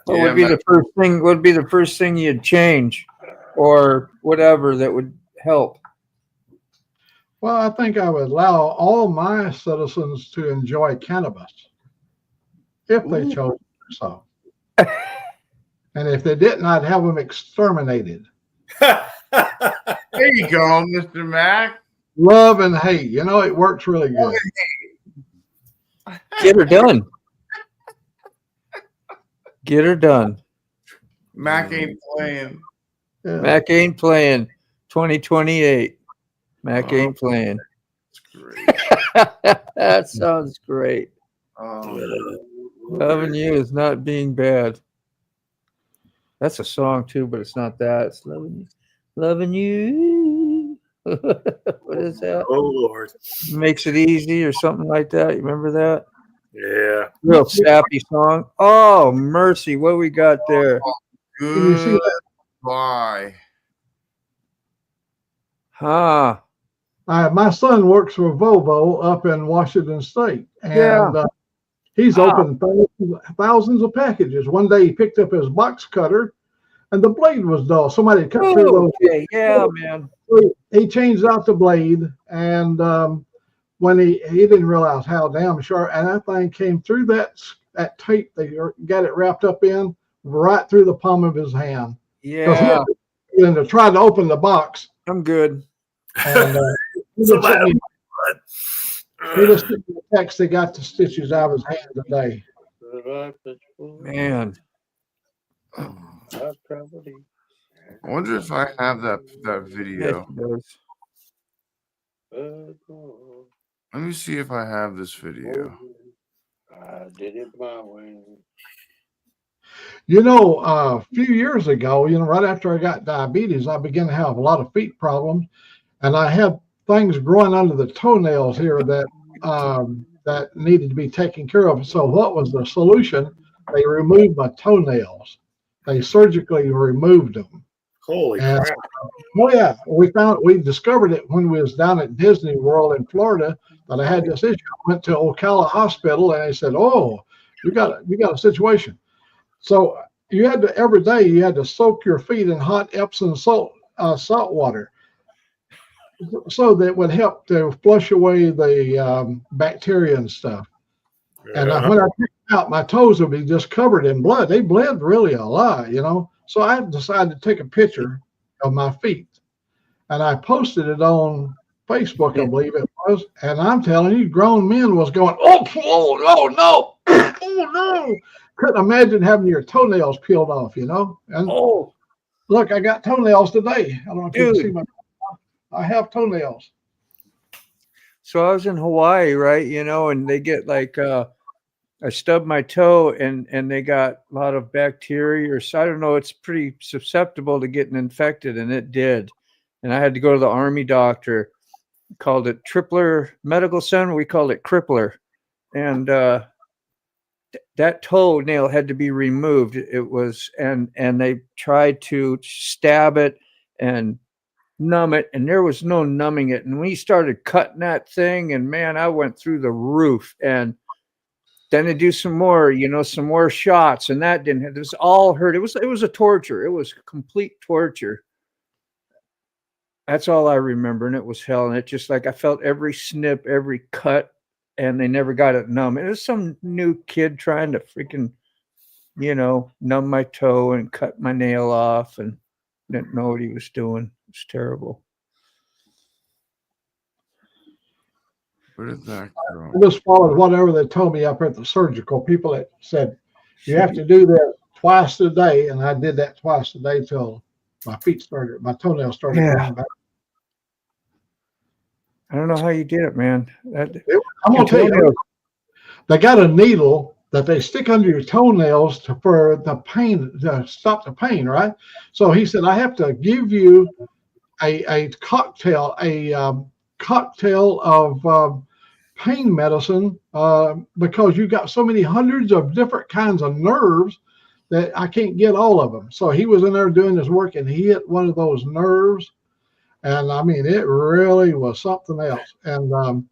What would be the first thing? What would be the first thing you'd change, or whatever that would help? Well, I think I would allow all my citizens to enjoy cannabis if they chose to do so. And if they didn't, I'd have them exterminated. There you go, Mr. Mac. Love and hate. It works really good. Get her done. Get her done. Mac ain't playing. Yeah. Mac ain't playing. 2028. Mac ain't playing. That sounds great. Loving you is not being bad. That's a song too, but it's not that. It's loving you. What is that? Oh Lord. Makes it easy or something like that. You remember that? Yeah. Real sappy song. Oh, mercy. What we got there? Good. Bye. Huh. My son works for Volvo up in Washington State, and he's opened thousands of packages. One day he picked up his box cutter, and the blade was dull. Somebody cut through those. Okay. Yeah, man. He changed out the blade, and when he didn't realize how damn sharp, and that thing came through that tape they got it wrapped up in right through the palm of his hand. Yeah. And to try to open the box. I'm good. And he just sent me a text. They got the stitches out of his hand today. Man. I wonder if I have that video. Let me see if I have this video. I did it my way. A few years ago, right after I got diabetes, I began to have a lot of feet problems, and I had things growing under the toenails here that needed to be taken care of. So what was the solution? They removed my toenails. They surgically removed them. Holy crap. Oh yeah, we discovered it when we was down at Disney World in Florida that I had this issue. I went to Ocala Hospital and they said, "Oh, you got a situation." So you had to every day you had to soak your feet in hot Epsom salt water, so that would help to flush away the bacteria and stuff. And when I picked out, my toes would be just covered in blood. They bled really a lot, you know. So I decided to take a picture of my feet, and I posted it on Facebook, I believe it was. And I'm telling you, grown men was going, oh no, oh no. Couldn't imagine having your toenails peeled off, you know. And look, I got toenails today. I don't know if you can see my. I have toenails. So I was in Hawaii, right? You know, and they get like I stubbed my toe and they got a lot of bacteria, or so I don't know. It's pretty susceptible to getting infected, and it did. And I had to go to the army doctor. Called it Tripler Medical Center. We called it Crippler, and that toenail had to be removed. It was and they tried to stab it and numb it, and there was no numbing it. And we started cutting that thing, and man, I went through the roof. And then they do some more, you know, some more shots, and that didn't. It was all hurt. It was a torture. It was complete torture. That's all I remember, and it was hell. And it just like I felt every snip, every cut, and they never got it numb. It was some new kid trying to freaking, you know, numb my toe and cut my nail off, and didn't know what he was doing. It was terrible. Where did that go? I just followed whatever they told me up at the surgical. People that said you have to do that twice a day, and I did that twice a day till my toenails started growing back. I don't know how you did it, man. I'm gonna tell you, they got a needle that they stick under your toenails for the pain, to stop the pain, right? So he said, I have to give you a cocktail of pain medicine because you got so many hundreds of different kinds of nerves that I can't get all of them. So he was in there doing his work, and he hit one of those nerves, and I mean, it really was something else. And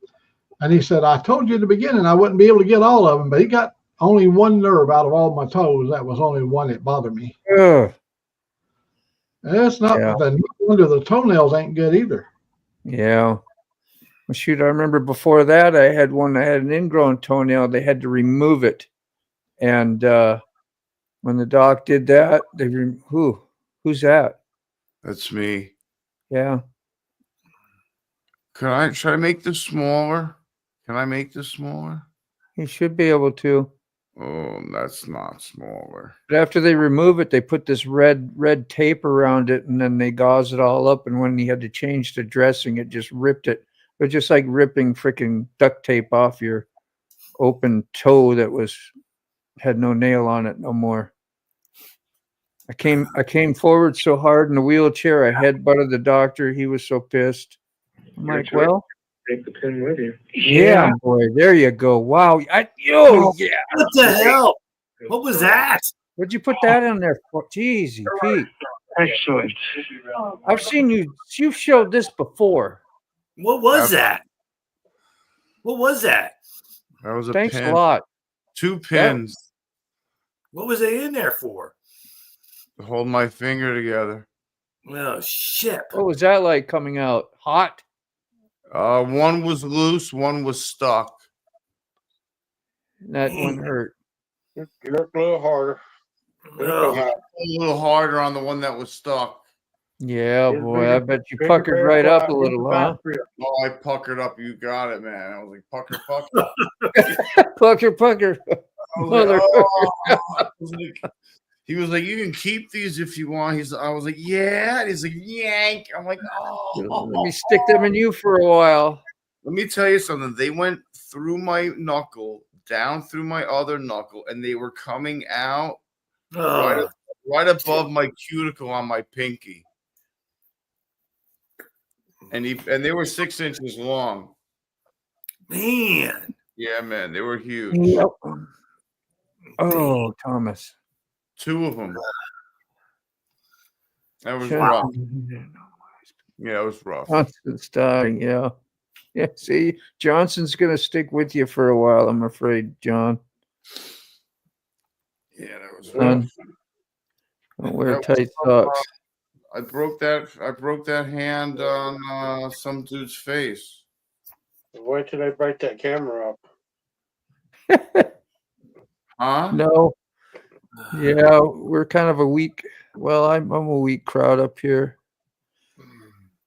he said, I told you at the beginning I wouldn't be able to get all of them, but he got only one nerve out of all my toes. That was only one that bothered me. It's not the under the toenails ain't good either. Yeah. Well, shoot, I remember before that I had an ingrown toenail. They had to remove it, and when the doc did that, who's that? That's me. Yeah. Should I make this smaller? Can I make this smaller? You should be able to. Oh, that's not smaller. But after they remove it, they put this red tape around it, and then they gauze it all up. And when he had to change the dressing, it just ripped it. It was just like ripping freaking duct tape off your open toe that had no nail on it no more. I came forward so hard in the wheelchair, I headbutted the doctor. He was so pissed. I'm like, well, take the pin with you. Yeah, boy. There you go. Wow. Yeah. What the hell? What was that? What'd you put that in there for? Jeez, Pete. Excellent. I've seen you've showed this before. What was that? What was that? That was a Thanks pin. a lot. 2 pins. What was they in there for? To hold my finger together. Oh shit. What was that like coming out? Hot? One was loose, one was stuck. That one hurt. You look a little harder. A little harder on the one that was stuck. Yeah, boy. I bet you puckered right up a little, huh? Oh, I puckered up. You got it, man. I was like, pucker. Pucker. He was like, you can keep these if you want. I was like, yeah. And he's like, yank. I'm like, oh. Let me stick them in you for a while. Let me tell you something. They went through my knuckle, down through my other knuckle, and they were coming out right above my cuticle on my pinky. And they were 6 inches long. Man. Yeah, man. They were huge. Yep. Oh, Thomas. 2 of them. That was rough. Yeah, it was rough. Johnson's dying, yeah. Yeah, see, Johnson's going to stick with you for a while, I'm afraid, John. Yeah, that was rough. Don't wear tight socks. I broke that hand on some dude's face. Wait till they break that camera up. Huh? No. Yeah, we're kind of a weak. Well, I'm a weak crowd up here.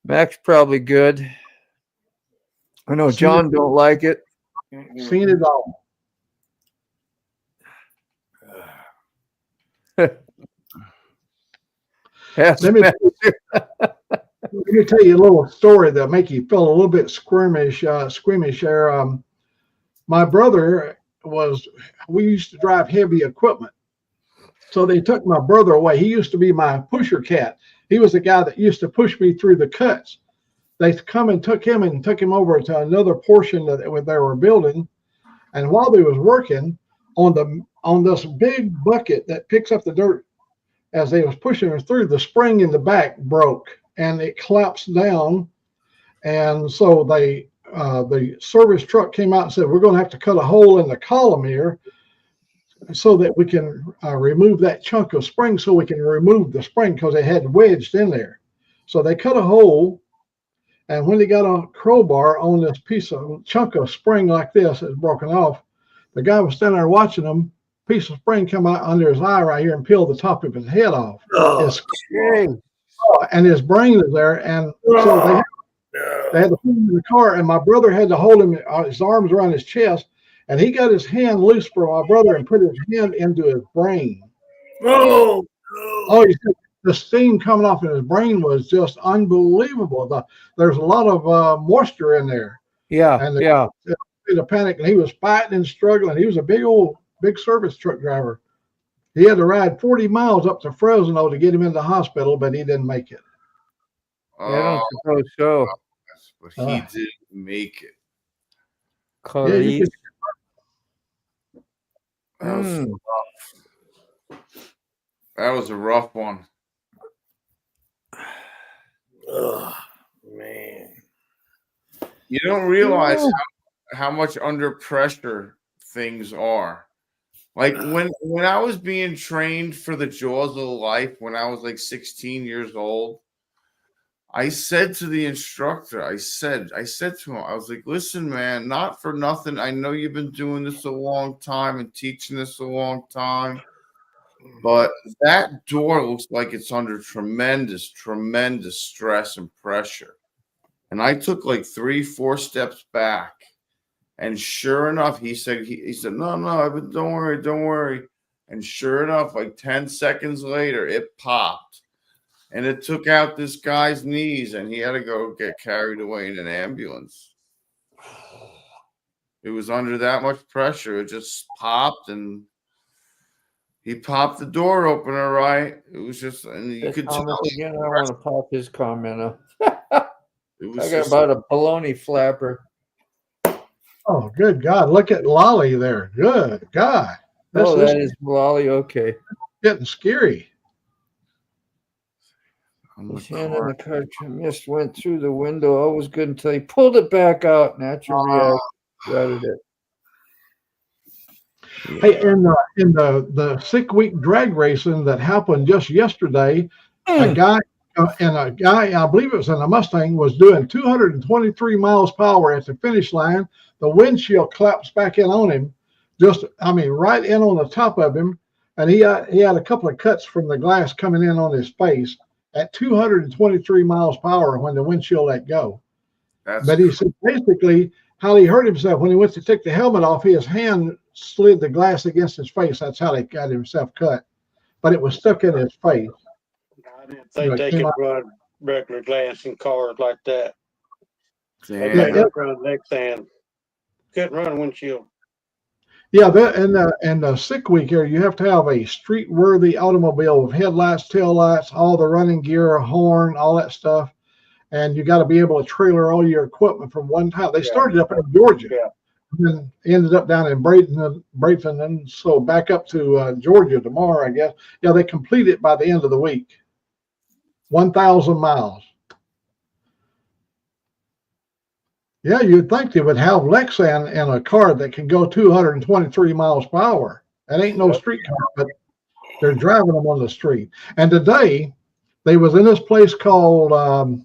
Mac's probably good. I know John don't like it. Seen it all. Yes, Let me tell you a little story that'll make you feel a little bit squeamish there. My brother we used to drive heavy equipment. So they took my brother away. He used to be my pusher cat. He was the guy that used to push me through the cuts. They come and took him over to another portion that they were building. And while they was working on this big bucket that picks up the dirt, as they was pushing her through, the spring in the back broke and it collapsed down. And so the service truck came out and said, we're going to have to cut a hole in the column here so that we can remove that chunk of spring, so we can remove the spring because it had wedged in there. So they cut a hole, and when they got a crowbar on this chunk of spring like this that's broken off, the guy was standing there watching them. Piece of spring come out under his eye right here and peel the top of his head off. And his brain is there, and so they had to put him in the car, and my brother had to hold him, his arms around his chest, and he got his hand loose for my brother and put his hand into his brain. Oh, he said the steam coming off in his brain was just unbelievable. There's a lot of moisture in there. Yeah, and the panic, and he was fighting and struggling. He was a big service truck driver. He had to ride 40 miles up to Fresno to get him into the hospital, but he didn't make it. I don't suppose so. But he didn't make it. That was a rough one. Oh, man. You don't realize how much under pressure things are. Like when I was being trained for the Jaws of Life, when I was like 16 years old, I said to the instructor, I said to him, I was like, listen, man, not for nothing. I know you've been doing this a long time and teaching this a long time, but that door looks like it's under tremendous, tremendous stress and pressure. And I took like 3-4 steps back. And sure enough, he said, no, don't worry. And sure enough, like 10 seconds later, it popped. And it took out this guy's knees, and he had to go get carried away in an ambulance. It was under that much pressure. It just popped, and he popped the door opener, right? It was just, and you could tell. Again, I want to pop his comment up. I got about a baloney flapper. Oh, good God. Look at Lolly there. Good God. That is Lolly. Okay. Getting scary. His hand in the car mist went through the window. I was good until he pulled it back out. Natural reaction. Gutted it. Hey, in the 6-week drag racing that happened just yesterday, a guy, I believe it was in a Mustang, was doing 223 miles per hour at the finish line. The windshield collapsed back in on him, right in on the top of him, and he had a couple of cuts from the glass coming in on his face at 223 miles per hour when the windshield let go. But he said basically how he hurt himself when he went to take the helmet off, his hand slid the glass against his face. That's how he got himself cut, but it was stuck in his face. I didn't think they could run regular glass in cars like that. They couldn't run next hand. Couldn't run windshield. Yeah, and the 6 week here, you have to have a street-worthy automobile with headlights, taillights, all the running gear, a horn, all that stuff. And you got to be able to trailer all your equipment from one time. They started up in Georgia, and then ended up down in Brayton, and so back up to Georgia tomorrow, I guess. Yeah, they complete it by the end of the week. 1,000 miles. Yeah, you'd think they would have Lexan in a car that can go 223 miles per hour. That ain't no street car, but They're driving them on the street. And today, they was in this place called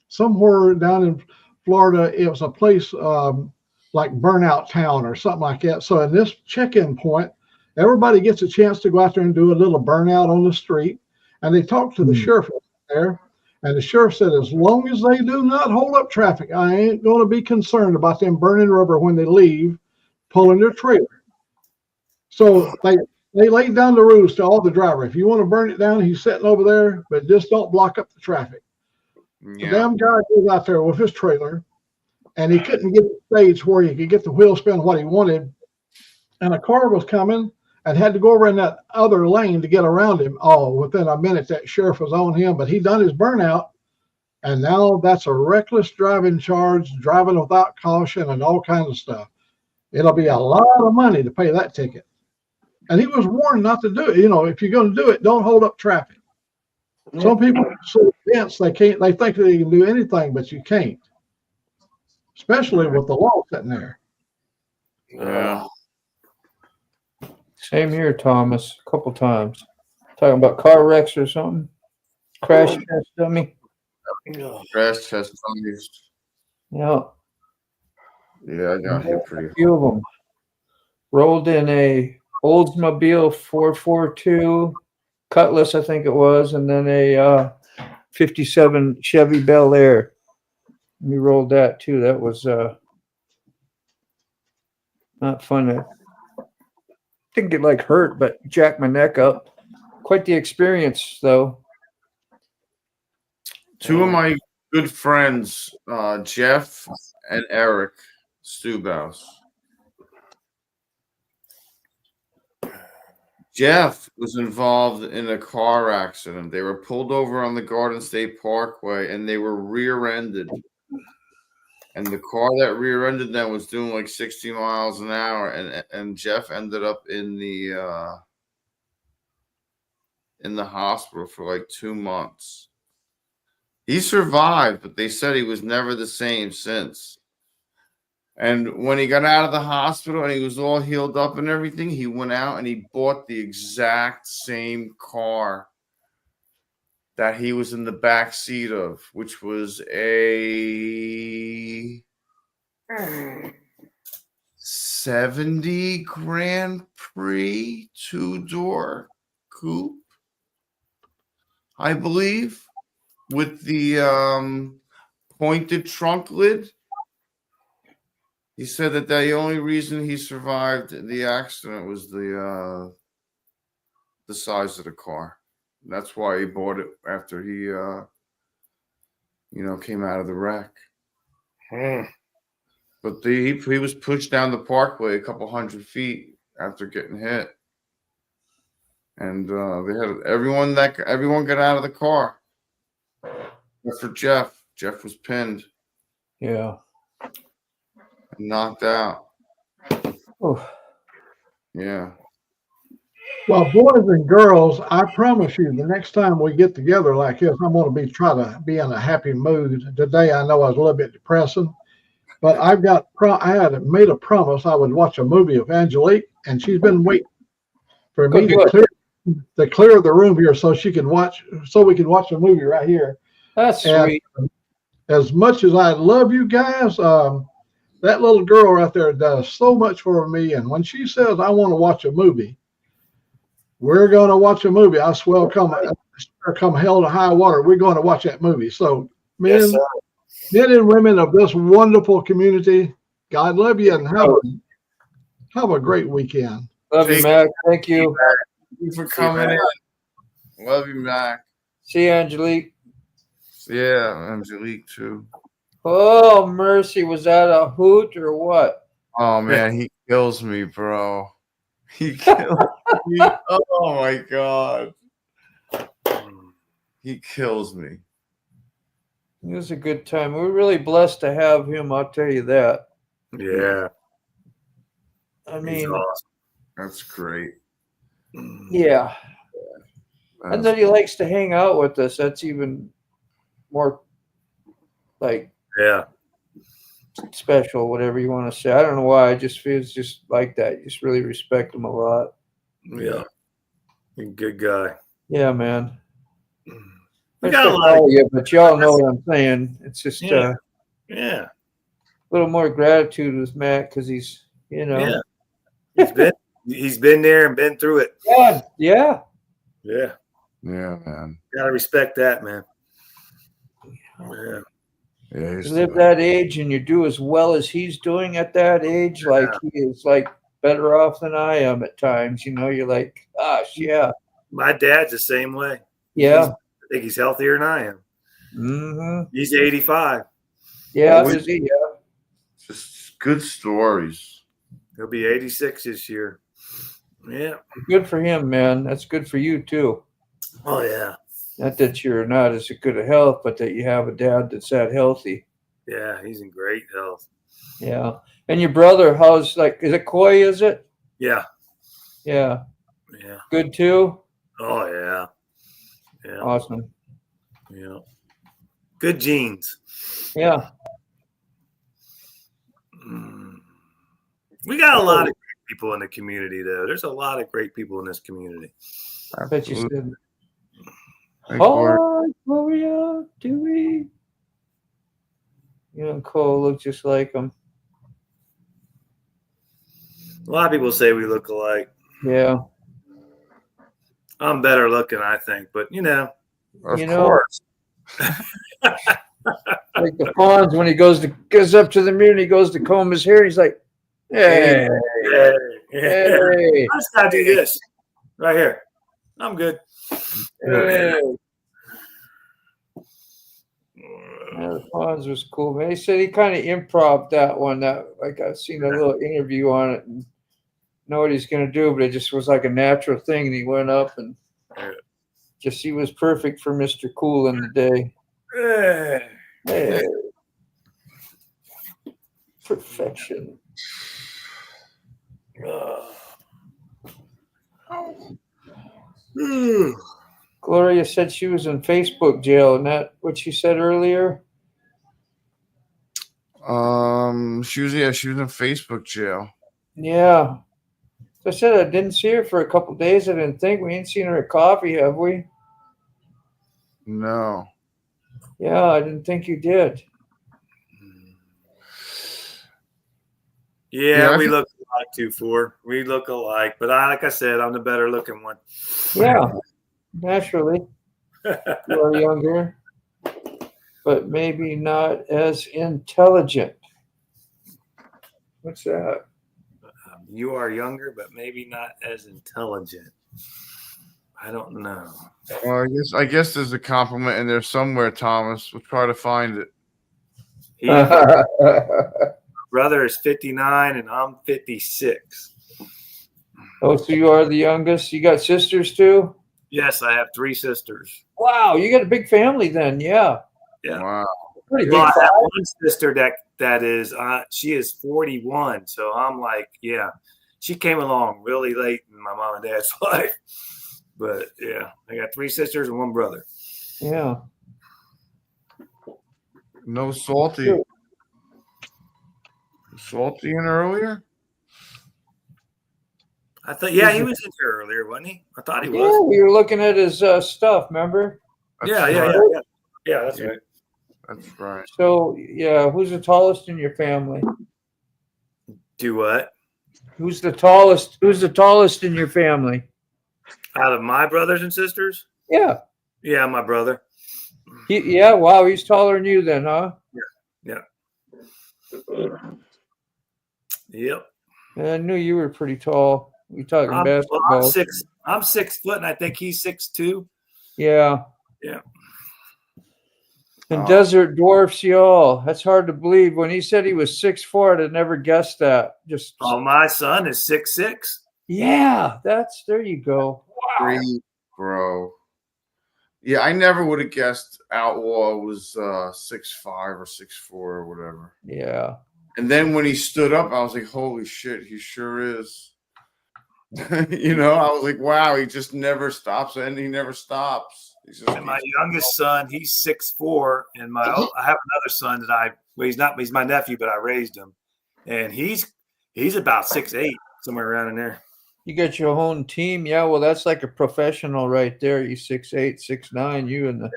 somewhere down in Florida. It was a place like Burnout Town or something like that. So in this check-in point, everybody gets a chance to go out there and do a little burnout on the street. And they talked to the sheriff there. And the sheriff said, as long as they do not hold up traffic, I ain't going to be concerned about them burning rubber when they leave, pulling their trailer. So they laid down the rules to all the driver. If you want to burn it down, he's sitting over there, but just don't block up the traffic. The damn guy goes out there with his trailer, and he couldn't get the stage where he could get the wheel spin what he wanted. And a car was coming and had to go around that other lane to get around him. Oh, within a minute, that sheriff was on him, but he done his burnout. And now that's a reckless driving charge, driving without caution, and all kinds of stuff. It'll be a lot of money to pay that ticket. And he was warned not to do it. You know, if you're going to do it, don't hold up traffic. Some people are so dense they can't. They think they can do anything, but you can't. Especially with the law sitting there. Yeah. Same here, Thomas. A couple times. Talking about car wrecks or something. Crash test dummy. Crash test dummies. Yeah. Yeah, I got hit pretty A few of them. Rolled in a Oldsmobile 442 Cutlass, I think it was, and then a 57 Chevy Bel Air. We rolled that too. That was not fun. I didn't get like hurt, but jacked my neck up. Quite the experience, though. Two of my good friends, Jeff and Eric Stubaus. Jeff was involved in a car accident. They were pulled over on the Garden State Parkway, and they were rear-ended. And the car that rear-ended them was doing like 60 miles an hour, and Jeff ended up in the hospital for like 2 months. He survived, but they said he was never the same since. And when he got out of the hospital and he was all healed up and everything, he went out and he bought the exact same car that he was in the back seat of, which was a 70 Grand Prix 2-door coupe, I believe, with the pointed trunk lid. He said that the only reason he survived the accident was the size of the car. And that's why he bought it after he, came out of the wreck. But he was pushed down the parkway a couple hundred feet after getting hit, and they had everyone got out of the car. Except for Jeff. Jeff was pinned. Yeah. Knocked out. Oh. Yeah. Well, boys and girls, I promise you, the next time we get together like this, I'm going to try to be in a happy mood. Today, I know I was a little bit depressing, but I had made a promise I would watch a movie of Angelique, and she's been waiting for me to clear the room here so we can watch a movie right here. That's sweet. As much as I love you guys, that little girl right there does so much for me. And when she says, I want to watch a movie, we're going to watch a movie. I swear, come hell to high water, we're going to watch that movie. So, men and women of this wonderful community, God love you and have a great weekend. Love you, Mac. Thank you. Thank you for coming in. Love you, Mac. See you, Angelique. Yeah, Angelique too. Oh, mercy. Was that a hoot or what? Oh, man, he kills me, bro. He kills me. Oh, my God. He kills me. It was a good time. We're really blessed to have him, I'll tell you that. Yeah. I mean, awesome. That's great. Yeah. And then he likes to hang out with us. That's even more like special, whatever you want to say. I don't know why. I just feels just like that. You just really respect him a lot. Yeah. Good guy. Yeah, man. We got a lot of but y'all know what I'm saying. It's just yeah. a little more gratitude with Matt because he's, Yeah. He's been there and been through it. Yeah, yeah. Yeah. Yeah, man. Gotta respect that, man. Yeah. Yeah, You live that age and you do as well as he's doing at that age, like he is like better off than I am at times. You're like, gosh, yeah. My dad's the same way. Yeah. I think he's healthier than I am. Mm-hmm. He's 85. Yeah, is he? Yeah. Just good stories. He'll be 86 this year. Yeah. Good for him, man. That's good for you too. Oh yeah. Not that you're not as good of health, but that you have a dad that's that healthy. Yeah, he's in great health. Yeah. And your brother, is it Coy, is it? Yeah. Yeah. Yeah. Good too? Oh yeah. Yeah. Awesome. Yeah. Good genes. Yeah. We got a lot of great people in the community, though. There's a lot of great people in this community. I bet you said. Thanks, Oh, Gloria, Dewey. You and Cole look just like him. A lot of people say we look alike. Yeah. I'm better looking, I think, but Of course. Like the Fonz when he goes up to the mirror and he goes to comb his hair, he's like, hey. I just gotta do this right here. I'm good. Hey. Yeah, the Fonz was cool, man. He said he kind of improv that one. I've seen a little interview on it and know what he's gonna do, but it just was like a natural thing. And he went up and he was perfect for Mr. Cool in the day. Hey. Perfection. Gloria said she was in Facebook jail, and that what she said earlier? She was in Facebook jail. Yeah. So I said I didn't see her for a couple of days. I didn't think we ain't seen her at coffee, have we? No. Yeah, I didn't think you did. Yeah, we look alike too, we look alike, but like I said, I'm the better looking one. Yeah, naturally. You are younger, but maybe not as intelligent. What's that? You are younger, but maybe not as intelligent. I don't know. Well, I guess there's a compliment in there somewhere, Thomas. We'll try to find it. Brother is 59 and I'm 56. Oh, so you are the youngest? You got sisters too? Yes, I have 3 sisters. Wow, you got a big family then. Yeah. Yeah. Wow. Pretty big. Well, I have one sister that is she is 41. So I'm like, yeah, she came along really late in my mom and dad's life. But yeah, I got 3 sisters and 1 brother. Yeah. No Salty. Salty in earlier? I thought, yeah, he was in here earlier, wasn't he? I thought he was. Yeah, we were looking at his stuff, remember? Yeah, that's right. That's right. So, yeah, who's the tallest in your family? Do what? Who's the tallest? Who's the tallest in your family? Out of my brothers and sisters? Yeah. Yeah, my brother. Yeah, wow, he's taller than you then, huh? Yeah. Yep. I knew you were pretty tall. We talking basketball. Well, I'm 6 foot, and I think he's 6'2". Yeah. Yeah. And desert dwarfs y'all. That's hard to believe. When he said he was 6'4", I'd have never guessed that. My son is 6'6". Yeah, there you go. Wow. Great, bro. Yeah, I never would have guessed Outlaw was 6'5" or 6'4" or whatever. Yeah. And then when he stood up, I was like, holy shit, he sure is. I was like, wow, he just never stops, and he never stops. And my youngest son, he's 6'4", and I have another son that he's my nephew, but I raised him, and he's about 6'8", somewhere around in there. You got your own team. Yeah, well, that's like a professional right there. You 6'8", 6'9", you and the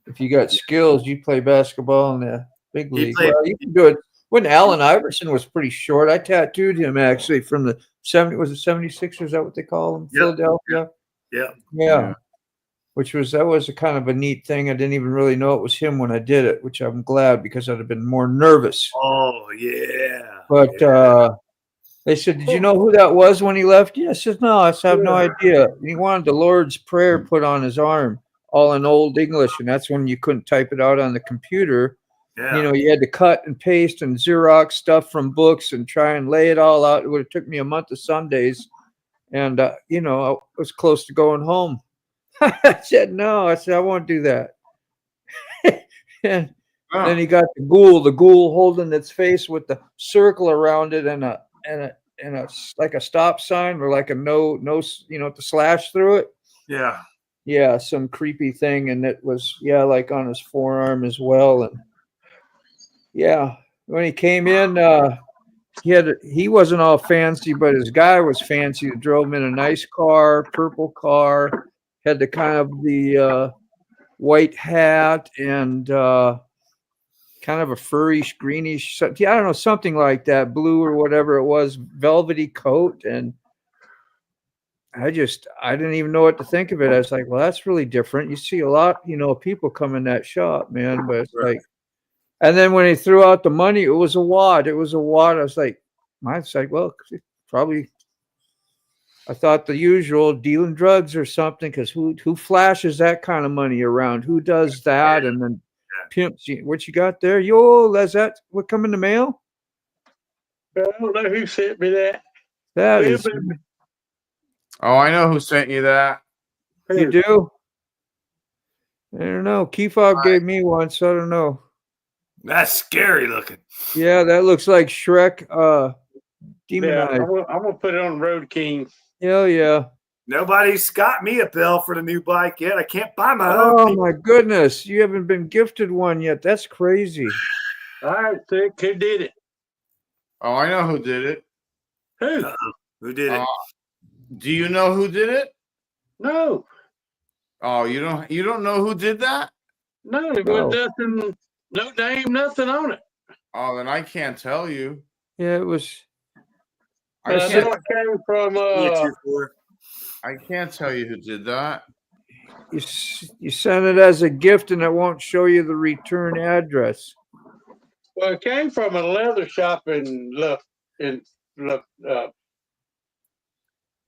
if you got skills, you play basketball in the big He league. played. Well, you can do it. When Allen Iverson was pretty short, I tattooed him actually from the 76ers. Is that what they call them? Yep. Philadelphia. Yeah. Yeah. That was a kind of a neat thing. I didn't even really know it was him when I did it, which I'm glad because I'd have been more nervous. Oh yeah. But they said, "Did you know who that was when he left?" Yeah, I said, "No, I have no idea." And he wanted the Lord's Prayer put on his arm, all in Old English, and that's when you couldn't type it out on the computer. Yeah. You know, you had to cut and paste and Xerox stuff from books and try and lay it all out. It would have took me a month of Sundays, and you know, I was close to going home. I said, "No," I said, "I won't do that." And then he got the ghoul holding its face with the circle around it and a like a stop sign or like a no, you know, to slash through it. Yeah. Yeah, some creepy thing, and it was like on his forearm as well. And yeah, when he came in, he wasn't all fancy, but his guy was fancy. That drove him in a nice car, purple car, had the kind of the white hat and kind of a furry, greenish, I don't know, something like that, blue or whatever it was, velvety coat. And I didn't even know what to think of it. I was like, well, that's really different. You see a lot, you know, people come in that shop, man. But it's like, and then when he threw out the money, it was a wad. I was like, well, probably, I thought the usual dealing drugs or something, because who flashes that kind of money around? Who does that? And then pimps, what you got there? Yo, is that what come in the mail? I don't know who sent me that. That is. Oh, I know who sent you that. You do? I don't know. Keyfob gave me one, so I don't know. That's scary looking. Yeah, that looks like Shrek demonized. Yeah, I'm gonna put it on Road King. Hell yeah. Nobody's got me a bill for the new bike yet. I can't buy my own. Oh my goodness. You haven't been gifted one yet. That's crazy. All right, Sick. Who did it? Oh, I know who did it. Who? Who did it? Do you know who did it? No. Oh, you don't know who did that? No, it was nothing, no name, nothing on it. Oh, then I can't tell you. Yeah, it was. I know it came from I can't tell you who did that. You send it as a gift and it won't show you the return address. Well, it came from a leather shop in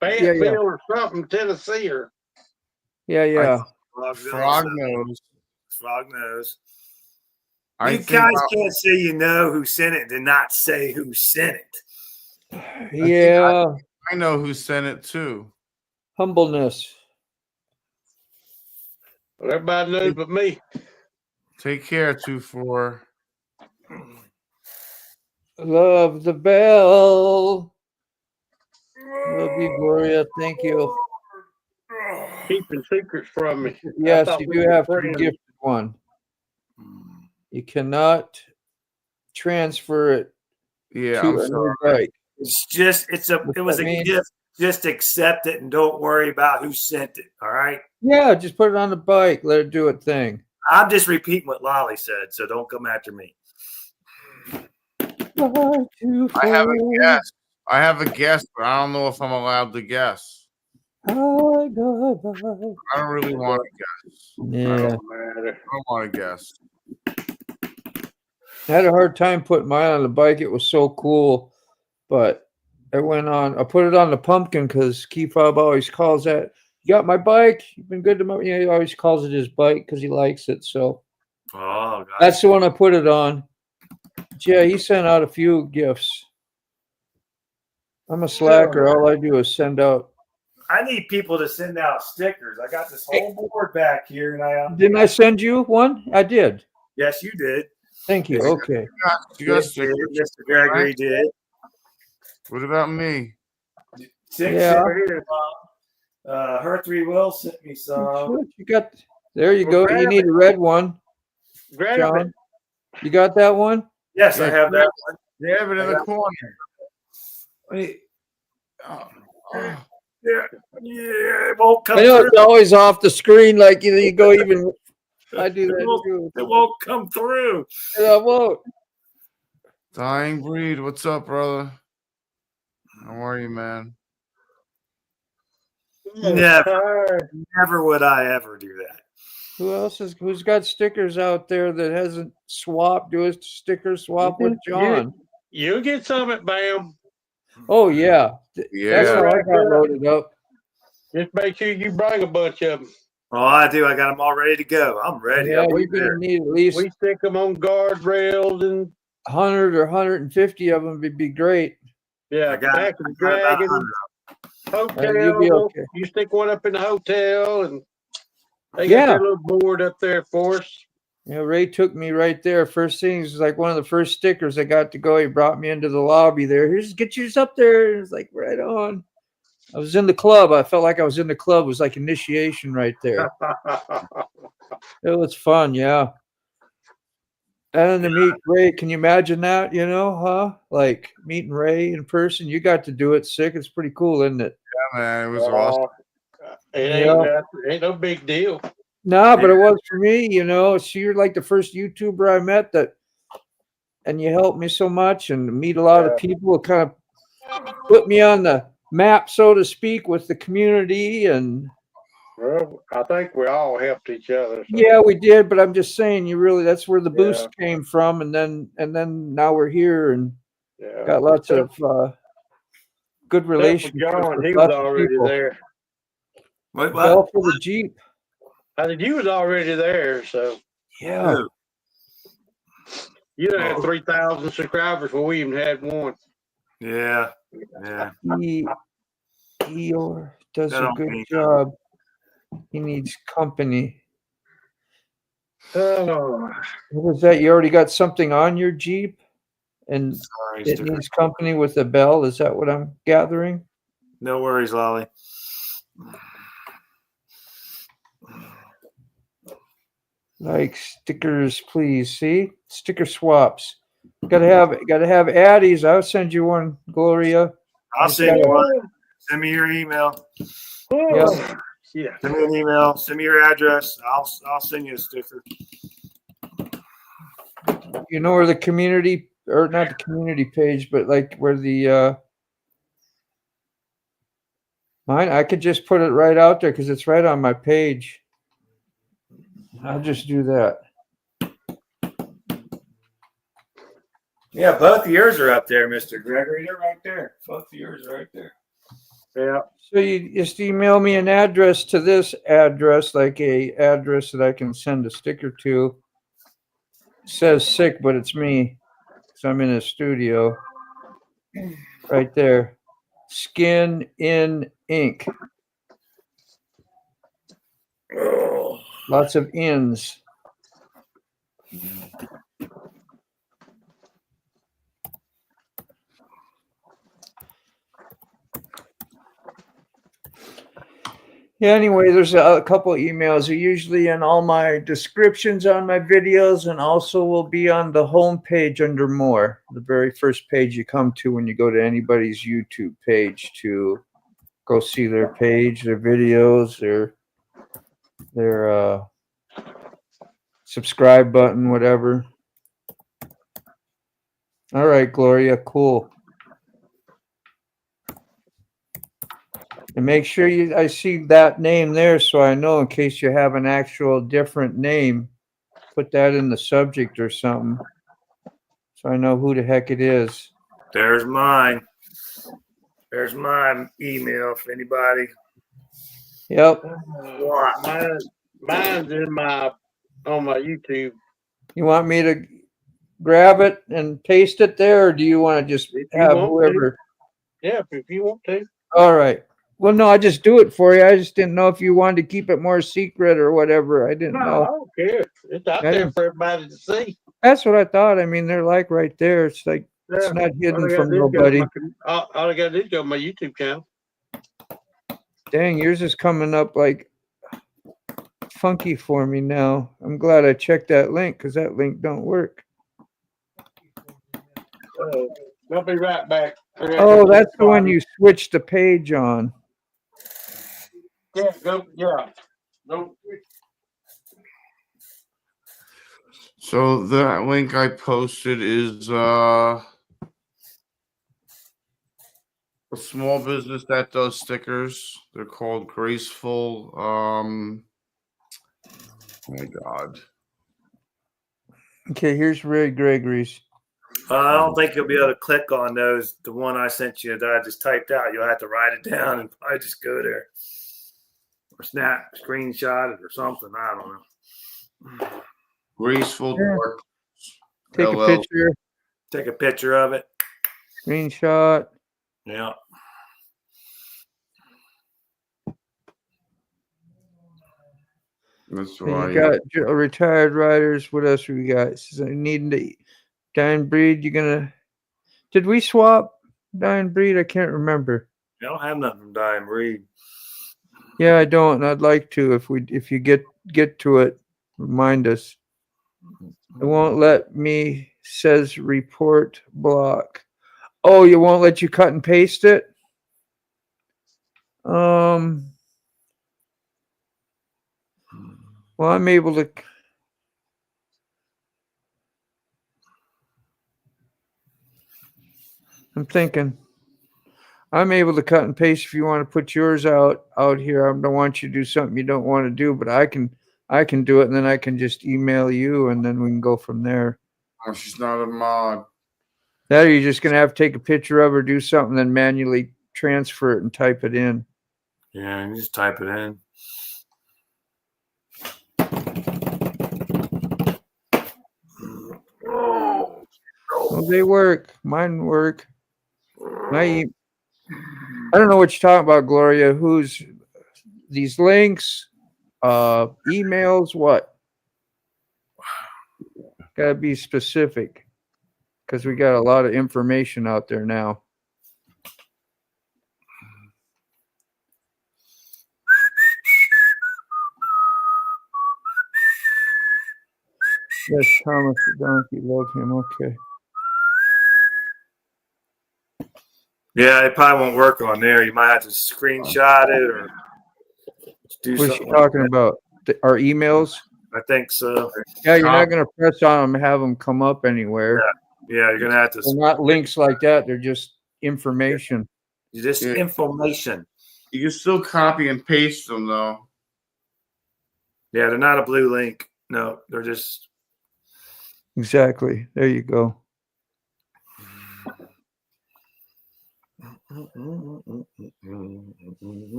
Fayetteville or something, Tennessee or. Yeah. Frog nose. Frog nose. You guys can't say you know who sent it and not say who sent it. Yeah. I know who sent it too. Humbleness. Well, everybody knows but me. Take care, 2-4. Love the bell. Love you, Gloria. Thank you. Keeping secrets from me. Yes, you do have to be gifted one. You cannot transfer it to a new bike. It's just it was a gift. Just accept it and don't worry about who sent it. All right. Yeah, just put it on the bike. Let it do its thing. I'm just repeating what Lolly said, so don't come after me. I have a guess. But I don't know if I'm allowed to guess. I don't really want to guess. Yeah. I don't want to guess. I had a hard time putting mine on the bike. It was so cool, but it went on. I put it on the pumpkin because Keyfob always calls that. You got my bike? You've been good to me. He always calls it his bike because he likes it. So that's the one I put it on. Yeah, he sent out a few gifts. I'm a slacker. All I do is send out. I need people to send out stickers. I got this whole board back here, and Didn't I send you one? I did. Yes, you did. Thank you. Okay. You got Mr. Gregory did. What about me? Her 3 Will sent me some. You got. There you go. You need a red one. John, you got that one? Yes, I have that one. They have it in the corner. Wait. Yeah, it won't come I know through. it's always off the screen. Like you go even. I do that too. It won't come through. And I won't. Dying Breed, what's up, brother? How are you, man? Never would I ever do that. Who's got stickers out there that hasn't swapped? Do a sticker swap with John. You'll get some at BAM. Oh yeah. That's how I got loaded up. Just make sure you bring a bunch of them. Oh, I do. I got them all ready to go. I'm ready. Yeah, you're gonna need at least we stick them on guardrails and 100 or 150 of them would be great. Yeah, back to the Dragon hotel. You'll be okay. You stick one up in the hotel, and they got their little board up there for us. Yeah, Ray took me right there. First thing is like one of the first stickers I got to go. He brought me into the lobby there. Here's get yours up there. It was like right on. I was in the club. I felt like I was in the club. It was like initiation right there. It was fun, yeah. And to meet Ray, can you imagine that? You know, huh? Like meeting Ray in person. You got to do it, sick. It's pretty cool, isn't it? Yeah, man. It was awesome. It ain't no big deal. No, but it was for me, you know. So you're like the first YouTuber I met and you helped me so much and meet a lot of people. It kind of put me on the map, so to speak, with the community. And well, I think we all helped each other. So. Yeah, we did, but I'm just saying, that's where the boost came from, and then now we're here and got lots of good relationships. John, with he lots was of already people. there. What? Well, for the Jeep. I said you was already there, so yeah. You had 3,000 subscribers when we even had one. Yeah. Eeyore does a good job. He needs company. Oh. What was that? You already got something on your Jeep? And it needs company with a bell? Is that what I'm gathering? No worries, Lolly. Like stickers, please. See? Sticker swaps. Gotta have Addies. I'll send you one, Gloria. I'll send you one. Send me your email. Yeah. Send me an email. Send me your address. I'll send you a sticker. You know where the community, or not the community page, but like where the mine, I could just put it right out there because it's right on my page. I'll just do that. Yeah, both of yours are up there, Mr. Gregory. They're right there. Both of yours are right there. Yeah. So you just email me an address to this address, like a address that I can send a sticker to. It says sick, but it's me. So I'm in a studio. Right there. Skin in ink. Oh. Lots of ins. Yeah, anyway, there's a couple of emails. They're usually in all my descriptions on my videos and also will be on the home page under more, the very first page you come to when you go to anybody's YouTube page to go see their page, their videos, their subscribe button, whatever. All right, Gloria, cool. And make sure I see that name there so I know in case you have an actual different name. Put that in the subject or something so I know who the heck it is. There's mine. There's my email if anybody. Yep. Mine's on my YouTube. You want me to grab it and paste it there, or do you want to just have whoever? Yeah, if you want to. All right. Well, no, I just do it for you. I just didn't know if you wanted to keep it more secret or whatever. I didn't know. I don't care. It's out there for everybody to see. That's what I thought. I mean, they're like right there. It's like it's not hidden from nobody. All I got to do is go to my YouTube channel. Dang, yours is coming up like funky for me now. I'm glad I checked that link because that link don't work. I'll be right back. Oh, that's the one you switched the page on. Yeah, go. Yeah, no. So that link I posted is a small business that does stickers. They're called Graceful. Oh my God. Okay, here's Ray Gregory's. I don't think you'll be able to click on those. The one I sent you that I just typed out, you'll have to write it down and probably just go there or screenshot it or something. I don't know. Graceful Yeah. Dark. Take a picture. Take a picture of it. Screenshot. Yeah. That's And why you got retired riders. What else we got? So needing to dying breed. Did we swap dying breed? I can't remember. I don't have nothing from Dying Breed. Yeah, I don't. And I'd like to. If you get to it, remind us. It won't let me. Says report block. Oh, you won't let you cut and paste it? Well, I'm able to. I'm thinking. I'm able to cut and paste if you want to put yours out here. I don't want you to do something you don't want to do, but I can do it, and then I can just email you, and then we can go from there. Oh, she's not a mod. That, or you're just gonna have to take a picture of her, do something, then manually transfer it and type it in. Yeah, you just type it in. Well, they work. Mine work. I don't know what you're talking about, Gloria. Who's these links? Emails? What? Gotta be specific, because we got a lot of information out there now. Yes, Thomas the donkey, love him. Okay. Yeah, it probably won't work on there. You might have to screenshot it or do What's she something. talking about? Our emails? I think so. Yeah, you're not gonna press on them, have them come up anywhere. Yeah, you're gonna have to. They're not links like that. They're just information. Just information. You can still copy and paste them though. Yeah, they're not a blue link. No, they're just. Exactly. There you go.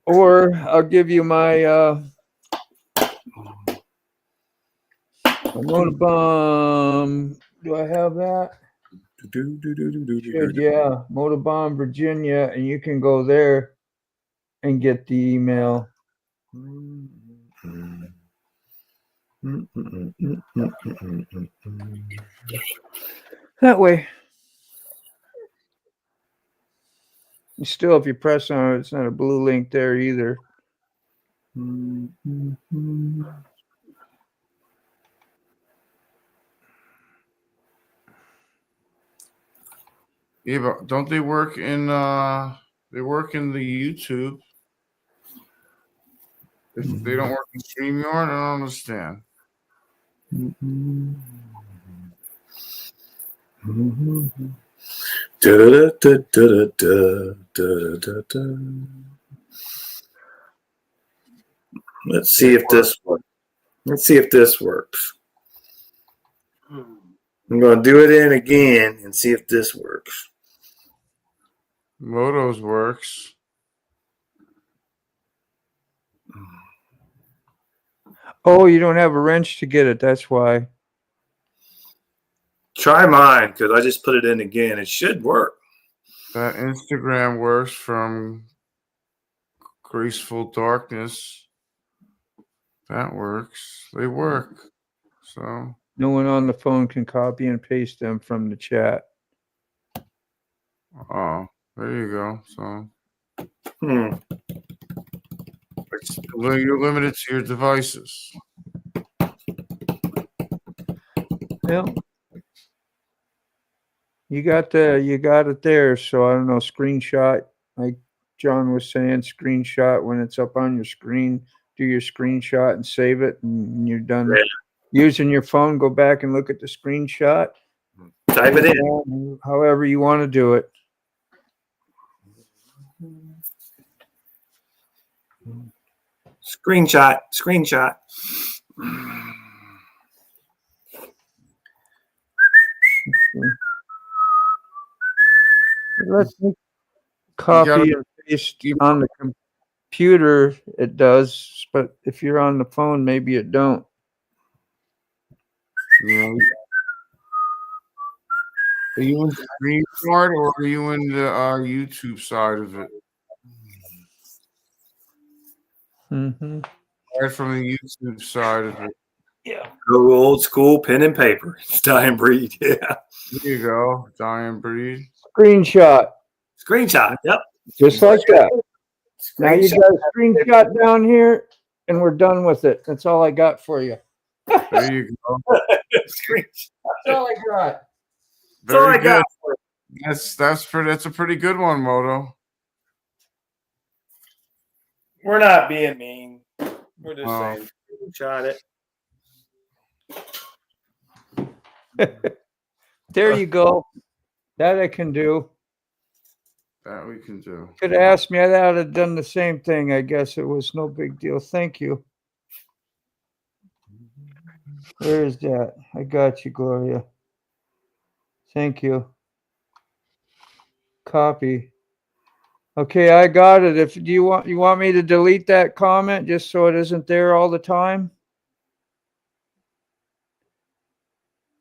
Or I'll give you my Motobomb. Do I have that? Should, yeah, Motobomb Virginia, and you can go there and get the email. That way. Still, if you press on it, it's not a blue link there either. Yeah, but don't they work in they work in the YouTube? If they don't work in StreamYard, I don't understand. Let's see if this works. Let's see if this works. I'm going to do it in again and see if this works. Motos works. Oh, you don't have a wrench to get it. That's why. Try mine because I just put it in again. It should work. That Instagram works from Graceful Darkness. That works. They work. So no one on the phone can copy and paste them from the chat. Oh, there you go. So you're limited to your devices. Yeah. You got it there. So I don't know, screenshot, like John was saying, screenshot when it's up on your screen, do your screenshot and save it, and you're done using your phone. Go back and look at the screenshot. Type it in. However you want to do it. Screenshot. Let me copy and paste on the computer. It does, but if you're on the phone, maybe it don't. Yeah. Are you in the green part or are you in the YouTube side of it? Mm-hmm. Right from the YouTube side of it. Yeah. Go old school pen and paper. It's dying breed. Yeah. There you go. Dying breed. Screenshot. Yep. Just like that. Now you got a screenshot down here, and we're done with it. That's all I got for you. There you go. That's all I got. Very good. That's a pretty good one, Moto. We're not being mean. We're just saying, shot it. There you go. That I can do. That we can do. Could have asked me, I'd have done the same thing. I guess it was no big deal. Thank you. Where is that? I got you, Gloria. Thank you. Copy. Okay, I got it. If you want me to delete that comment just so it isn't there all the time?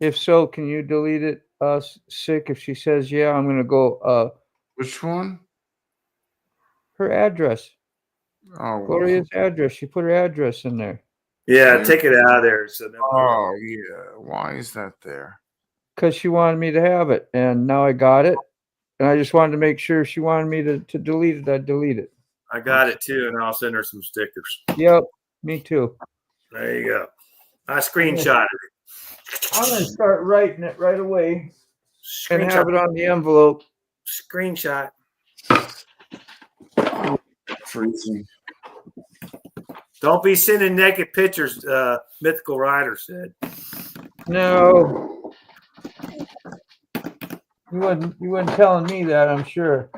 If so, can you delete it? Sick. If she says yeah, I'm gonna go. Which one? Her address. Oh, Gloria's address. She put her address in there. Yeah, take it out of there. So oh yeah. Why is that there? Because she wanted me to have it, and now I got it. And I just wanted to make sure she wanted me to delete it. I'd delete it. I got it too, and I'll send her some stickers. Yep, me too. There you go. I screenshotted it. I'm gonna start writing it right away and Screenshot. have it on the envelope. Screenshot. Freezing. Don't be sending naked pictures, Mythical Rider said. No. You wouldn't telling me that, I'm sure.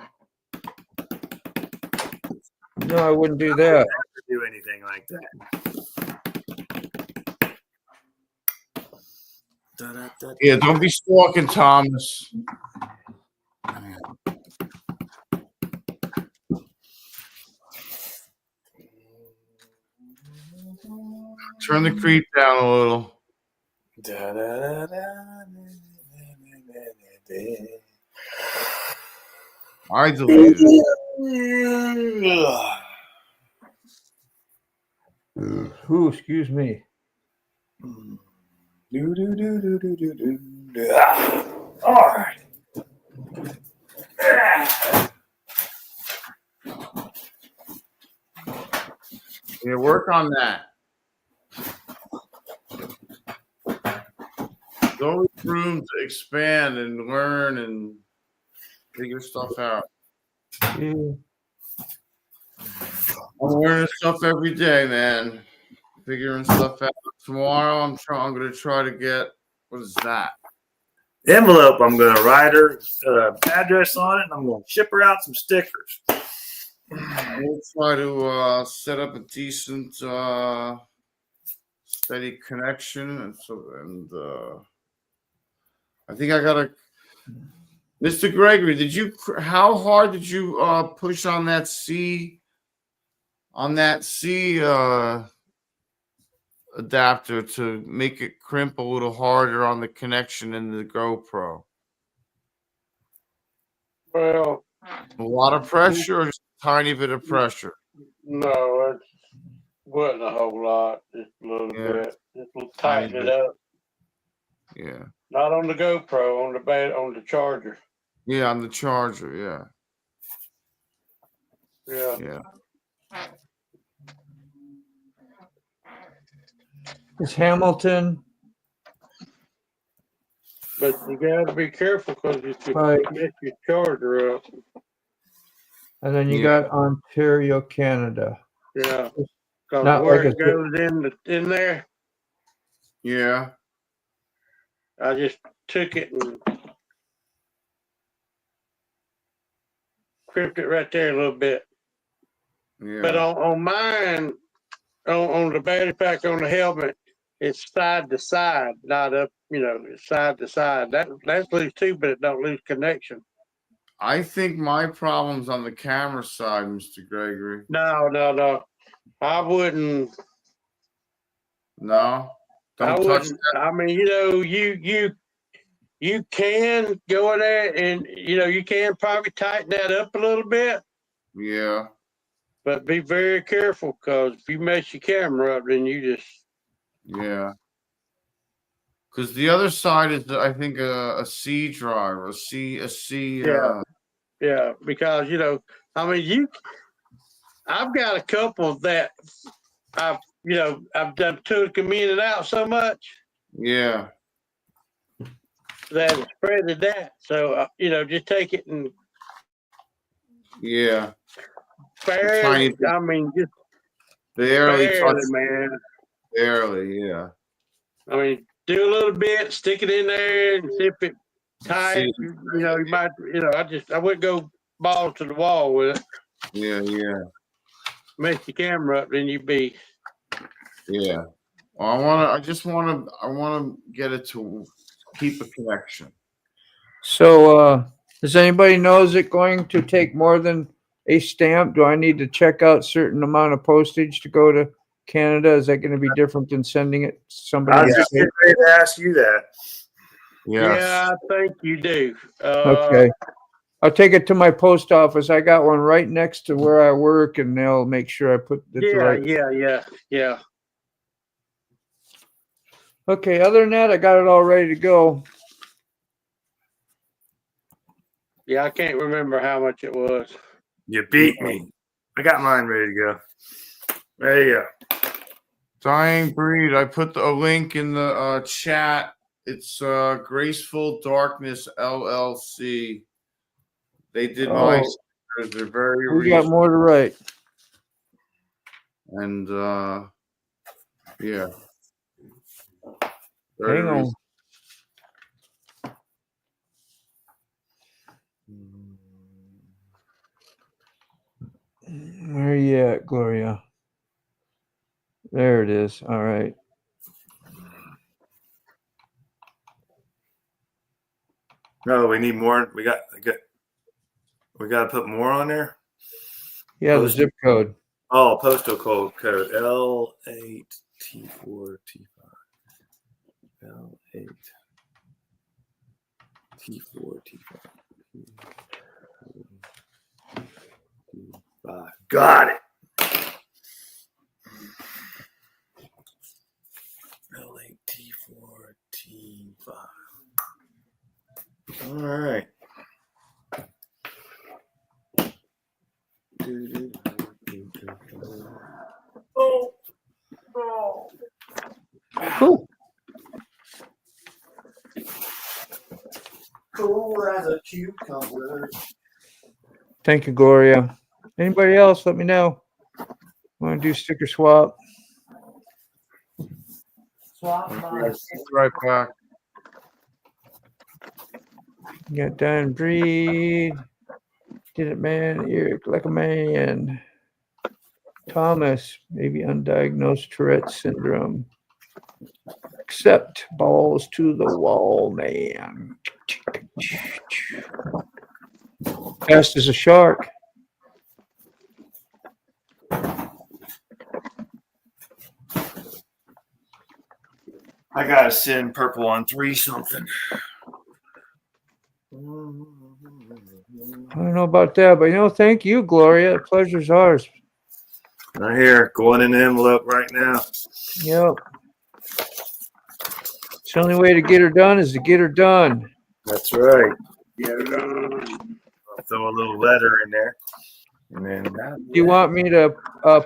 No, I wouldn't do that. Do anything like that. Yeah, don't be stalking Thomas. Turn the creep down a little. I deleted it. Ooh, excuse me. All right. Yeah, work on that. There's always room to expand and learn and figure stuff out. Yeah. I'm learning stuff every day, man. Figuring stuff out. Tomorrow, I'm gonna try to get, what is that? Envelope. I'm going to write her address on it, and I'm going to ship her out some stickers. We'll try to set up a decent, steady connection, and I think I gotta. Mr. Gregory, how hard did you push on that C? On that C adapter to make it crimp a little harder on the connection in the GoPro? Well, A lot of pressure or just a tiny bit of pressure? no, it wasn't a whole lot. Just a little bit. Just tighten it up. Yeah. Not on the GoPro, on the charger. Yeah, on the charger, yeah. Yeah. Is Hamilton But you gotta be careful because you could Right. mess your charger up. And then you got Ontario, Canada. Yeah. Because Not where like a it goes in there, Yeah. I just took it and crimped it right there a little bit. Yeah. But on mine, on the battery pack on the helmet, it's side to side, not up, it's side to side. That's loose too, but it don't lose connection. I think my problem's on the camera side, Mr. Gregory. No. I wouldn't. No? I Don't touch wouldn't. that. I mean, you can go in there and you can probably tighten that up a little bit. Yeah. But be very careful because if you mess your camera up, then you just. Yeah. Because the other side is, I think, a C drive, a C. Yeah. Because I mean, I've got a couple that I've done took them in and out so much. Yeah. That it spreaded that. So just take it and. Yeah. Barely. I mean, just barely touch, man. Barely, yeah. I mean, do a little bit, stick it in there, and see if it tight. You might. I wouldn't go ball to the wall with it. Yeah. Mess your camera up, then you'd be. Yeah. Well, I want to get it to keep a connection. So, does anybody know, is it going to take more than a stamp? Do I need to check out certain amount of postage to go to Canada? Is that going to be different than sending it to somebody? I was just getting ready to ask you that. Yes. Yeah, I think you do. Okay. I'll take it to my post office. I got one right next to where I work, and they'll make sure I put it right. Yeah. Okay, other than that, I got it all ready to go. Yeah, I can't remember how much it was. You beat me. I got mine ready to go. There you go. Dying Breed. I put a link in the chat. It's Graceful Darkness LLC. They did my stickers. They're very We got more to write. And yeah. Hang on. Where are you at, Gloria? There it is. All right. No, we need more. We got to put more on there. Yeah, the zip code. Oh, postal code L8T4T5. L8T4T5. Got it. L8T4T5. All right. Oh. Cool. Cool as a cucumber. Thank you, Gloria. Anybody else? Let me know. Want to do sticker swap? Right back. You got Dying Breed. Did it, man. Eric like a man. Thomas, maybe undiagnosed Tourette syndrome. Accept balls to the wall, man. Fast as a shark. I gotta send purple on 3 something. I don't know about that, but thank you, Gloria. The pleasure's ours. Right here, going in the envelope right now. Yep. It's the only way to get her done is to get her done. That's right. Get it on. I'll throw a little letter in there. And then Do you want me to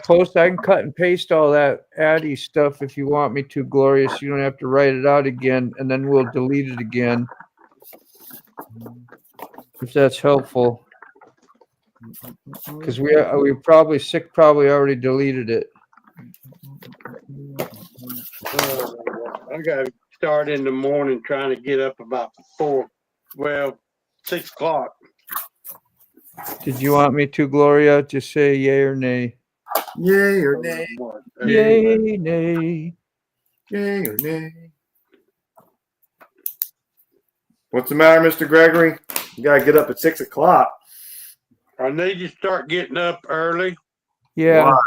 post? I can cut and paste all that Addy stuff if you want me to, Glorious. You don't have to write it out again, and then we'll delete it again. If that's helpful. Because we probably already deleted it. I got to start in the morning trying to get up about 6 o'clock. Did you want me to, Gloria? Just say yay or nay. Yay or nay. Yay, nay. Yay or nay. What's the matter, Mr. Gregory? You got to get up at 6 o'clock. I need to start getting up early. Yeah.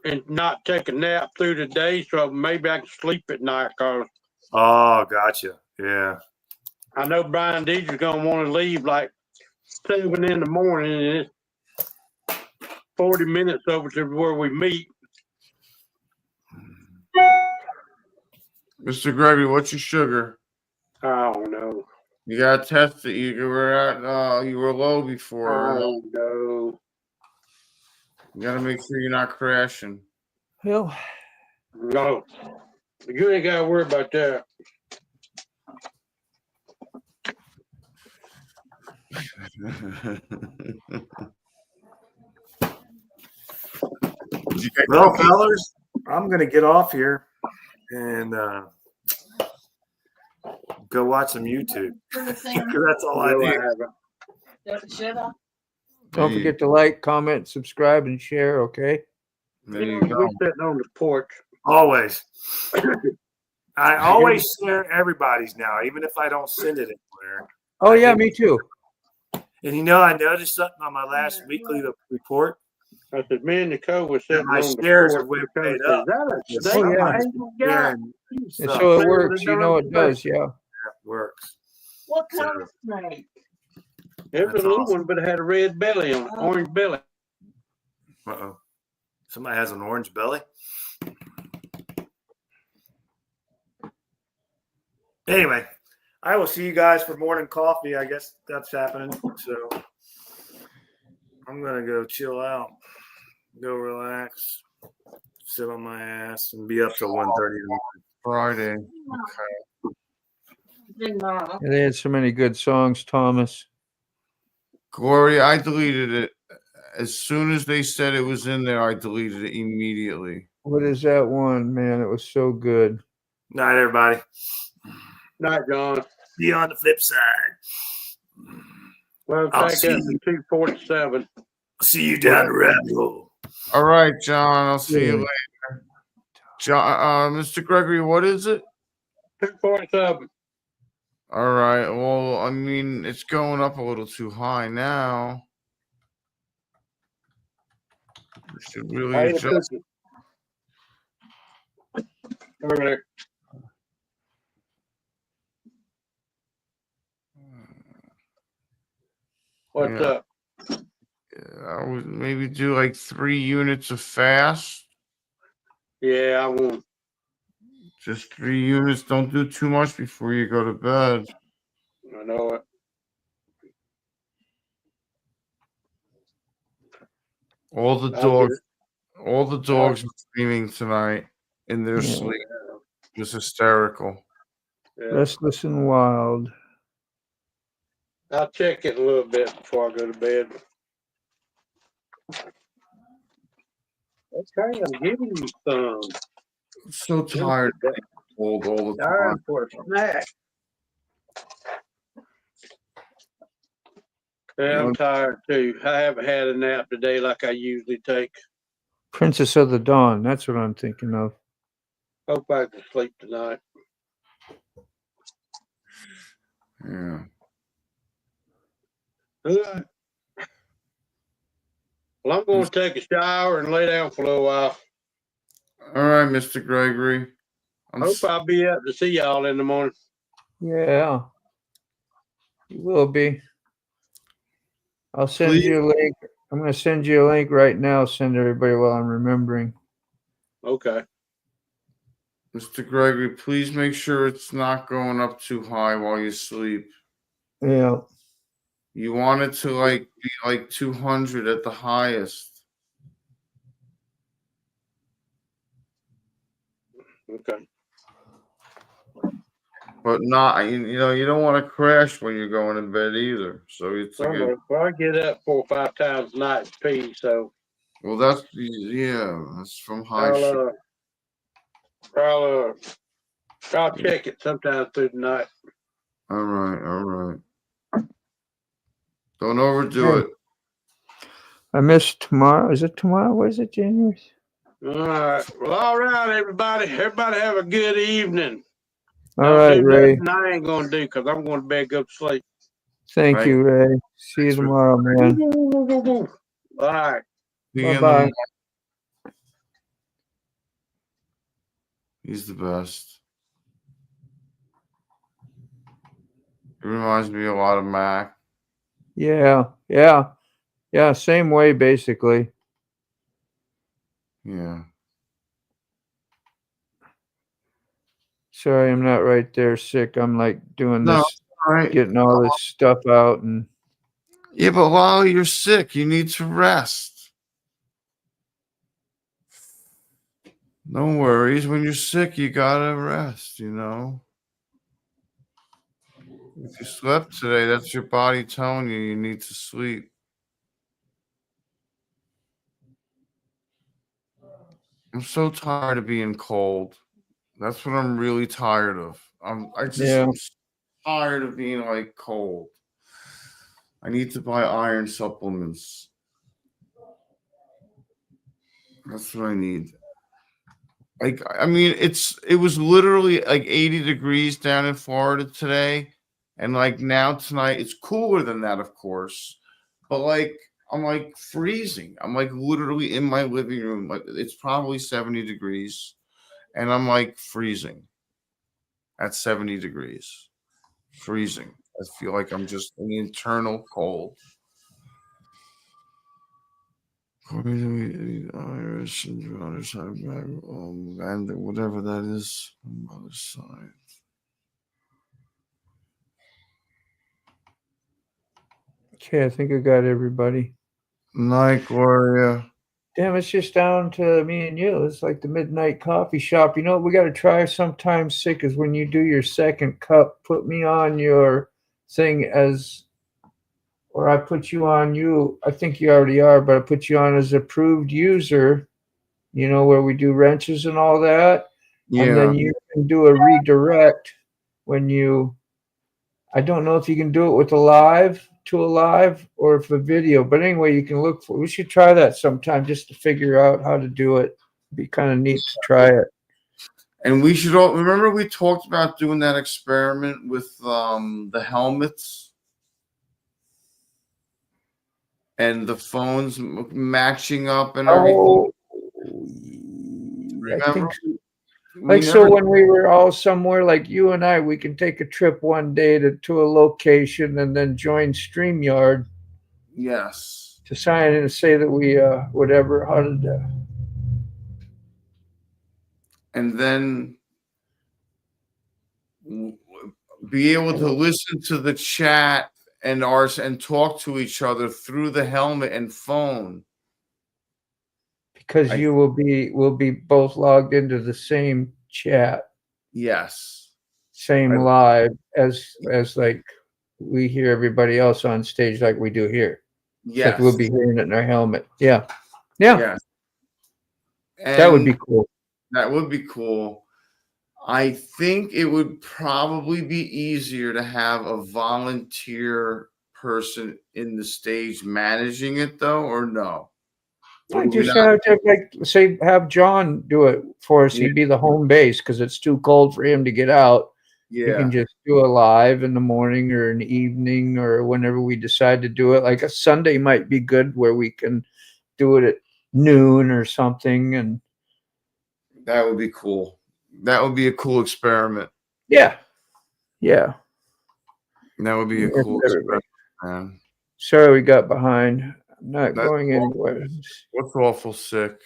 And not take a nap through the day, so maybe I can sleep at night. Cause Oh, gotcha. Yeah. I know Brian Deeger's gonna want to leave like 7 in the morning, and it's 40 minutes over to where we meet. Mr. Gregory, what's your sugar? I don't know. You gotta test it. You were low before. I don't know. You gotta make sure you're not crashing. Well, no, you ain't gotta worry about that. Well, fellas, I'm going to get off here and go watch some YouTube. That's all I do. Should I? Don't forget to like, comment, subscribe, and share, okay? There you We're go. sitting on the porch. Always. I always share everybody's now, even if I don't send it anywhere. Oh, yeah, me too. And you know, I noticed something on my last weekly report. I said, me and Nicole was sitting My on the shares porch. have went Nicole paid said, up. Is that a snake? yeah. I ain't got it. And so it works. You know it does, yeah. It works. What kind of snake? It was a little one, but it had a red belly on it, orange belly. Uh-oh. Somebody has an orange belly. Anyway, I will see you guys for morning coffee. I guess that's happening. So I'm going to go chill out, go relax, sit on my ass, and be up till 1:30 tomorrow. Friday. And they had so many good songs, Thomas. Gloria, I deleted it. As soon as they said it was in there, I deleted it immediately. What is that one, man? It was so good. Night, everybody. Night, John. See you on the flip side. Well, I'll take see us you. to 247. See you down the rabbit hole. All right, John. I'll see you later. John, Mr. Gregory, what is it? 247. All right. Well, I mean, it's going up a little too high now. We should really I ate a adjust. cookie. Over there. What's Yeah. up? I would maybe do like 3 units of fast. Yeah, I won't. Just 3 units. Don't do too much before you go to bed. I know it. All the I'll dogs, are screaming tonight in their sleep. It was hysterical. Yeah. Restless and Wild. I'll check it a little bit before I go to bed. Okay, I'm giving you some. I'm so tired of being cold all the time. Time for a snack. Yeah, I'm tired too. I haven't had a nap today like I usually take. Princess of the Dawn. That's what I'm thinking of. Hope I can sleep tonight. Yeah. Well, I'm going to take a shower and lay down for a little while. All right, Mr. Gregory. Hope I'll be up to see y'all in the morning. Yeah. You will be. I'll send you a link. I'm going to send you a link right now. Send everybody while I'm remembering. Okay. Mr. Gregory, please make sure it's not going up too high while you sleep. Yeah. You want it to like be like 200 at the highest. Okay. But not, you know, you don't want to crash when you're going to bed either. So it's a good. Well, I get up 4 or 5 times a night to pee, so Well, that's from high I'll sugar. I'll check it sometime through the night. All right. Don't overdo it. I missed tomorrow. Is it tomorrow? What is it, January? All right. Well, all right, everybody. Everybody have a good evening. All right, Ray. Nothing I ain't gonna do because I'm going to bed, go to sleep. Thank you, Ray. See you tomorrow, man. All right. Bye-bye. He's the best. It reminds me a lot of Mac. Yeah. Same way, basically. Yeah. Sorry, I'm not right there sick. I'm like doing No, this, all right. getting all this stuff out, and Yeah, but while you're sick, you need to rest. No worries. When you're sick, you gotta rest, you know. If you slept today, that's your body telling you need to sleep. I'm so tired of being cold. That's what I'm really tired of. I'm tired of being like cold. I need to buy iron supplements. That's what I need. Like, I mean, it was literally like 80 degrees down in Florida today. And like now tonight, it's cooler than that, of course. But like, I'm like freezing. I'm like literally in my living room. Like, it's probably 70 degrees. And I'm like freezing at 70 degrees. Freezing. I feel like I'm just an internal cold. Irish and other side, and whatever that is on the other side. okay, I think I got everybody. Night, Gloria. Damn, it's just down to me and you. It's like the midnight coffee shop. You know what we got to try sometime, sick, is when you do your second cup, put me on your thing as, or I put you on you. I think you already are, but I put you on as approved user, you know, where we do wrenches and all that. Yeah. And then you can do a redirect when you, I don't know if you can do it with a live or if a video, but anyway, you can look for, we should try that sometime just to figure out how to do it. It'd be kind of neat to try it. And we should all remember we talked about doing that experiment with the helmets and the phones matching up and everything. I think so. Like, so when we were all somewhere, like you and I, we can take a trip one day to a location and then join StreamYard. Yes. To sign in and say that we, whatever, how did that? And then be able to listen to the chat and talk to each other through the helmet and phone. Because you will be both logged into the same chat. Yes. Same live as like we hear everybody else on stage like we do here. Yes. Like we'll be hearing it in our helmet. Yeah. Yeah. Yes. That would be cool. That would be cool. I think it would probably be easier to have a volunteer person in the stage managing it, though, or no? I just have to, like, say, have John do it for us. He'd be the home base because it's too cold for him to get out. Yeah. He can just do a live in the morning or an evening or whenever we decide to do it. Like a Sunday might be good where we can do it at noon or something. And that would be cool. That would be a cool experiment. Yeah. Yeah. That would be a cool experiment, man. Sorry we got behind. I'm not going anywhere. What's awful sick?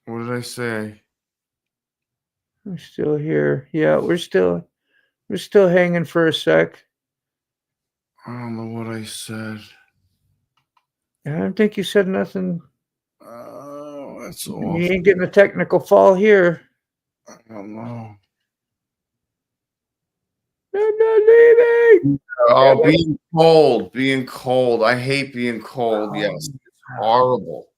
What did I say? We're still here. Yeah, we're still hanging for a sec. I don't know what I said. I don't think you said nothing. Oh, that's You awful. ain't getting a technical fall here. I don't know. I'm not leaving. Oh, being cold. I hate being cold. Yes, it's horrible.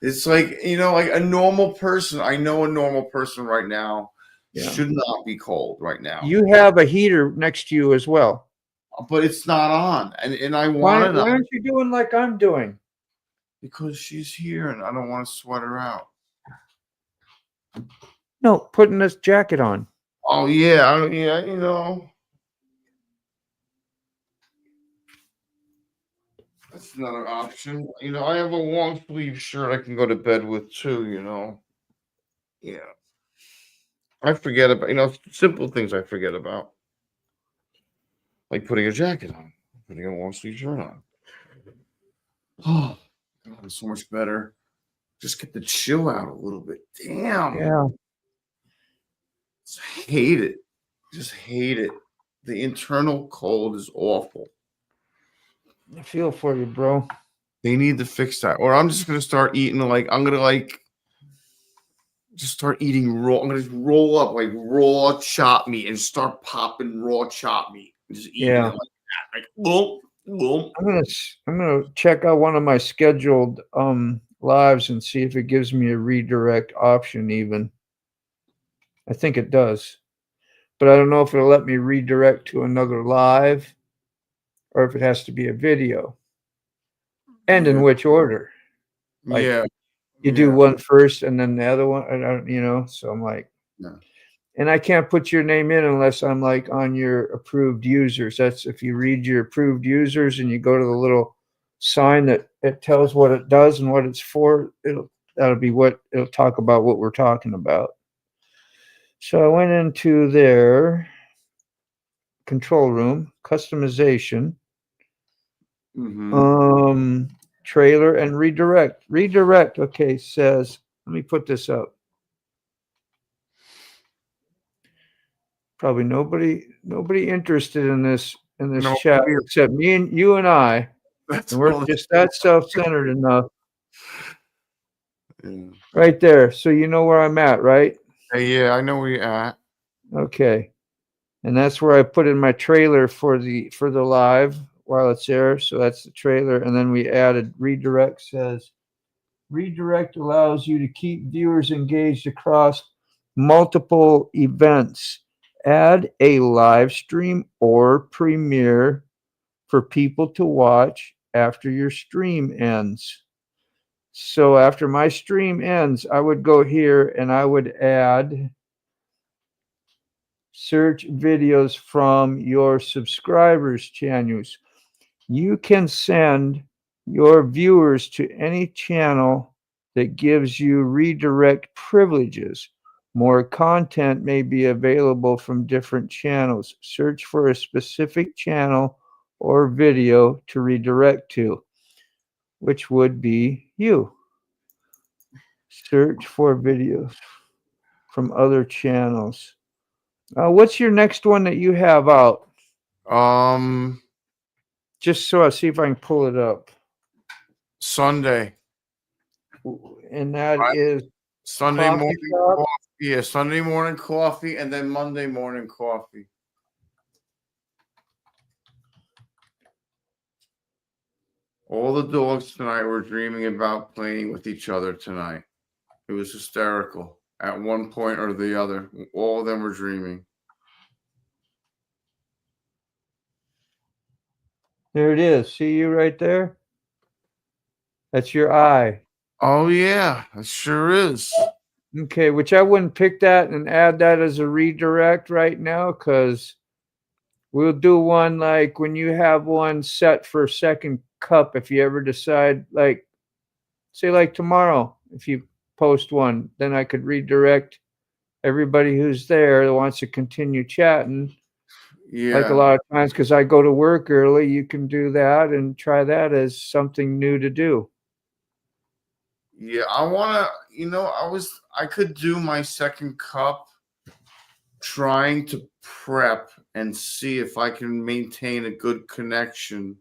It's like, like a normal person. I know a normal person right now Yeah. should not be cold right now. You have a heater next to you as well. But it's not on. And I Why want it on aren't you doing like I'm doing? because she's here and I don't want to sweat her out. No, putting this jacket on. Oh, yeah. Yeah, that's another option. I have a long sleeve shirt I can go to bed with too, Yeah. I forget about, simple things I forget about. Like putting a jacket on, putting a long sleeve shirt on. Oh, God, it's so much better. Just get the chill out a little bit. Damn. Yeah. Just hate it. Just hate it. The internal cold is awful. I feel for you, bro. They need to fix that. Or I'm just gonna start eating just start eating raw. I'm gonna just roll up like raw chop meat and start popping raw chop meat. And just eating it like that. Like boom, boom. I'm gonna check out one of my scheduled lives and see if it gives me a redirect option even. I think it does. But I don't know if it'll let me redirect to another live or if it has to be a video. And in which order. Like, yeah. You do one first and then the other one, so I'm like, no. And I can't put your name in unless I'm like on your approved users. That's if you read your approved users and you go to the little sign that it tells what it does and what it's for, that'll be what it'll talk about what we're talking about. So I went into their control room, customization, trailer and redirect. Redirect, okay, says, let me put this up. Probably nobody interested in this chat except me and you and I. And we're just that self-centered enough. Yeah. Right there. So you know where I'm at, right? Yeah, I know where you're at. Okay. And that's where I put in my trailer for the live while it's there. So that's the trailer. And then we added redirect says redirect allows you to keep viewers engaged across multiple events. Add a live stream or premiere for people to watch after your stream ends. So after my stream ends, I would go here and I would add search videos from your subscribers' channels. You can send your viewers to any channel that gives you redirect privileges. More content may be available from different channels. Search for a specific channel or video to redirect to, which would be you. Search for videos from other channels. What's your next one that you have out? Just so I see if I can pull it up. Sunday. And that is Sunday coffee morning shop? coffee. Yeah, Sunday morning coffee and then Monday morning coffee. All the dogs tonight were dreaming about playing with each other tonight. It was hysterical. At one point or the other, all of them were dreaming. There it is. See you right there? That's your eye. Oh, yeah, it sure is. Okay, which I wouldn't pick that and add that as a redirect right now because we'll do one like when you have one set for second cup. If you ever decide, like, say, like tomorrow, if you post one, then I could redirect everybody who's there that wants to continue chatting. Yeah. Like a lot of times, because I go to work early, you can do that and try that as something new to do. Yeah, I want to, I could do my second cup trying to prep and see if I can maintain a good connection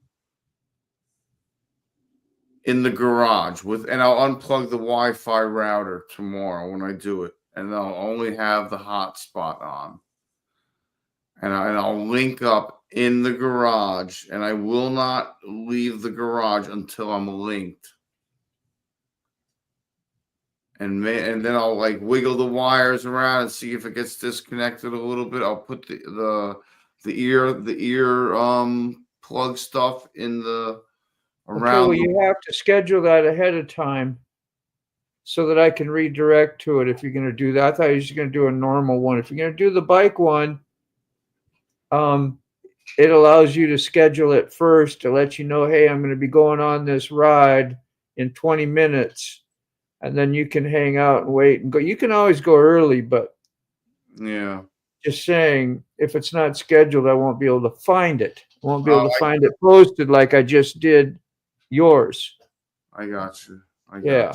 in the garage and I'll unplug the Wi-Fi router tomorrow when I do it, and I'll only have the hotspot on, and I'll link up in the garage, and I will not leave the garage until I'm linked. And then I'll like wiggle the wires around and see if it gets disconnected a little bit. I'll put the ear plug stuff in the Okay, well, you have to schedule that ahead of time so that I can redirect to it if you're going to do that. I thought you were just going to do a normal one. If you're going to do the bike one, it allows you to schedule it first to let you know, hey, I'm going to be going on this ride in 20 minutes. And then you can hang out and wait and go. You can always go early, but yeah, just saying, if it's not scheduled, I won't be able to find it. I won't be able to find it posted like I just did yours. I got you. Yeah.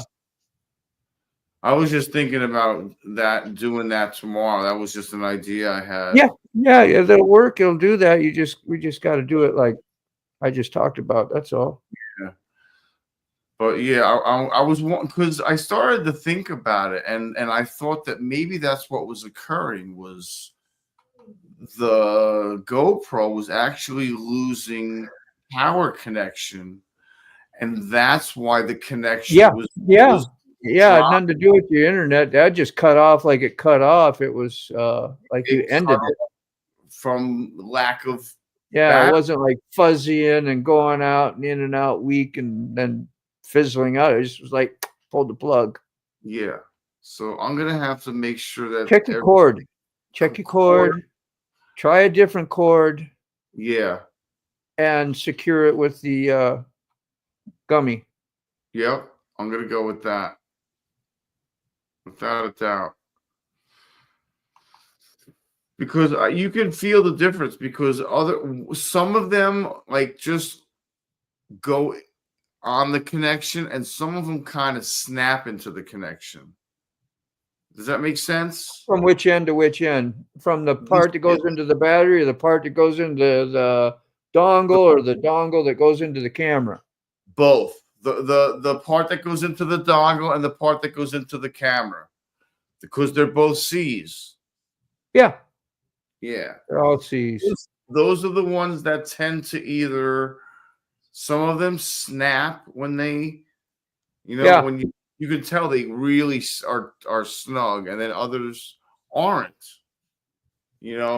I was just thinking about doing that tomorrow. That was just an idea I had. Yeah, that'll work. It'll do that. We just got to do it like I just talked about. That's all. Yeah. But yeah, I was because I started to think about it, and I thought that maybe that's what was occurring was the GoPro was actually losing power connection, and that's why the connection was nothing to do with your internet. That just cut off like it cut off. It was like you ended it from lack of it wasn't like fuzzying and going out and in and out weak and then fizzling out. It just was like pulled the plug. Yeah. So I'm gonna have to make sure that check your cord. Check your cord. Try a different cord. Yeah. And secure it with the gummy. Yep. I'm gonna go with that. Without a doubt. Because you can feel the difference because some of them like just go on the connection and some of them kind of snap into the connection. Does that make sense? From which end to which end? From the part that goes into the battery or the part that goes into the dongle or the dongle that goes into the camera? Both. The part that goes into the dongle and the part that goes into the camera. Because they're both C's. Yeah. Yeah. They're all C's. Those are the ones that tend to either some of them snap when they, when you can tell they really are snug, and then others aren't.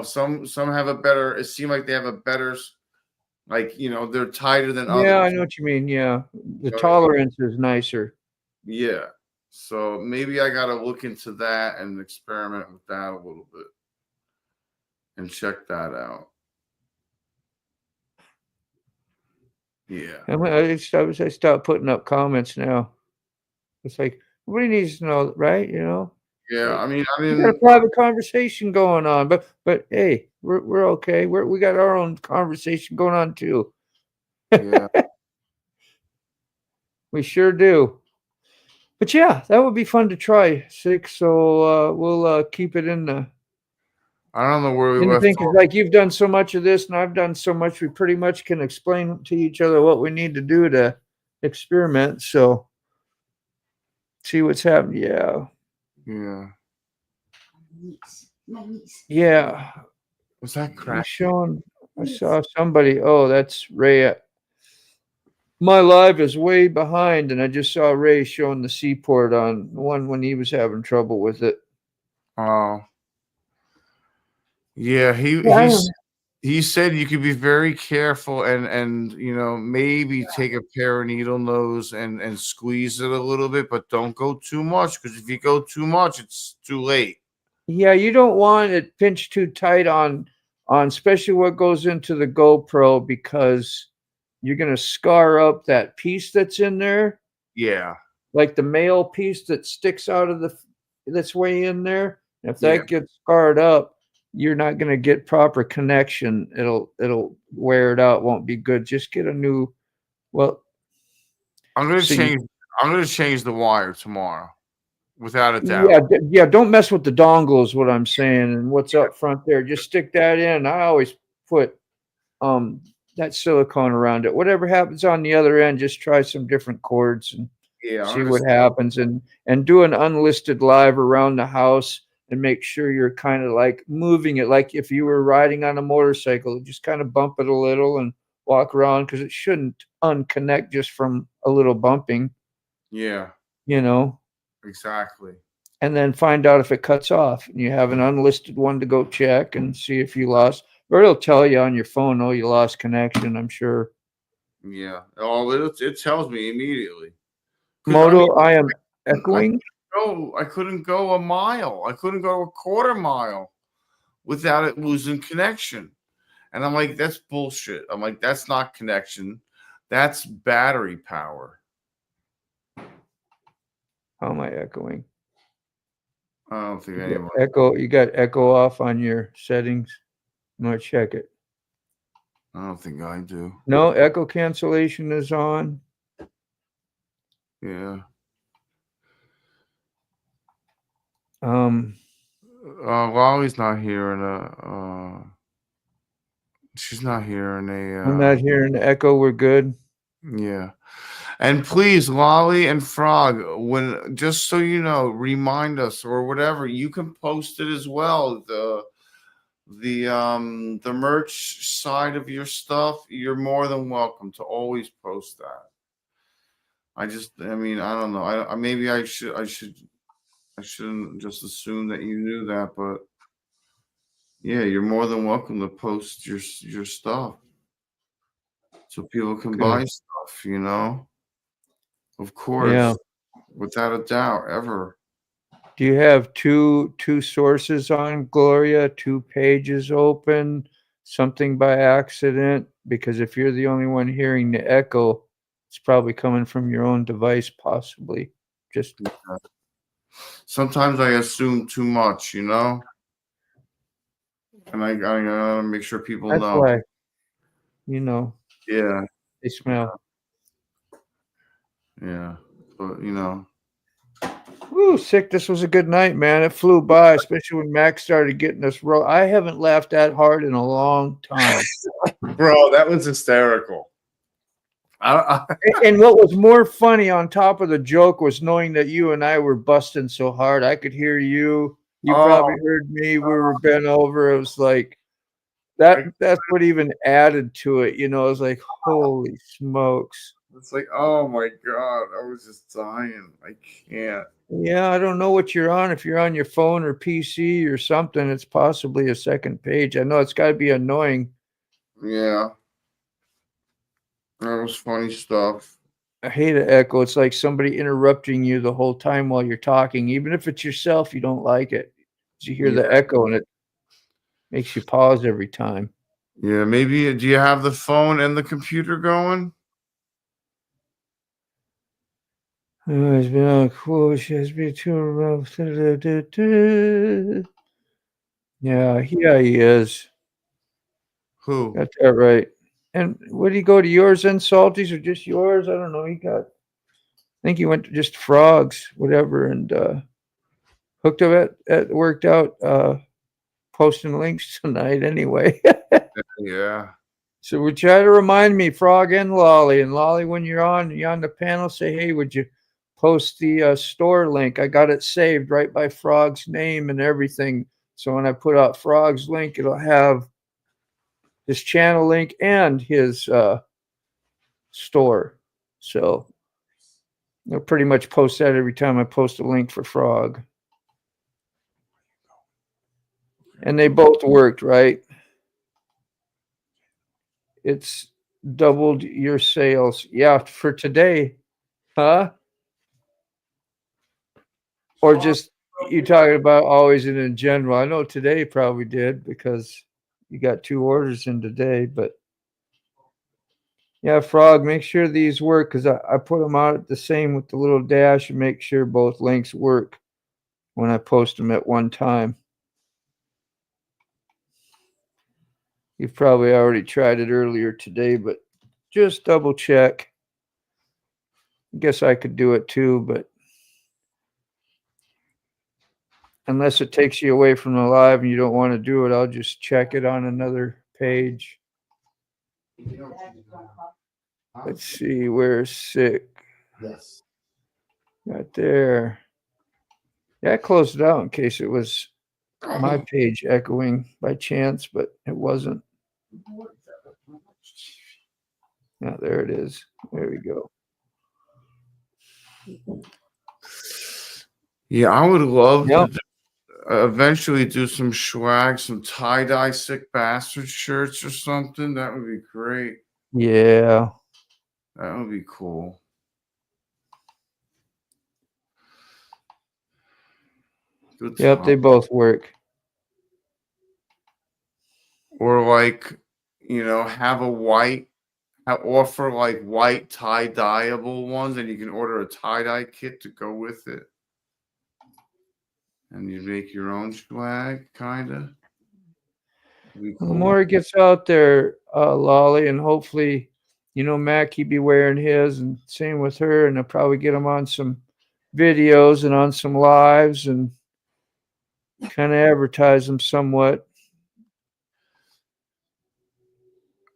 Some have a better. It seems like they have a better, they're tighter than others. Yeah, I know what you mean. Yeah, the tolerance is nicer. Yeah, so maybe I got to look into that and experiment with that a little bit, and check that out. Yeah, I start putting up comments now. It's like everybody needs to know, right? Yeah, I mean, we got a private conversation going on, but hey, we're okay. We got our own conversation going on too. Yeah, we sure do. But yeah, that would be fun to try, 6. So we'll keep it in the. I don't know where we left. It's like you've done so much of this, and I've done so much. We pretty much can explain to each other what we need to do to experiment. So see what's happening. Yeah. Yeah. Yeah. Was that crack? I saw somebody. Oh, that's Ray. My live is way behind, and I just saw Ray showing the Seaport on one when he was having trouble with it. Oh. Yeah, he said you could be very careful and maybe take a pair of needle nose and squeeze it a little bit, but don't go too much, because if you go too much, it's too late. Yeah, you don't want it pinched too tight on especially what goes into the GoPro, because you're going to scar up that piece that's in there. Yeah. Like the male piece that sticks out of that's way in there. If that gets scarred up, you're not going to get proper connection. It'll wear it out. Won't be good. Just get a new. Well, I'm going to change the wire tomorrow. without a doubt. Yeah, yeah. Don't mess with the dongle is what I'm saying. And what's up front there, just stick that in. I always put that silicone around it. Whatever happens on the other end, just try some different cords and Yeah, I see what understand. happens. And do an unlisted live around the house and make sure you're kind of like moving it like if you were riding on a motorcycle. Just kind of bump it a little and walk around, because it shouldn't unconnect just from a little bumping, Yeah, you know. exactly. And then find out if it cuts off. And you have an unlisted one to go check and see if you lost, or it'll tell you on your phone, oh, you lost connection, I'm sure. Yeah. Oh, it tells me immediately. 'Cause Moto, I am I echoing. I couldn't go a mile. I couldn't go a quarter mile without it losing connection. And I'm like, that's bullshit. I'm like, that's not connection. That's battery power. How am I echoing? I don't think You anyone. got echo, you got echo off on your settings. I'm gonna check it. I don't think I do. No, echo cancellation is on. Yeah. Wally's not here in she's not here in I'm not hearing the echo. We're good. Yeah. And please, Lolly and Frog, when just so you know, remind us or whatever, you can post it as well. The merch side of your stuff, you're more than welcome to always post that. I mean, I don't know. I maybe I shouldn't just assume that you knew that, but yeah, you're more than welcome to post your stuff so people can buy stuff, you know. Of course, Yeah. without a doubt, ever. Do you have two sources on Gloria, 2 pages open, something by accident? Because if you're the only one hearing the echo, it's probably coming from your own device, possibly. Just sometimes I assume too much, you know, and I gotta make sure people that's know. why, you know. Yeah, They smell. yeah, but you know. Woo, sick. This was a good night, man. It flew by, especially when Max started getting us roll. I haven't laughed that hard in a long time. Bro, that was hysterical. And what was more funny on top of the joke was knowing that you and I were busting so hard. I could hear you. You probably heard me. We were bent over. It was like that's what even added to it. You know, it was like, holy smokes. It's like, oh my God, I was just dying. I can't. Yeah, I don't know what you're on. If you're on your phone or PC or something, it's possibly a second page. I know it's got to be annoying. Yeah. That was funny stuff. I hate an echo. It's like somebody interrupting you the whole time while you're talking. Even if it's yourself, you don't like it. You hear the echo and it makes you pause every time. Yeah, maybe. Do you have the phone and the computer going? It's been on cool. She has been too rough. Yeah, he is. Who? Got that right. And would he go to yours and Salties or just yours? I don't know. I think he went to just Frogs, whatever, and hooked up at worked out posting links tonight anyway. Yeah. So we try to remind me, Frog and Lolly. And Lolly, when you're on the panel, say, hey, would you post the store link? I got it saved right by Frog's name and everything. So when I put out Frog's link, it'll have his channel link and his store. So I'll pretty much post that every time I post a link for Frog. And they both worked, right? It's doubled your sales. Yeah, for today. Huh? Or just you talking about always in general. I know today probably did because you got 2 orders in today, but yeah, Frog, make sure these work because I put them out the same with the little dash and make sure both links work when I post them at one time. You've probably already tried it earlier today, but just double check. I guess I could do it too, but unless it takes you away from the live and you don't want to do it, I'll just check it on another page. Let's see, where's sick? Yes. Right there. Yeah, I closed it out in case it was my page echoing by chance, but it wasn't. Yeah, there it is. There we go. Yeah, I would love Yep. to eventually do some swag, some tie-dye sick bastard shirts or something. That would be great. Yeah. That would be cool. Good Yep, they time. both work. Or like, have a offer like white tie-dyeable ones, and you can order a tie-dye kit to go with it. And you make your own swag, kind of. The more it gets out there, Lolly, and hopefully, Mac, he'd be wearing his, and same with her, and I'll probably get him on some videos and on some lives and kind of advertise them somewhat.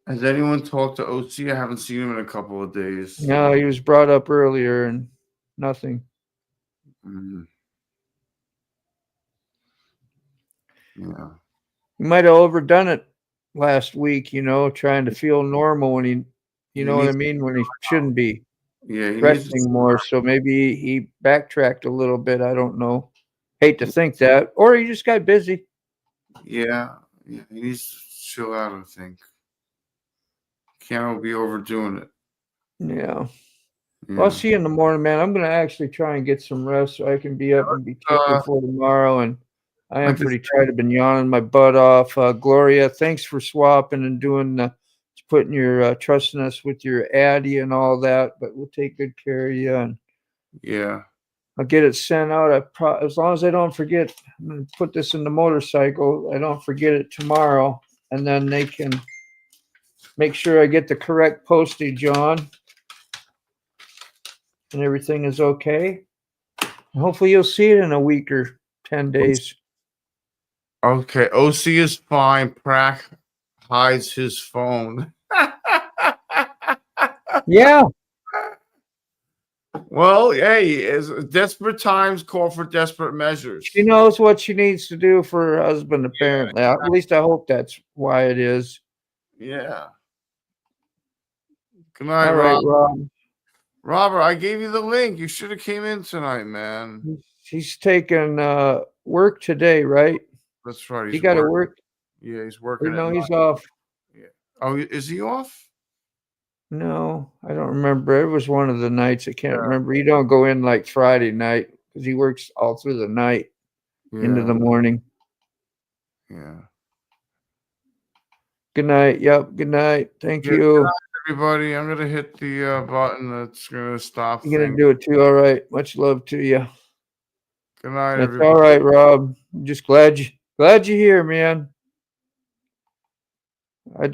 Has anyone talked to OC? I haven't seen him in a couple of days. No, he was brought up earlier and nothing. Mm. Yeah. He might have overdone it last week, trying to feel normal when you know what I mean, when he shouldn't be. Yeah, he resting more. So maybe he backtracked a little bit. I don't know. Hate to think that. Or he just got busy. Yeah, he needs to chill out, I think. Can't be overdoing it. Yeah. Well, I'll see you in the morning, man. I'm going to actually try and get some rest so I can be up and be ticking for tomorrow. And I am pretty tired. I've been yawning my butt off. Gloria, thanks for swapping and doing putting your trusting us with your Addy and all that, but we'll take good care of you. And yeah, I'll get it sent out. As long as I don't forget, I'm going to put this in the motorcycle. I don't forget it tomorrow, and then they can make sure I get the correct postage on, and everything is okay. And hopefully, you'll see it in a week or 10 days. Okay, OC is fine. Prack hides his phone. Yeah. Well, hey, as desperate times call for desperate measures. She knows what she needs to do for her husband, apparently. Yeah. At least I hope that's why it is. Yeah. Good night, All right, Rob. Robert, I gave you the link. You should have came in tonight, man. He's taking work today, right? That's right. He got to work. Yeah, he's working. No, he's off. Yeah. Oh, is he off? No, I don't remember. It was one of the nights. I can't remember. He don't go in like Friday night because he works all through the night into the morning. Yeah. Good night. Yep. Good night. Thank you. Good night, everybody. I'm gonna hit the button that's gonna stop. You're gonna do it too. All right. Much love to you. Good night, That's everybody. all right, Rob. I'm just glad you're here, man. I do.